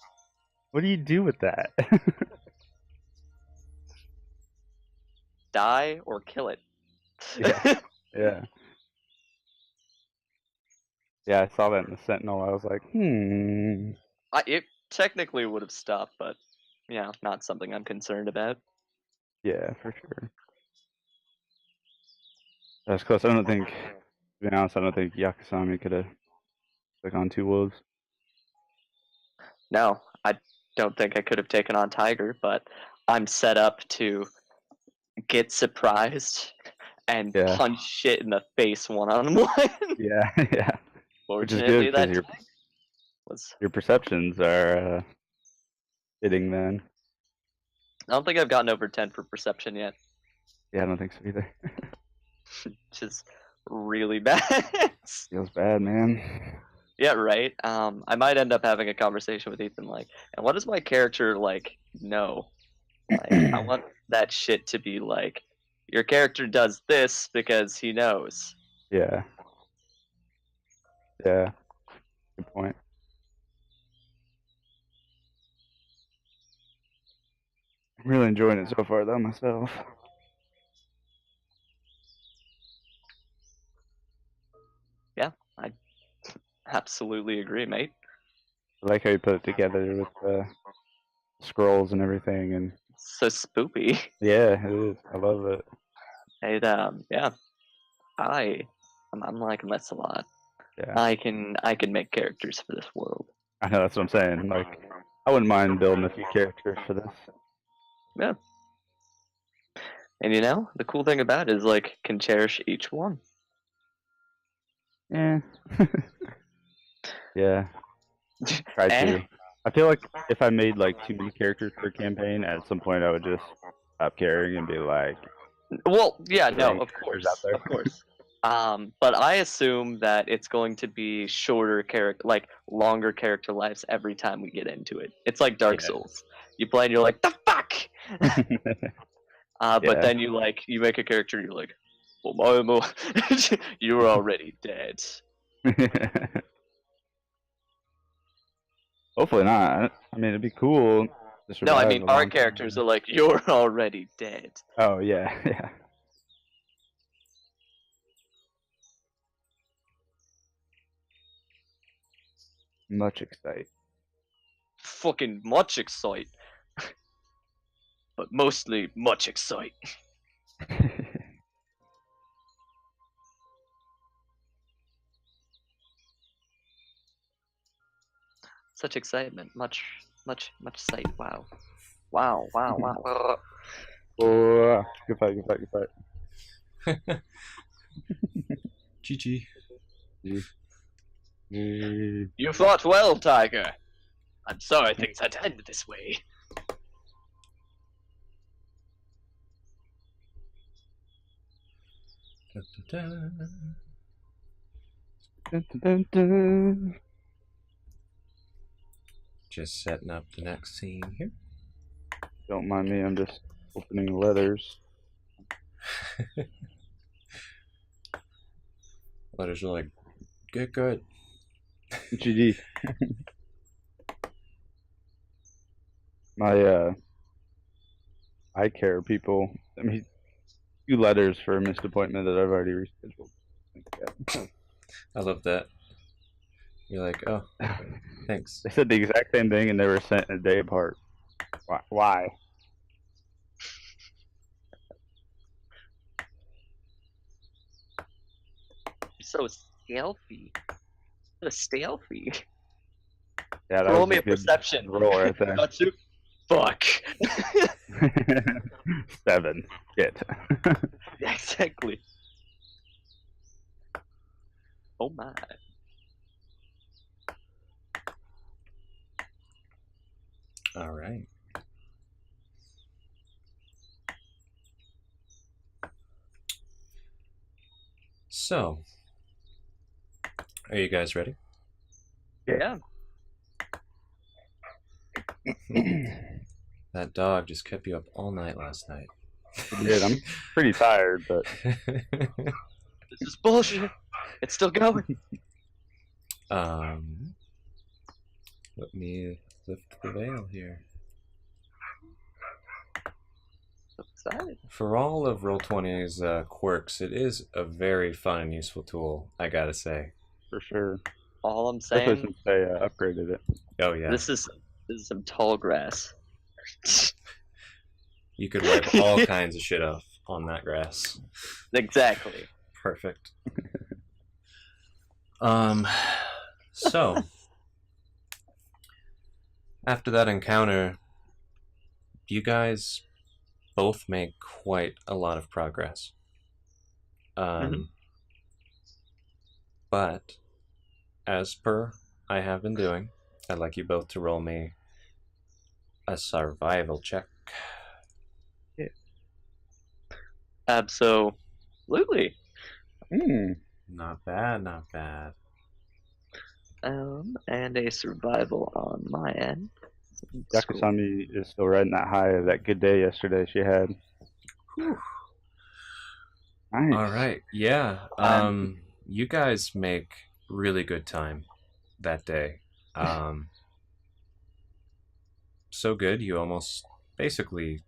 What do you do with that? Die or kill it. Yeah. Yeah. Yeah, I saw that in the Sentinel. I was like, It technically would have stopped, but yeah, not something I'm concerned about. Yeah, for sure. That's close. I don't think, to be honest, I don't think Yakusame could have took on 2 wolves. No, I don't think I could have taken on Tiger, but I'm set up to get surprised and Yeah. punch shit in the face one-on-one. Yeah, yeah. Which is Fortunately, good that because was. your perceptions are hitting then. I don't think I've gotten over 10 for perception yet, Yeah, I don't think so either. which is really bad. Feels bad, man. Yeah, right. I might end up having a conversation with Ethan, like, and what does my character like know? Like, I want that shit to be like, your character does this because he knows. Yeah. Yeah. Good point. I'm really enjoying it so far, though, myself. Yeah, I absolutely agree, mate. I like how you put it together with the scrolls and everything, and So spoopy. yeah, it is. I love it. And yeah, I'm liking this a lot. Yeah, I can make characters for this world. I know, that's what I'm saying. Like, I wouldn't mind building a few characters for this. Yeah. And you know, the cool thing about it is like can cherish each one. Yeah. Yeah. Try Eh? to. I feel like if I made like too many characters per campaign, at some point I would just stop caring and be like, Well, yeah, no, Right, of characters course, out there. of course. But I assume that it's going to be shorter character, like longer character lives every time we get into it. It's like Dark Yeah. Souls. You play and you're like, the fuck. But Yeah. then you make a character and you're like, well, you're already dead. Hopefully not. I mean, it'd be cool to survive. No, I mean a our long characters time. are like, you're already dead. Oh yeah, yeah. Much excite. Fucking much excite. But mostly much excite. Such excitement. Much sight. Wow. Wow. Oh, good fight. GG. You fought well, Tiger. I'm sorry things had to end this way. Just setting up the next scene here. Don't mind me, I'm just opening letters. Letters are like, get good. GG. My eye care people. I mean, 2 letters for a missed appointment that I've already rescheduled. I love that. You're like, oh, thanks. They said the exact same thing and they were sent a day apart. Why? So stealthy. What a stealthy. Yeah, that Roll was me a a good perception. roll right there. Katsou. Fuck. 7. Shit. Exactly. Oh my. All right. So, are you guys ready? Yeah. That dog just kept you up all night last night. Dude, I'm pretty tired, but This is bullshit. It's still going. Let me lift the veil here. So excited. For all of Roll20's quirks, it is a very fun and useful tool, I gotta say. for sure. All I'm Especially saying, since they upgraded it. Oh yeah. this is some tall grass. You could wipe all kinds of shit off on that grass. Exactly. Perfect. So after that encounter, you guys both make quite a lot of progress. But as per I have been doing, I'd like you both to roll me a survival check. Absolutely. Not bad, not bad. And a survival on my end. Yakusame is still riding that high of that good day yesterday she had. Whew. Nice. All right, yeah. You guys make really good time that day. So good, you almost basically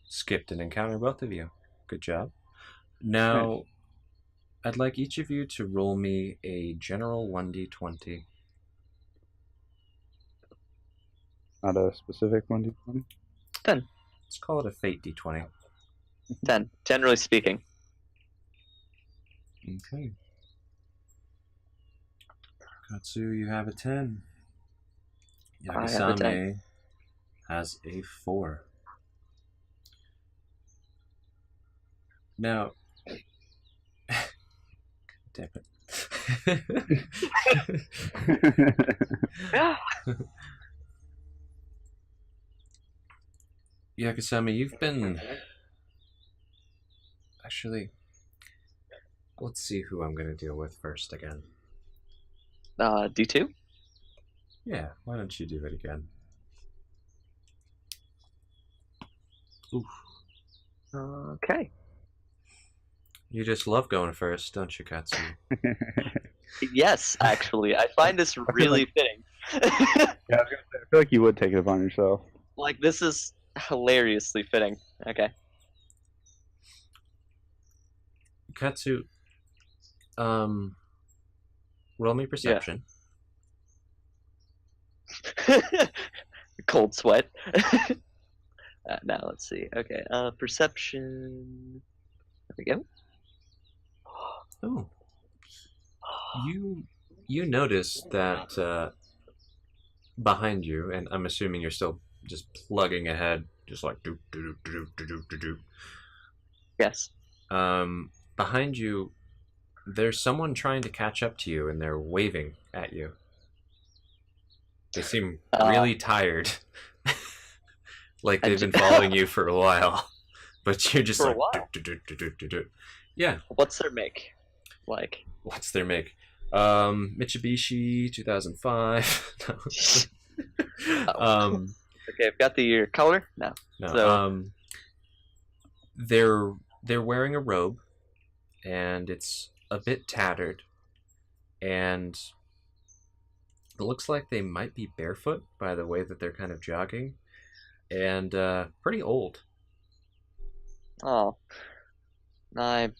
skipped an encounter, both of you. Good job. Now, I'd like each of you to roll me a general 1d20. Not a specific 1d20? 10. Let's call it a fate d20. 10. Generally speaking. Okay. Katsou, you have a 10. I have a 10. Yakusame has a 4. Now, damn it. Yakusame, you've been... Actually, let's see who I'm going to deal with first again. D2? Yeah, why don't you do it again? Oof. Okay. You just love going first, don't you, Katsou? Yes, actually. I find this really fitting. Yeah, I was gonna say, I feel like you would take it upon yourself. Like, this is hilariously fitting. Okay. Katsou, roll me perception. Cold sweat. Now, let's see. Okay, perception. There we go. Oh. You notice that behind you, and I'm assuming you're still just plugging ahead, just like doop doop doop doop doop doop. Yes. Behind you, there's someone trying to catch up to you, and they're waving at you. They seem really tired, like they've been following you for a while, but you're just For a like, while? yeah. What's their make? Like, What's their make? Mitsubishi 2005. okay, I've got the year. Color? No. No. So, They're wearing a robe, and it's a bit tattered, and it looks like they might be barefoot by the way that they're kind of jogging, and pretty old. oh, I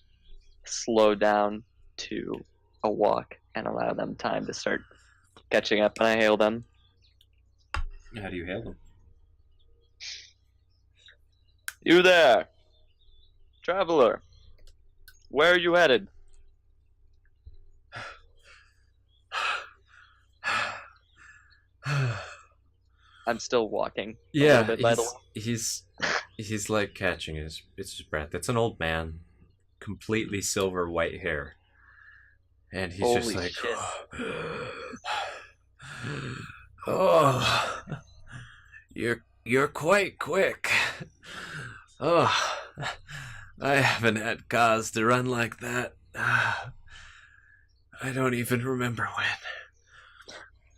slow down to a walk and allow them time to start catching up, and I hail them. How do you hail them? You there, traveler. Where are you headed? I'm still walking. Yeah, bit, by the way. he's like catching his breath. It's an old man, completely silver white hair, and he's Holy just like, shit. oh, you're quite quick. Oh, I haven't had cause to run like that. I don't even remember when.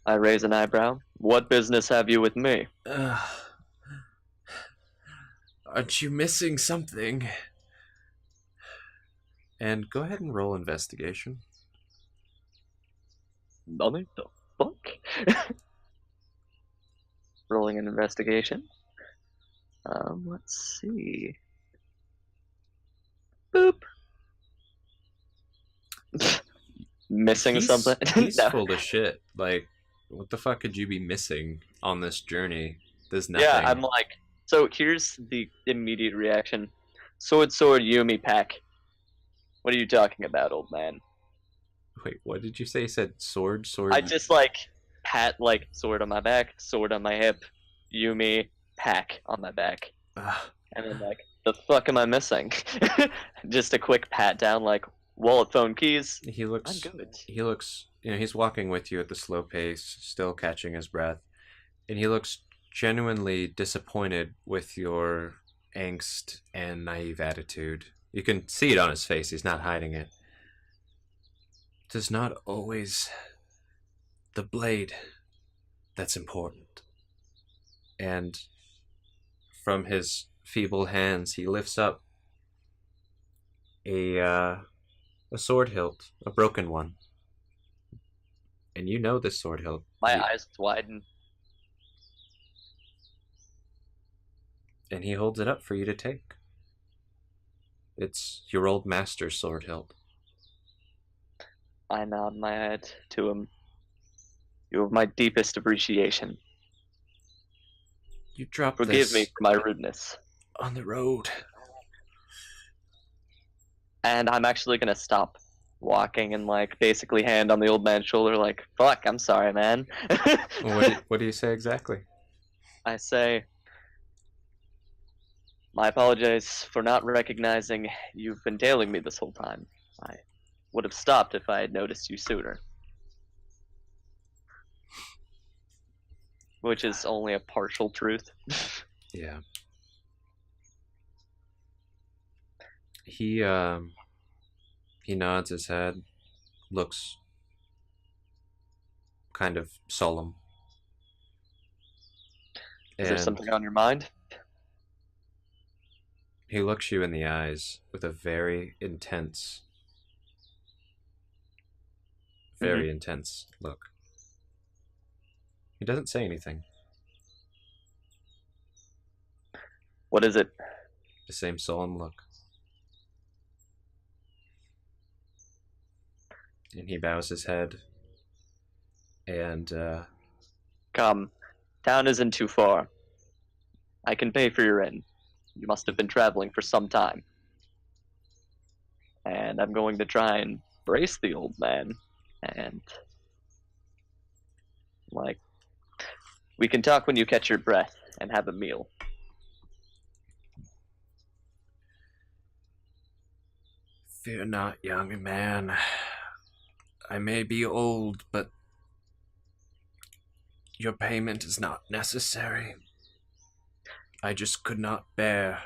I raise an eyebrow. What business have you with me? Aren't you missing something? And go ahead and roll investigation. What the fuck? Rolling an investigation. Let's see. Boop. Missing something? He's No. full of shit. Like, what the fuck could you be missing on this journey? There's nothing. Yeah, I'm like, so here's the immediate reaction. Sword, Yumi pack. What are you talking about, old man? Wait, what did you say? You said sword? I just like pat like sword on my back, sword on my hip, Yumi pack on my back. And then like, the fuck am I missing? Just a quick pat down like wallet, phone, keys. He looks I'm good. He looks, he's walking with you at the slow pace, still catching his breath. And he looks genuinely disappointed with your angst and naive attitude. You can see it on his face, he's not hiding it. It is not always the blade that's important. And from his feeble hands, he lifts up a sword hilt, a broken one. And you know this sword hilt. My eyes widen. And he holds it up for you to take. It's your old master's sword hilt. I nod my head to him. You have my deepest appreciation. You dropped Forgive this me for my rudeness. on the road. And I'm actually gonna stop walking and like basically hand on the old man's shoulder like, fuck, I'm sorry, man. What do you say exactly? I say, I apologize for not recognizing you've been tailing me this whole time. I would have stopped if I had noticed you sooner. Which is only a partial truth. Yeah. He nods his head, looks kind of solemn. Is there something on your mind? He looks you in the eyes with a very intense look. He doesn't say anything. What is it? The same solemn look. And he bows his head. And, Come. Town isn't too far. I can pay for your inn. You must have been traveling for some time. And I'm going to try and brace the old man. And, like, We can talk when you catch your breath and have a meal. Fear not, young man. I may be old, but your payment is not necessary. I just could not bear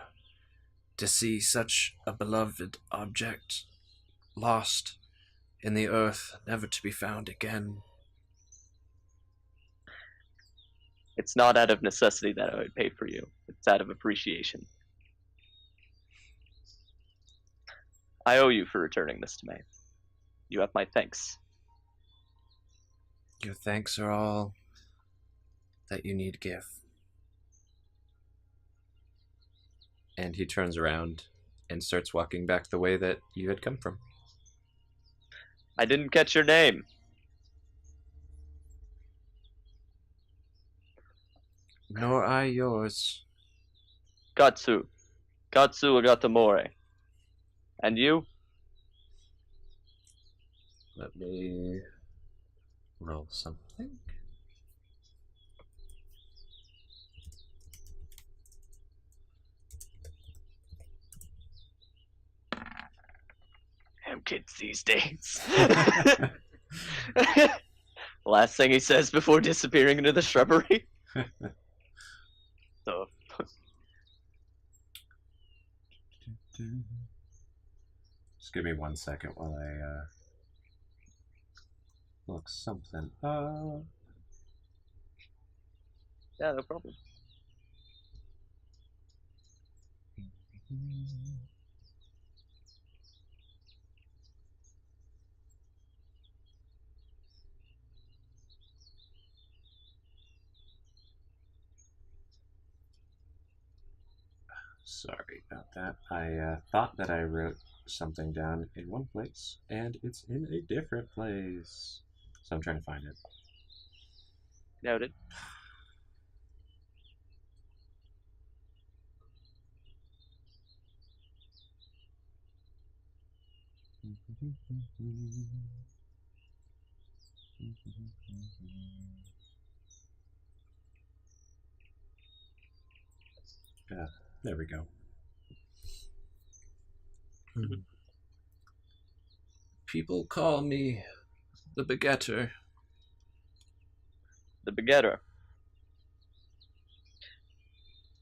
to see such a beloved object lost in the earth, never to be found again. It's not out of necessity that I would pay for you. It's out of appreciation. I owe you for returning this to me. You have my thanks. Your thanks are all that you need give. And he turns around and starts walking back the way that you had come from. I didn't catch your name. Nor I yours. Katsou. Katsou Agatamore. And you? Let me roll something. Damn kids these days. Last thing he says before disappearing into the shrubbery. So. Just give me 1 second while I look something up. Yeah, no problem. Sorry about that. I thought that I wrote something down in one place, and it's in a different place. So I'm trying to find it. Noted. There we go. People call me the begetter. The begetter.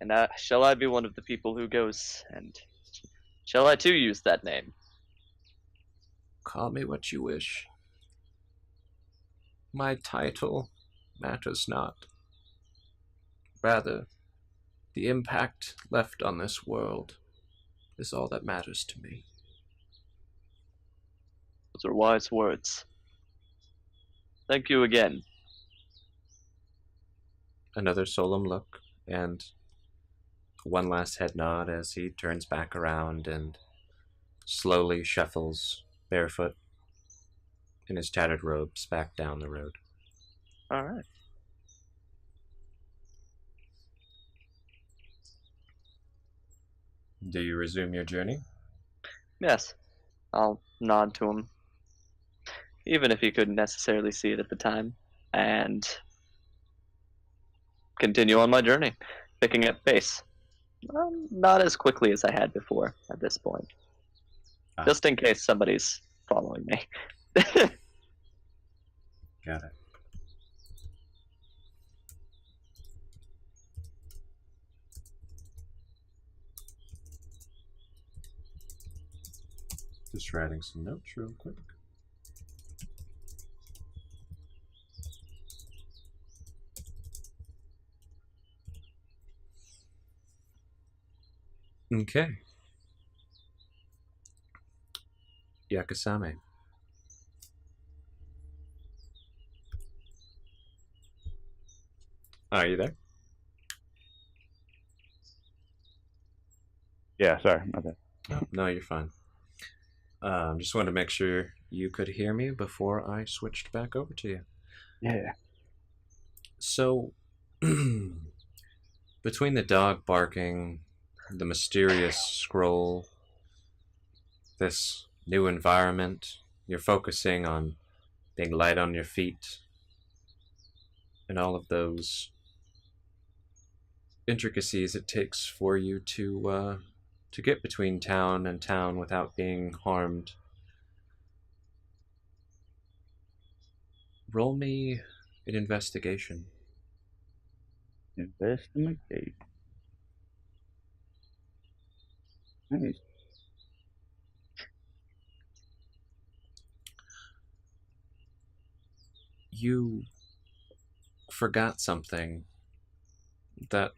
And shall I be one of the people who goes and shall I too use that name? Call me what you wish. My title matters not. Rather, the impact left on this world is all that matters to me. Those are wise words. Thank you again. Another solemn look, and one last head nod as he turns back around and slowly shuffles barefoot in his tattered robes back down the road. All right. Do you resume your journey? Yes. I'll nod to him. Even if he couldn't necessarily see it at the time. And continue on my journey, picking up pace. Not as quickly as I had before at this point. Just in case somebody's following me. Got it. Just writing some notes real quick. Okay. Yakusame. Are you there? Yeah, sorry. Okay. Oh, no, you're fine. Just wanted to make sure you could hear me before I switched back over to you. Yeah. So, between the dog barking, the mysterious scroll, this new environment, you're focusing on being light on your feet, and all of those intricacies it takes for you to get between town and town without being harmed. Roll me an investigation. Investigate. Nice. You forgot something that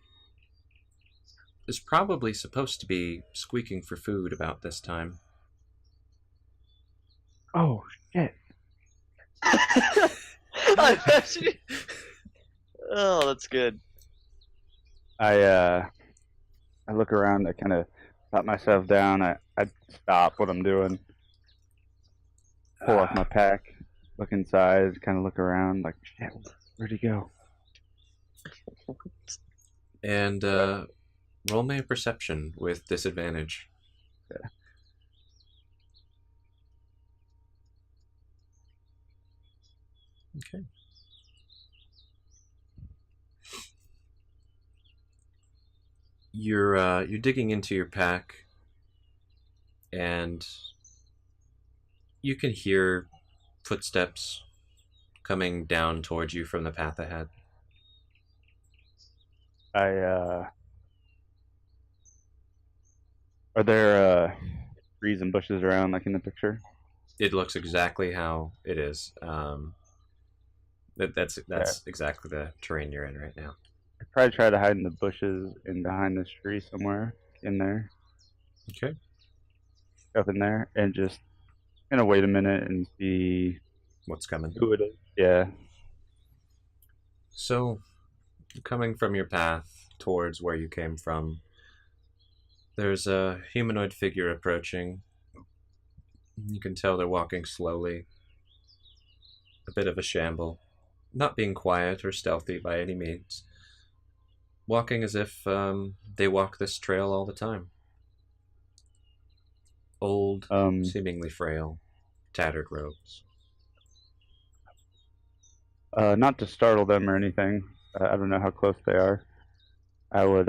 is probably supposed to be squeaking for food about this time. Oh shit! Oh, that's good. I look around. I kind of pat myself down. I stop what I'm doing. Pull off my pack. Look inside. Kind of look around. Like shit. Where'd he go? And roll me a perception with disadvantage. Yeah. Okay. You're digging into your pack, and you can hear footsteps coming down towards you from the path ahead. Are there trees and bushes around like in the picture? It looks exactly how it is. That's exactly the terrain you're in right now. I probably try to hide in the bushes and behind this tree somewhere in there. Okay. Up in there and just gonna wait a minute and see what's coming. Who it is. Yeah. So, coming from your path towards where you came from, there's a humanoid figure approaching. You can tell they're walking slowly. A bit of a shamble. Not being quiet or stealthy by any means. Walking as if they walk this trail all the time. Old, seemingly frail, tattered robes. Not to startle them or anything. I don't know how close they are. I would,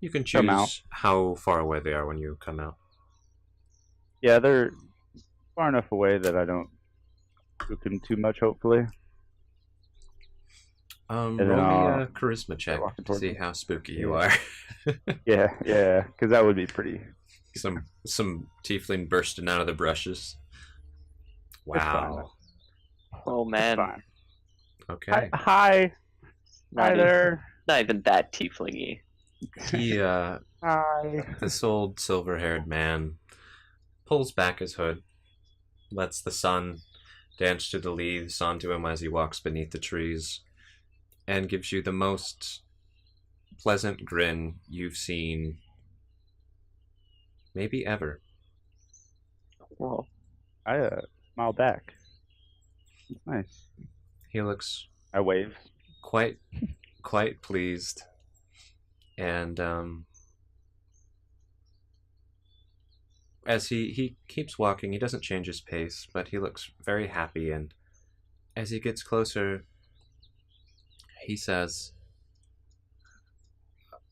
You can choose how far away they are when you come out. Yeah, they're far enough away that I don't spook them too much, hopefully. Roll me a charisma check to see how spooky you are. yeah, because that would be pretty... Some tiefling bursting out of the brushes. Wow. Oh, man. Okay. Hi there. Not even that tieflingy. He, Hi. This old silver-haired man pulls back his hood, lets the sun dance through the leaves onto him as he walks beneath the trees, and gives you the most pleasant grin you've seen maybe ever. Whoa. I smile back. It's nice. He looks... I wave. Quite pleased. And as he keeps walking, he doesn't change his pace, but he looks very happy, and as he gets closer, he says,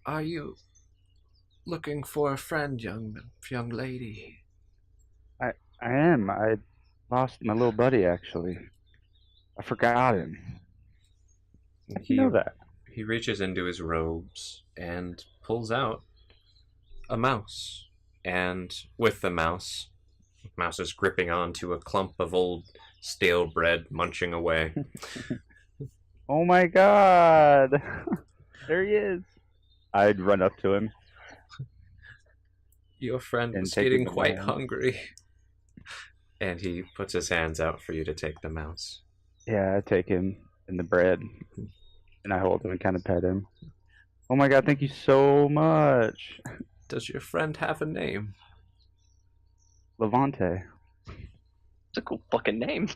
"Are you looking for a friend, young lady?" I am. I lost my little buddy, actually. I forgot him. You know that. He reaches into his robes and pulls out a mouse. And with the mouse is gripping onto a clump of old stale bread, munching away. Oh my god! There he is. I'd run up to him. Your friend was getting quite hungry. And he puts his hands out for you to take the mouse. Yeah, I take him and the bread. And I hold him and kind of pet him. Oh my god, thank you so much. Does your friend have a name? Levante. It's a cool fucking name.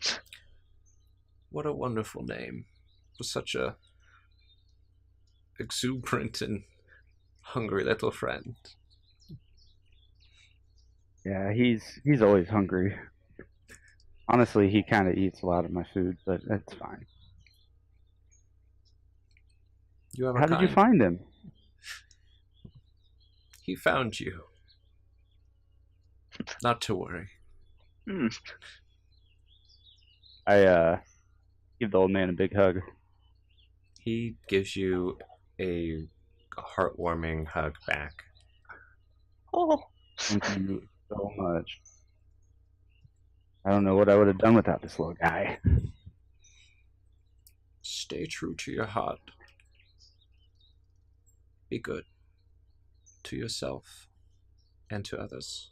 What a wonderful name. For such a exuberant and hungry little friend. Yeah, he's always hungry. Honestly, he kind of eats a lot of my food, but that's fine. You have a How did you kind. find him? He found you. Not to worry. Hmm. I give the old man a big hug. He gives you a heartwarming hug back. Oh. Thank you so much. I don't know what I would have done without this little guy. Stay true to your heart. Be good to yourself and to others.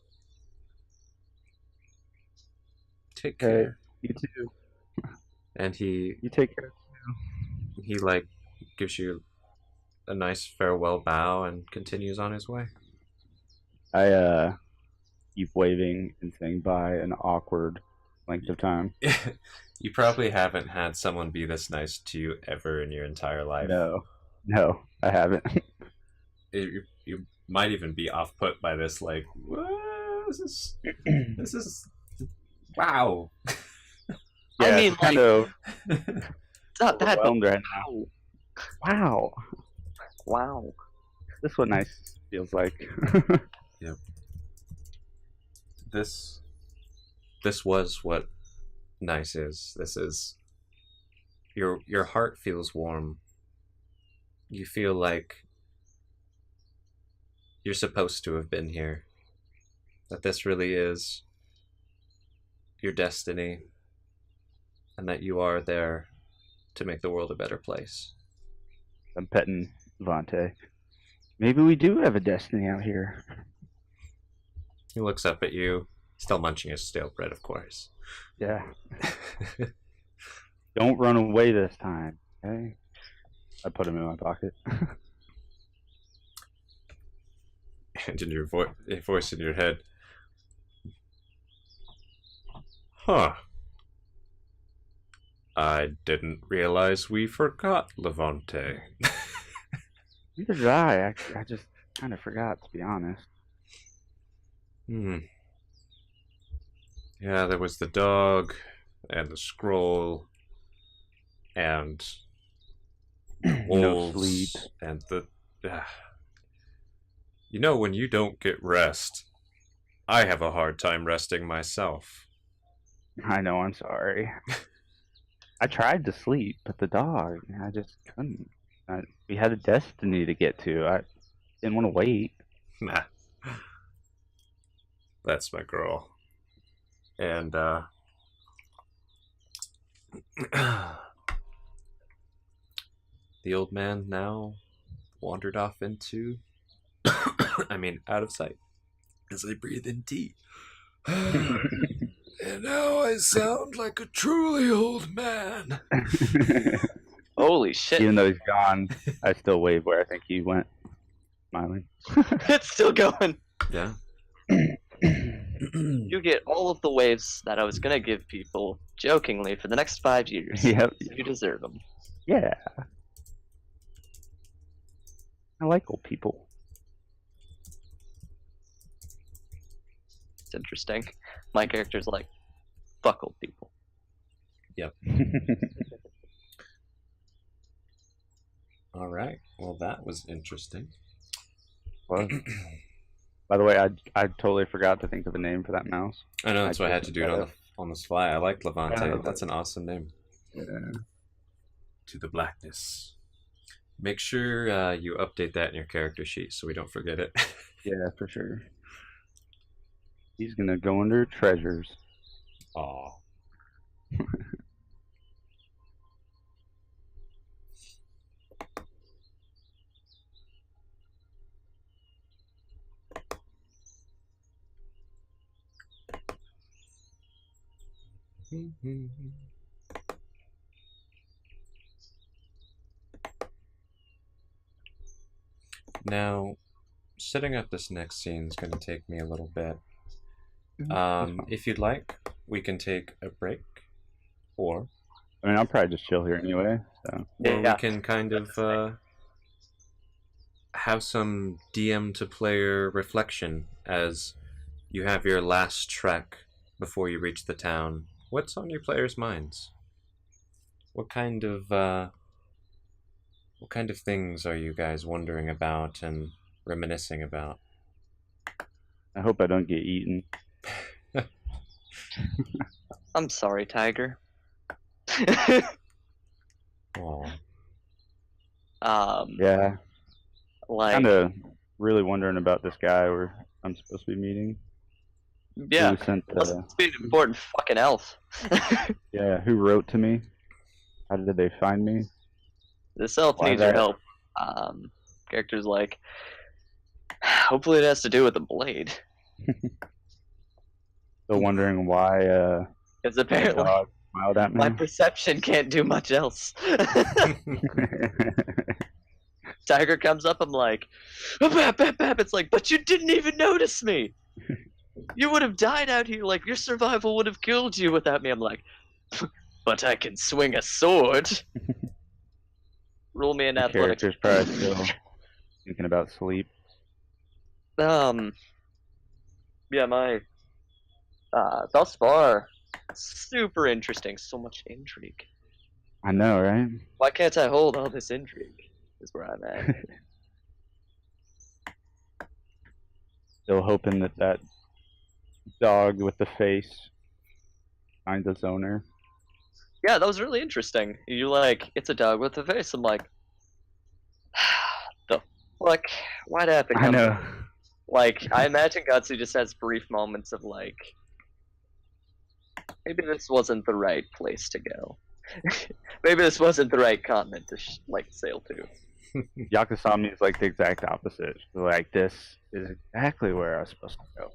Take care. You too. And You take care. he like gives you a nice farewell bow and continues on his way. I keep waving and saying bye an awkward length of time. You probably haven't had someone be this nice to you ever in your entire life. No, I haven't. You might even be off put by this. Like, what? This is wow. Yeah, I mean, kind like, of it's not that, but overwhelmed right now. Wow, wow. this is what nice feels like. Yep. This was what nice is. This is your heart feels warm. You feel like you're supposed to have been here. That this really is your destiny, and that you are there to make the world a better place. I'm petting Vante. Maybe we do have a destiny out here. He looks up at you, still munching his stale bread, of course. Yeah. Don't run away this time, okay? I put him in my pocket. And in your voice in your head, huh. I didn't realize we forgot Levante. Neither did I. I just kind of forgot, to be honest. Yeah, there was the dog, and the scroll, and wolves, No sleep. and the... You know, when you don't get rest, I have a hard time resting myself. I know, I'm sorry. I tried to sleep, but the dog, I just couldn't. We had a destiny to get to. I didn't want to wait. Nah. That's my girl. And, the old man now wandered off into... out of sight. As I breathe in tea. And now I sound like a truly old man. Holy shit. Even though he's gone, I still wave where I think he went. Smiling. It's still going. Yeah. You get all of the waves that I was gonna give people, jokingly, for the next 5 years. Yep. You deserve them. Yeah. I like old people. It's interesting. My character's like, fuck old people. Yep. All right. Well, that was interesting. Well, by the way, I totally forgot to think of a name for that mouse. I know, that's why I had to do it on the fly. I like Levante. Yeah. That's an awesome name. Yeah. To the blackness. Make sure you update that in your character sheet so we don't forget it. Yeah, for sure. He's gonna go under treasures. Aw. Now, setting up this next scene is going to take me a little bit. If you'd like, we can take a break, or I mean, I'll probably just chill here anyway. So we can kind of have some DM to player reflection as you have your last trek before you reach the town. What's on your players' minds? What kind of What kind of things are you guys wondering about and reminiscing about? I hope I don't get eaten. I'm sorry, Tiger. Oh, Yeah, like, kind of really wondering about this guy I'm supposed to be meeting. yeah, Who sent must be an important fucking elf. yeah, who wrote to me? How did they find me? This elf Why needs your that? help. Characters like, hopefully it has to do with the blade. Still wondering why Because the apparently dog smiled at me. my perception can't do much else. Tiger comes up, I'm like, bap, bap, bap. It's like, but you didn't even notice me. You would have died out here, like, your survival would have killed you without me. I'm like, but I can swing a sword. Roll me an The athletics. character's probably still thinking about sleep. Yeah, my, thus far, super interesting. So much intrigue. I know, right? Why can't I hold all this intrigue? Is where I'm at. Still hoping that dog with the face finds its owner. Yeah, that was really interesting. You like, it's a dog with a face. I'm like, the fuck? Why'd that become? I know. Like, I imagine Gatsu just has brief moments of like, maybe this wasn't the right place to go. Maybe this wasn't the right continent to sail to. Yakusame is like the exact opposite. Like, this is exactly where I was supposed to go.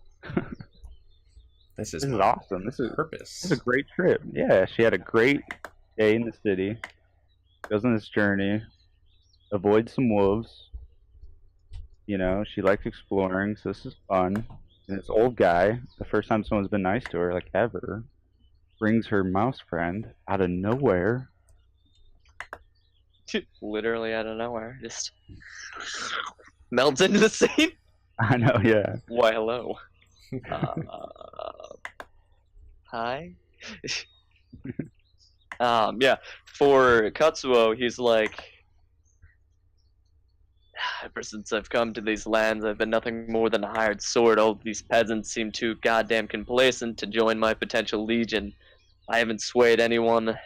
this is This is awesome. This is purpose. a great trip. Yeah, she had a great day in the city. Goes on this journey, avoids some wolves. You know, she likes exploring, so this is fun. And this old guy, the first time someone's been nice to her, like ever, brings her mouse friend out of nowhere. Literally out of nowhere, just melts into the scene. I know, yeah. Why, hello. Hi. Yeah. For Katsuo, he's like, ever since I've come to these lands, I've been nothing more than a hired sword. All these peasants seem too goddamn complacent to join my potential legion. I haven't swayed anyone.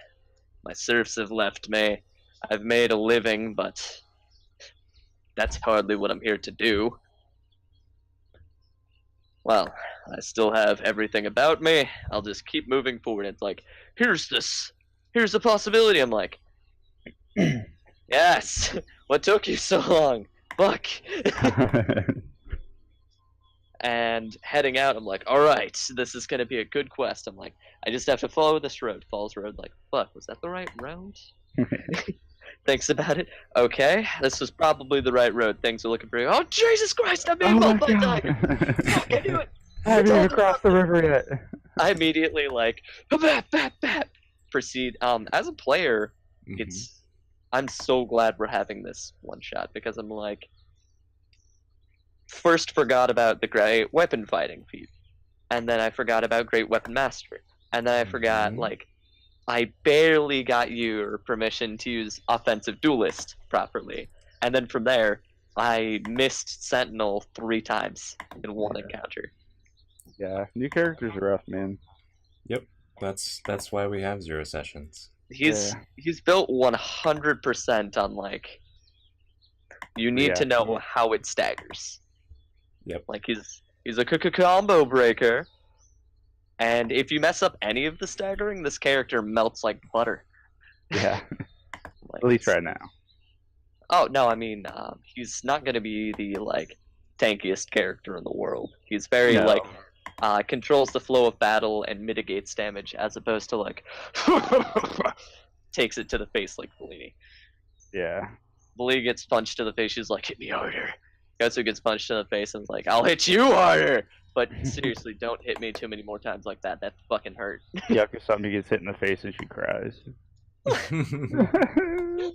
My serfs have left me. I've made a living, but that's hardly what I'm here to do. Well, I still have everything about me. I'll just keep moving forward. It's like, here's the possibility. I'm like, yes. What took you so long? Fuck. And heading out, I'm like, all right, this is gonna be a good quest. I'm like, I just have to follow this road. Falls Road. Like, fuck, was that the right road? Thinks about it. Okay, this was probably the right road. Things are looking pretty. Oh Jesus Christ! I'm being mauled by a tiger. Fuck, I knew it. I haven't even crossed the river yet. I immediately like, proceed. As a player, it's. I'm so glad we're having this one shot because I'm like, first forgot about the great weapon fighting feat, and then I forgot about great weapon mastery, and then I forgot like, I barely got your permission to use offensive duelist properly, and then from there, I missed Sentinel 3 times in one encounter. Yeah, new characters are rough, man. Yep, that's why we have 0 sessions. He's built 100% on like, you need to know how it staggers. Yep. Like he's a combo breaker, and if you mess up any of the staggering, this character melts like butter. Yeah. Like, At least right now. Oh no, I mean, he's not gonna be the like tankiest character in the world. He's very like controls the flow of battle and mitigates damage, as opposed to like takes it to the face like Bellini. Yeah. Bellini gets punched to the face. She's like, hit me harder. Gatsu gets punched in the face and is like, I'll hit you harder. But seriously, don't hit me too many more times like that. That fucking hurt. Yakusame gets hit in the face and she cries.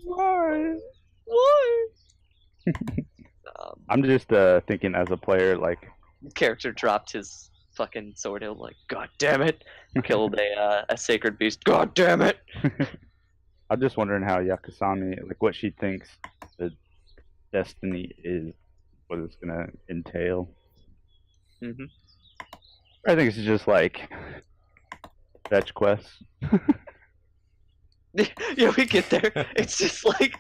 Why? Why? I'm just thinking as a player, like, Character dropped his fucking sword. He'll like, God damn it! Killed a sacred beast. God damn it! I'm just wondering how Yakusame, like, what she thinks the destiny is, what it's gonna entail. Mm-hmm. I think it's just like fetch quests. Yeah, we get there. It's just like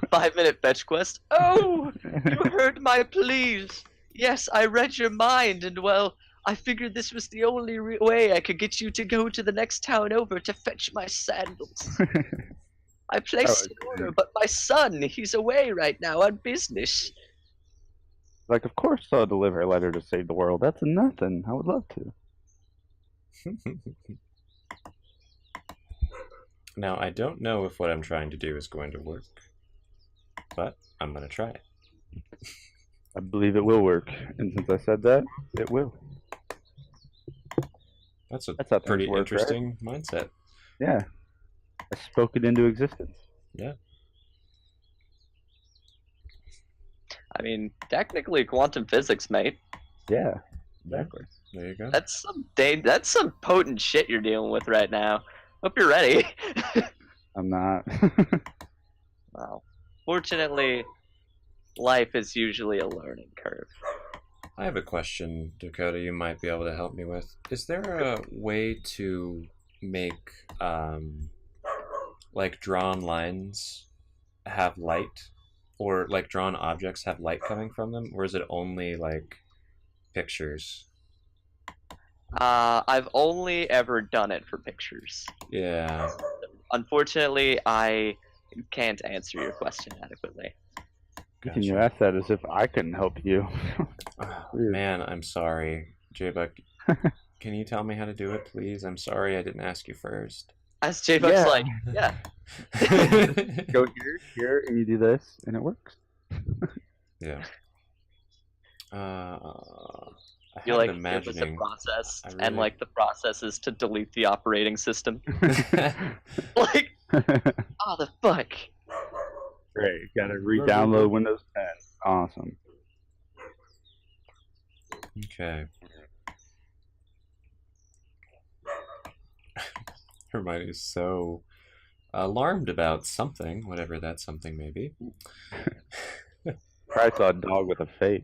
5-minute fetch quest. Oh, you heard my pleas. Yes, I read your mind, and well, I figured this was the only way I could get you to go to the next town over to fetch my sandals. I placed an order, but my son, he's away right now on business. Like, of course I'll deliver a letter to save the world. That's nothing. I would love to. Now, I don't know if what I'm trying to do is going to work, but I'm going to try it. I believe it will work. And since I said that, it will. That's a how pretty things work, interesting mindset. Yeah. I spoke it into existence. Yeah. I mean, technically quantum physics, mate. Yeah, exactly. There you go. That's some potent shit you're dealing with right now. Hope you're ready. I'm not. Well, fortunately, life is usually a learning curve. I have a question, Dakota, you might be able to help me with. Is there a way to make, like, drawn lines have light? Or, like, drawn objects have light coming from them? Or is it only, like, pictures? I've only ever done it for pictures. Yeah. Unfortunately, I can't answer your question adequately. Gotcha. Can you ask that as if I couldn't help you? Oh, man, I'm sorry. Jbuck, can you tell me how to do it, please? I'm sorry I didn't ask you first. As Jbuck's like, yeah. Go here, and you do this, and it works. Yeah. You like give us a process, and like the process is to delete the operating system. Like, oh the fuck. Great, gotta re-download Windows 10. Awesome. Okay. Hermione's so alarmed about something, whatever that something may be. Probably saw a dog with a face.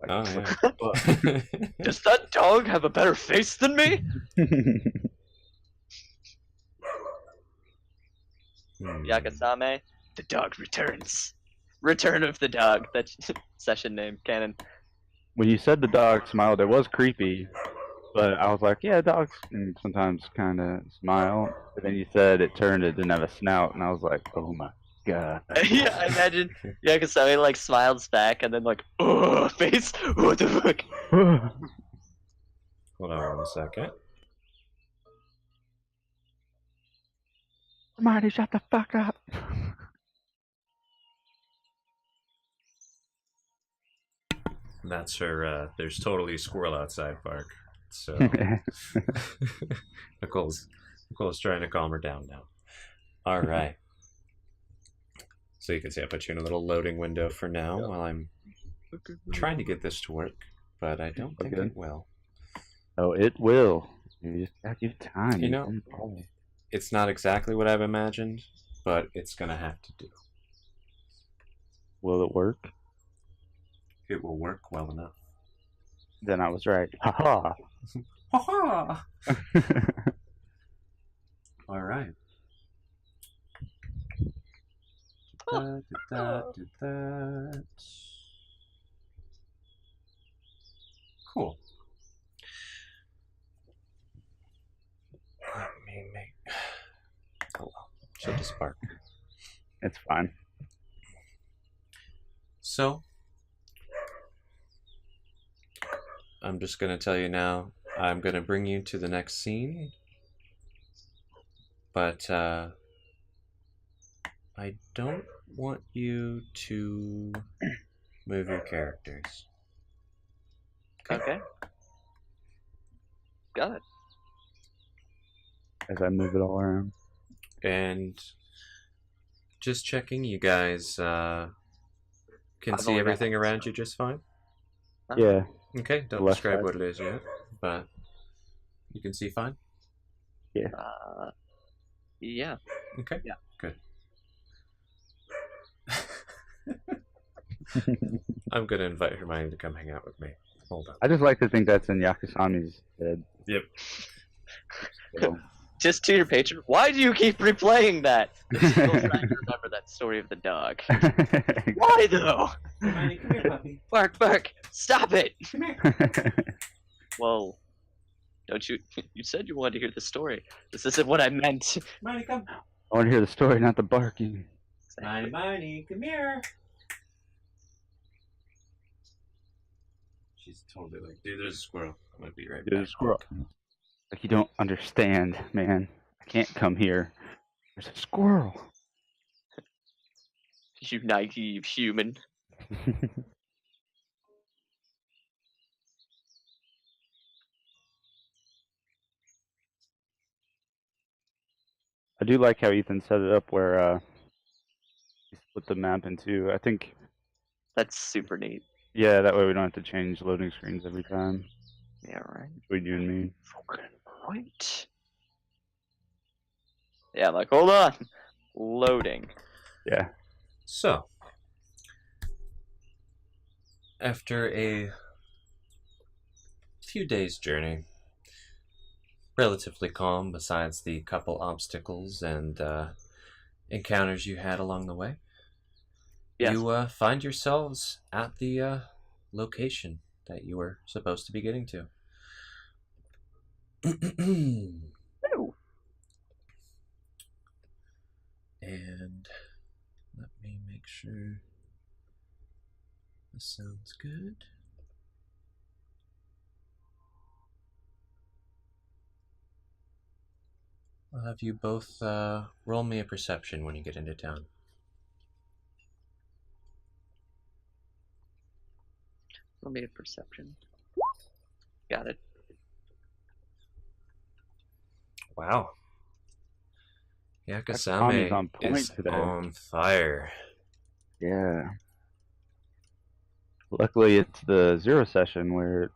Like, oh, yeah. Does that dog have a better face than me? Yakusame, the dog returns. Return of the dog. That's session name, canon. When you said the dog smiled, it was creepy, but I was like, yeah, dogs can sometimes kind of smile. But then you said it didn't have a snout, and I was like, oh my god. Yeah, I imagine Yakusame like smiles back and then like, oh, face. What the fuck? Hold on 1 second. Marty, shut the fuck up. That's her, there's totally a squirrel outside bark. So, Nicole's trying to calm her down now. All right. So you can see I put you in a little loading window for now while I'm trying to get this to work, but I don't think it will. Oh, it will. You just gotta give time. You know, it's not exactly what I've imagined, but it's gonna have to do. Will it work? It will work well enough. Then I was right. Ha ha. Ha ha. All right. Did that. Cool. Let me make. Oh well, she'll just bark. It's fine. So, I'm just gonna tell you now. I'm gonna bring you to the next scene, but I don't want you to move your characters. Okay. Got it. As I move it all around. And just checking, you guys can see everything around you just fine? Yeah. Okay, don't describe what it is yet, but you can see fine? Yeah. Yeah. Okay. Yeah. Good. I'm gonna invite Hermione to come hang out with me. Hold on. I just like to think that's in Yakusame's head. Yep. So. Just to your patron, why do you keep replaying that? They're still trying to remember that story of the dog. Why though? Hermione, come here, puppy. Bark, bark! Stop it! Come here. Well, don't you? You said you wanted to hear the story. This isn't what I meant. Hermione, come. I want to hear the story, not the barking. Hermione, come here. She's totally like, dude, there's a squirrel. I'm gonna be right back. There's a squirrel. Like, you don't understand, man. I can't come here. There's a squirrel. You naive human. I do like how Ethan set it up where he split the map in two. I think, That's super neat. yeah, that way we don't have to change loading screens every time. Yeah, right. Between you and me. Fucking right. Yeah, I'm like, hold on. Loading. Yeah. So, after a few days' journey, relatively calm besides the couple obstacles and encounters you had along the way, Yes. you find yourselves at the location that you were supposed to be getting to. Ooh. And let me make sure this sounds good. I'll have you both roll me a perception when you get into town. Roll me a perception. Got it. Wow. Tommy's Yakusame on point is today. on fire. Yeah. Luckily, it's the zero session where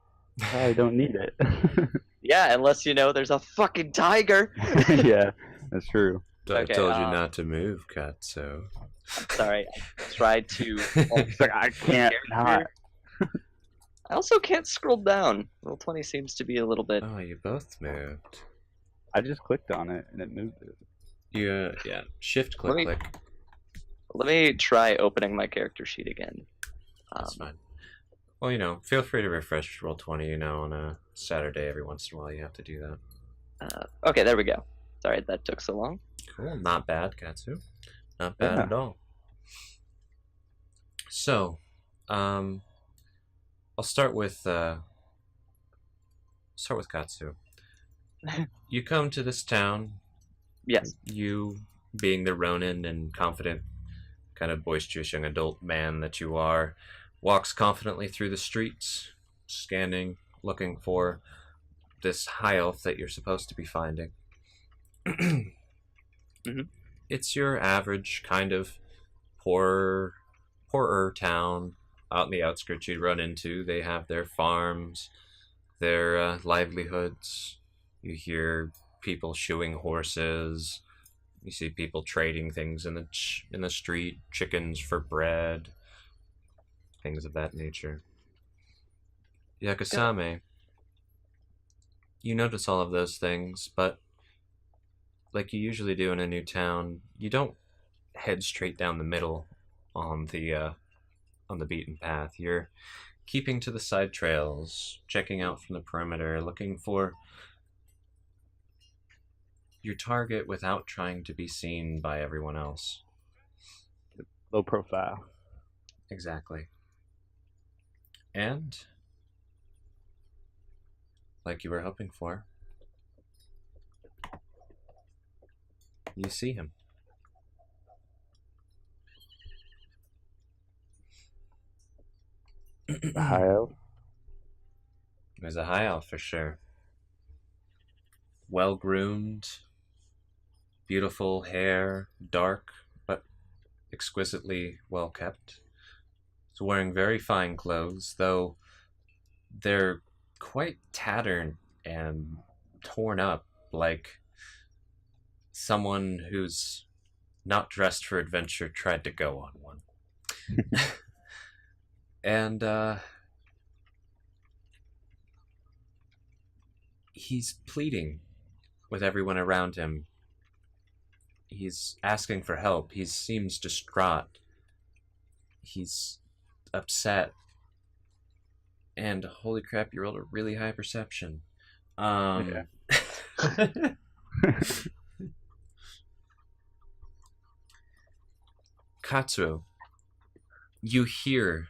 I don't need it. Yeah, unless you know there's a fucking tiger. Yeah, that's true. I Okay, told you not to move, Katsu. I'm sorry. I tried to. It's like, I can't not. I also can't scroll down. Roll 20 seems to be a little bit. Oh, you both moved. I just clicked on it and it moved it. Yeah. Shift click Let me- click. Let me try opening my character sheet again. That's fine. Well, feel free to refresh Roll20, on a Saturday every once in a while. You have to do that. Okay, there we go. Sorry that took so long. Cool. Not bad, Katsu. Not bad Yeah. at all. So, I'll start with Katsu. You come to this town. Yes. You, being the Ronin and confident, kind of boisterous young adult man that you are, walks confidently through the streets, scanning, looking for this high elf that you're supposed to be finding. Mhm. It's your average kind of poorer town out in the outskirts you'd run into. They have their farms, their livelihoods. You hear people shoeing horses. You see people trading things in the street, chickens for bread, things of that nature. Yakusame, you notice all of those things, but like you usually do in a new town, you don't head straight down the middle on the beaten path. You're keeping to the side trails, checking out from the perimeter, looking for your target without trying to be seen by everyone else. Low profile. Exactly. And, like you were hoping for, you see him. The high elf. There's a high elf for sure. Well groomed, beautiful hair, dark but exquisitely well kept. He's wearing very fine clothes, though they're quite tattered and torn up, like someone who's not dressed for adventure tried to go on one. And he's pleading with everyone around him. He's asking for help. He seems distraught. He's upset. And holy crap, you rolled a really high perception. Yeah. Katsou, you hear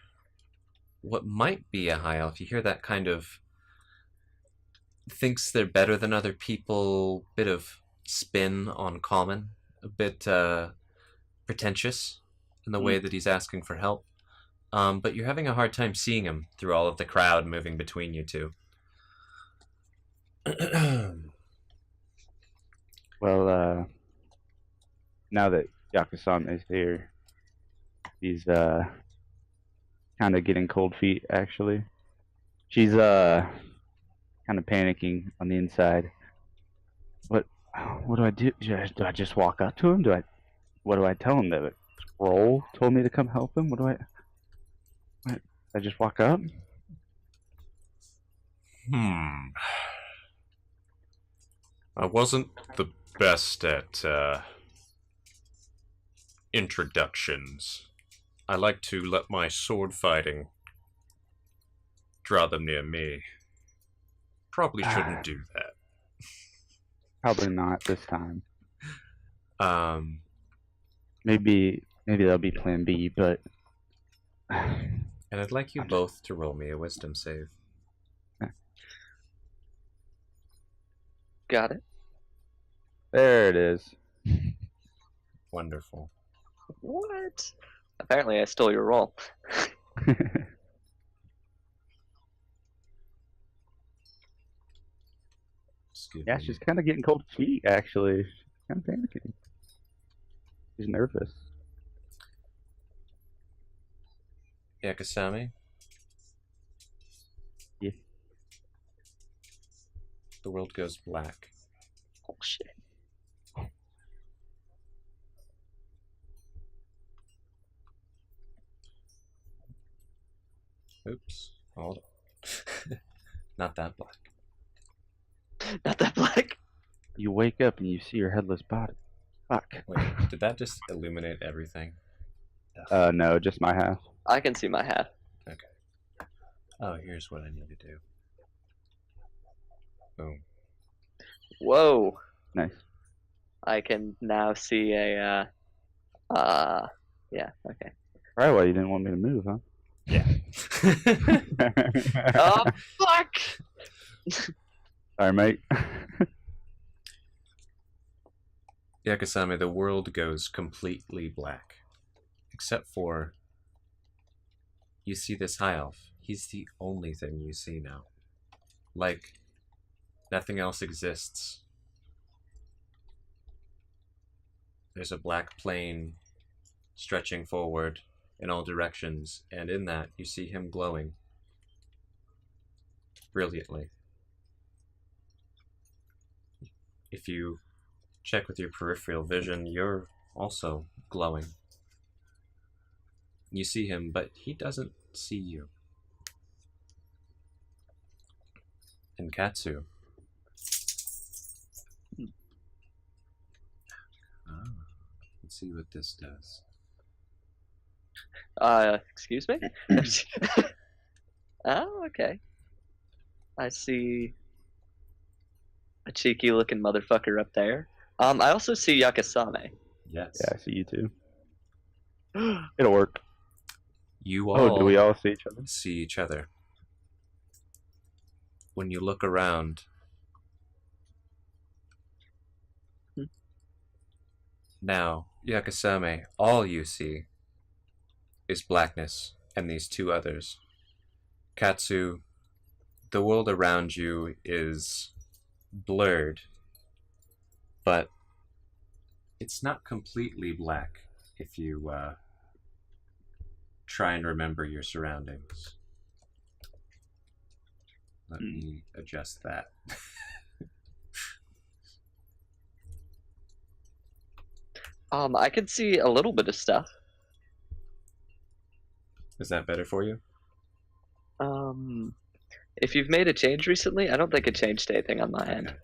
what might be a high elf. You hear that kind of thinks they're better than other people, bit of spin on common, a bit pretentious in the way that he's asking for help. But you're having a hard time seeing him through all of the crowd moving between you two. Well, now that Yakusame is here, he's kind of getting cold feet. Actually, she's kind of panicking on the inside. What do I do? Do I just walk up to him? What do I tell him? That Roll told me to come help him. What? I just walk up? I wasn't the best at introductions. I like to let my sword fighting draw them near me. Probably shouldn't do that. Probably not this time. Maybe that'll be plan B, but... And I'd like you both to roll me a wisdom save. Got it. There it is. Wonderful. What? Apparently I stole your roll. Yeah, she's kind of getting cold feet, actually. She's kind of panicking. She's nervous. Yakusame? Yeah. The world goes black. Oh, shit. Oops. Hold on. Not that black. Not that black. You wake up and you see your headless body. Fuck. Wait, did that just illuminate everything? No, just my half. I can see my half. Okay. Oh, here's what I need to do. Boom. Whoa. Nice. I can now see a, yeah, okay. Right, well, you didn't want me to move, huh? Yeah. Oh, fuck! Sorry, mate. Yakusame, the world goes completely black. Except for... You see this high elf. He's the only thing you see now. Like, nothing else exists. There's a black plane stretching forward in all directions, and in that you see him glowing brilliantly. If you check with your peripheral vision, you're also glowing. You see him, but he doesn't see you. And Katsou. Let's see what this does. Excuse me? Oh, okay. I see a cheeky looking motherfucker up there. I also see Yakusame. Yes. Yeah, I see you too. It'll work. You all do we all see each other? see each other. When you look around, now, Yakusame, all you see is blackness and these two others. Katsou, the world around you is blurred, but it's not completely black if you try and remember your surroundings. Let me adjust that. I can see a little bit of stuff. Is that better for you? If you've made a change recently, I don't think it changed anything on my end.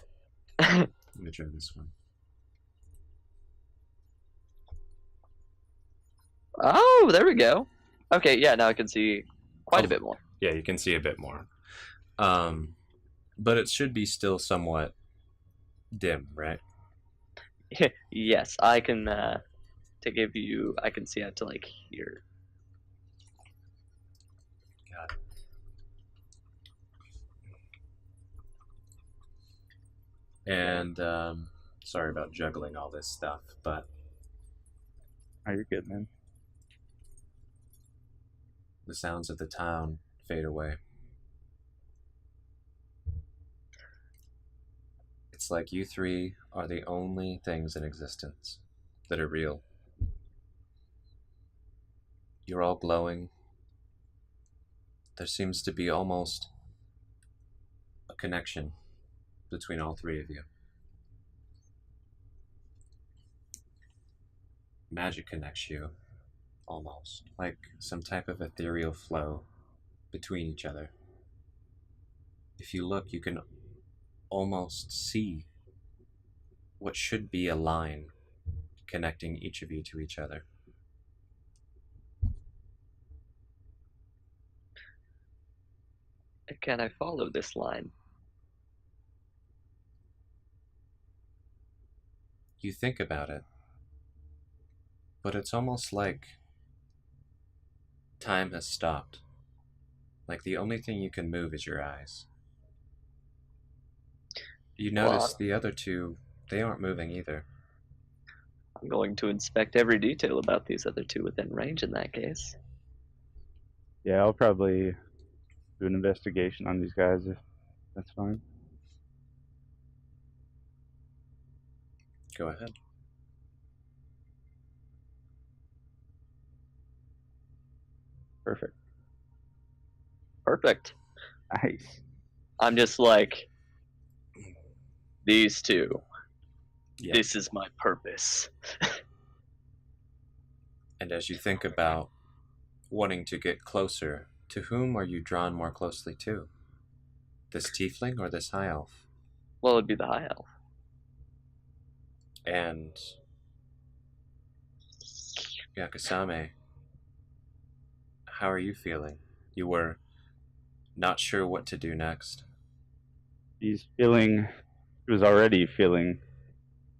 Let me try this one. Oh, there we go. Okay, yeah, now I can see quite a bit more. Yeah, you can see a bit more. But it should be still somewhat dim, right? Yes, I can, to give you, I can see out to, like, here. Got it. And, sorry about juggling all this stuff, but... Oh, you're good, man. The sounds of the town fade away. It's like you three are the only things in existence that are real. You're all glowing. There seems to be almost a connection between all three of you. Magic connects you, almost, like some type of ethereal flow between each other. If you look, you can almost see what should be a line connecting each of you to each other. Can I follow this line? You think about it, but it's almost like time has stopped. Like the only thing you can move is your eyes. You notice the other two, they aren't moving either. I'm going to inspect every detail about these other two within range in that case. Yeah, I'll probably do an investigation on these guys if that's fine. Go ahead. Perfect. Perfect. Nice. I'm just like, these two. Yeah. This is my purpose. And as you think about wanting to get closer, to whom are you drawn more closely to? This tiefling or this high elf? Well, it'd be the high elf. And Yakusame, how are you feeling? You were not sure what to do next. She was already feeling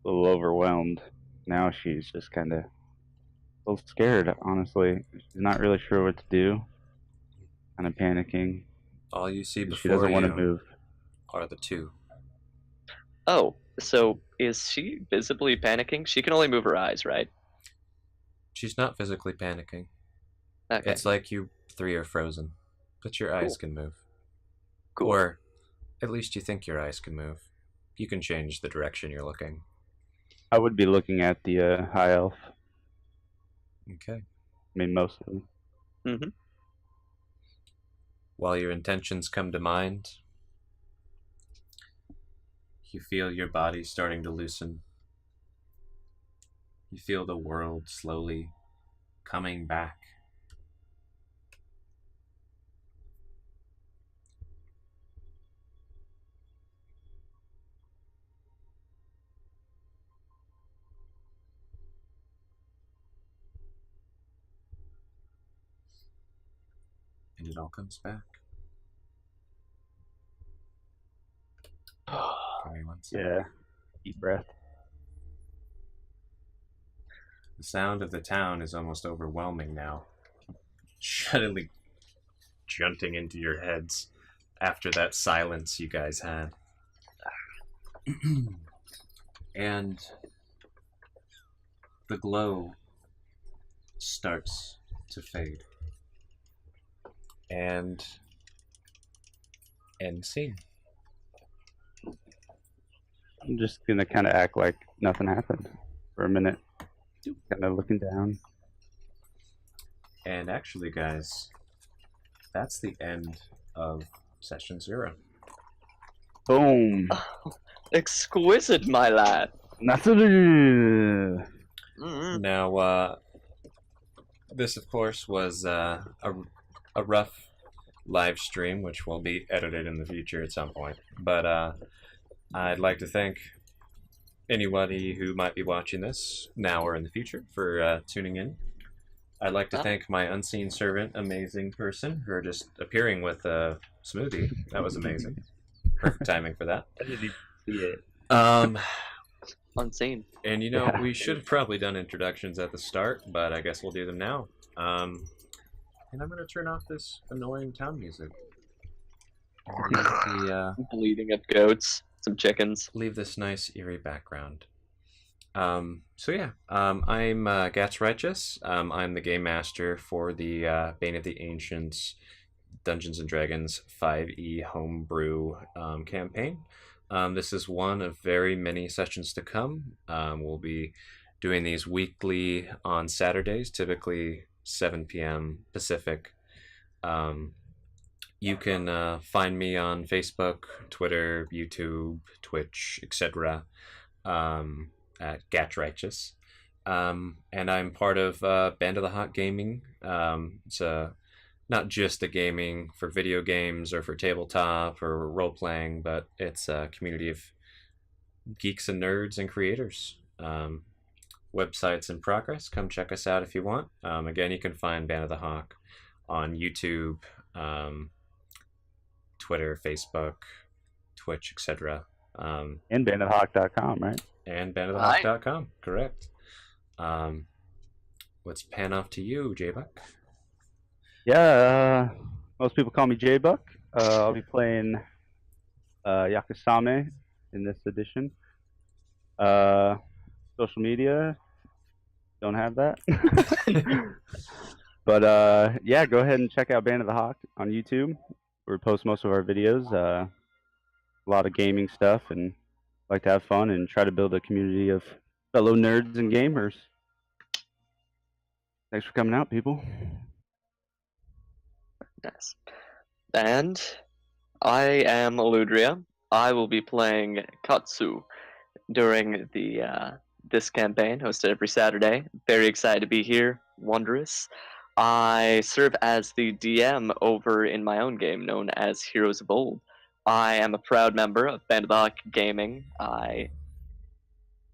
a little overwhelmed. Now she's just kind of a little scared, honestly. She's not really sure what to do. Kind of panicking. All you see before She doesn't want to you move. are the two. Oh, so is she visibly panicking? She can only move her eyes, right? She's not physically panicking. Okay. It's like you three are frozen, but your eyes can move. Cool. Or at least you think your eyes can move. You can change the direction you're looking. I would be looking at the high elf. Okay. I mean, mostly. Mm-hmm. While your intentions come to mind, you feel your body starting to loosen. You feel the world slowly coming back. And it all comes back. Give me 1 second. Yeah. Deep breath. The sound of the town is almost overwhelming now. Suddenly junting into your heads after that silence you guys had. And the glow starts to fade. And end scene. I'm just gonna kind of act like nothing happened for a minute. Kind of looking down. And actually, guys, that's the end of session 0. Boom. Exquisite, my lad. Nothing. Mm-hmm. Now, this, of course, was a rough live stream, which will be edited in the future at some point. But I'd like to thank anybody who might be watching this now or in the future for tuning in. I'd like to thank my unseen servant, amazing person, for just appearing with a smoothie. That was amazing. Perfect timing for that. I didn't even see it. Unseen. And you know, we should have probably done introductions at the start, but I guess we'll do them now. And I'm going to turn off this annoying town music. Bleeding of goats, some chickens. Leave this nice, eerie background. So yeah, I'm Gatts Righteous. I'm the game master for the Bane of the Ancients Dungeons and Dragons 5e homebrew campaign. This is one of very many sessions to come. We'll be doing these weekly on Saturdays, typically 7 p.m. Pacific. You can find me on Facebook, Twitter, YouTube, Twitch, etc. At Gatts Righteous. And I'm part of Band of the Hawk Gaming. It's not just a gaming for video games or for tabletop or role-playing, but it's a community of geeks and nerds and creators. Website's in progress. Come check us out if you want. Again, you can find Band of the Hawk on YouTube, Twitter, Facebook, Twitch, etc. And bandofthehawk.com, right? And bandofthehawk.com, correct. Let's pan off to you, Jbuck. Yeah, most people call me Jbuck. I'll be playing Yakusame in this edition. Social media, don't have that. But yeah, go ahead and check out Band of the Hawk on YouTube, where we post most of our videos. A lot of gaming stuff, and like to have fun and try to build a community of fellow nerds and gamers. Thanks for coming out, people. Nice. And I am Aludriea. I will be playing Katsou during the this campaign, hosted every Saturday. Very excited to be here. Wondrous. I serve as the DM over in my own game known as Heroes of Old. I am a proud member of Band of the Hawk Gaming. I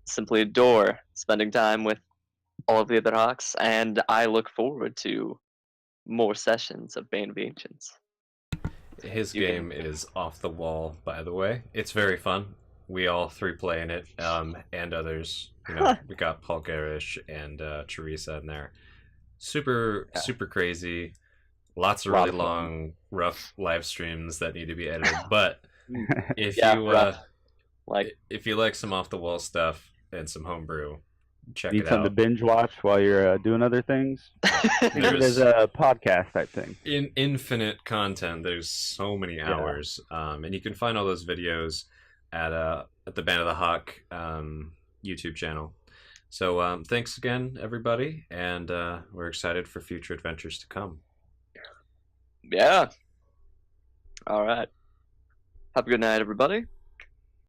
simply adore spending time with all of the other Hawks, and I look forward to more sessions of Bane of the Ancients. His game is off the wall, by the way. It's very fun. We all three play in it, and others. You know, we got Paul Garish and Teresa in there. Super crazy. Lots of really long, rough live streams that need to be edited. But if if you like some off the wall stuff and some homebrew, check it out. Need something to binge watch while you're doing other things? There's a podcast type thing. Infinite content. There's so many hours, and you can find all those videos at the Band of the Hawk YouTube channel. So thanks again, everybody, and we're excited for future adventures to come. Yeah. All right. Have a good night, everybody.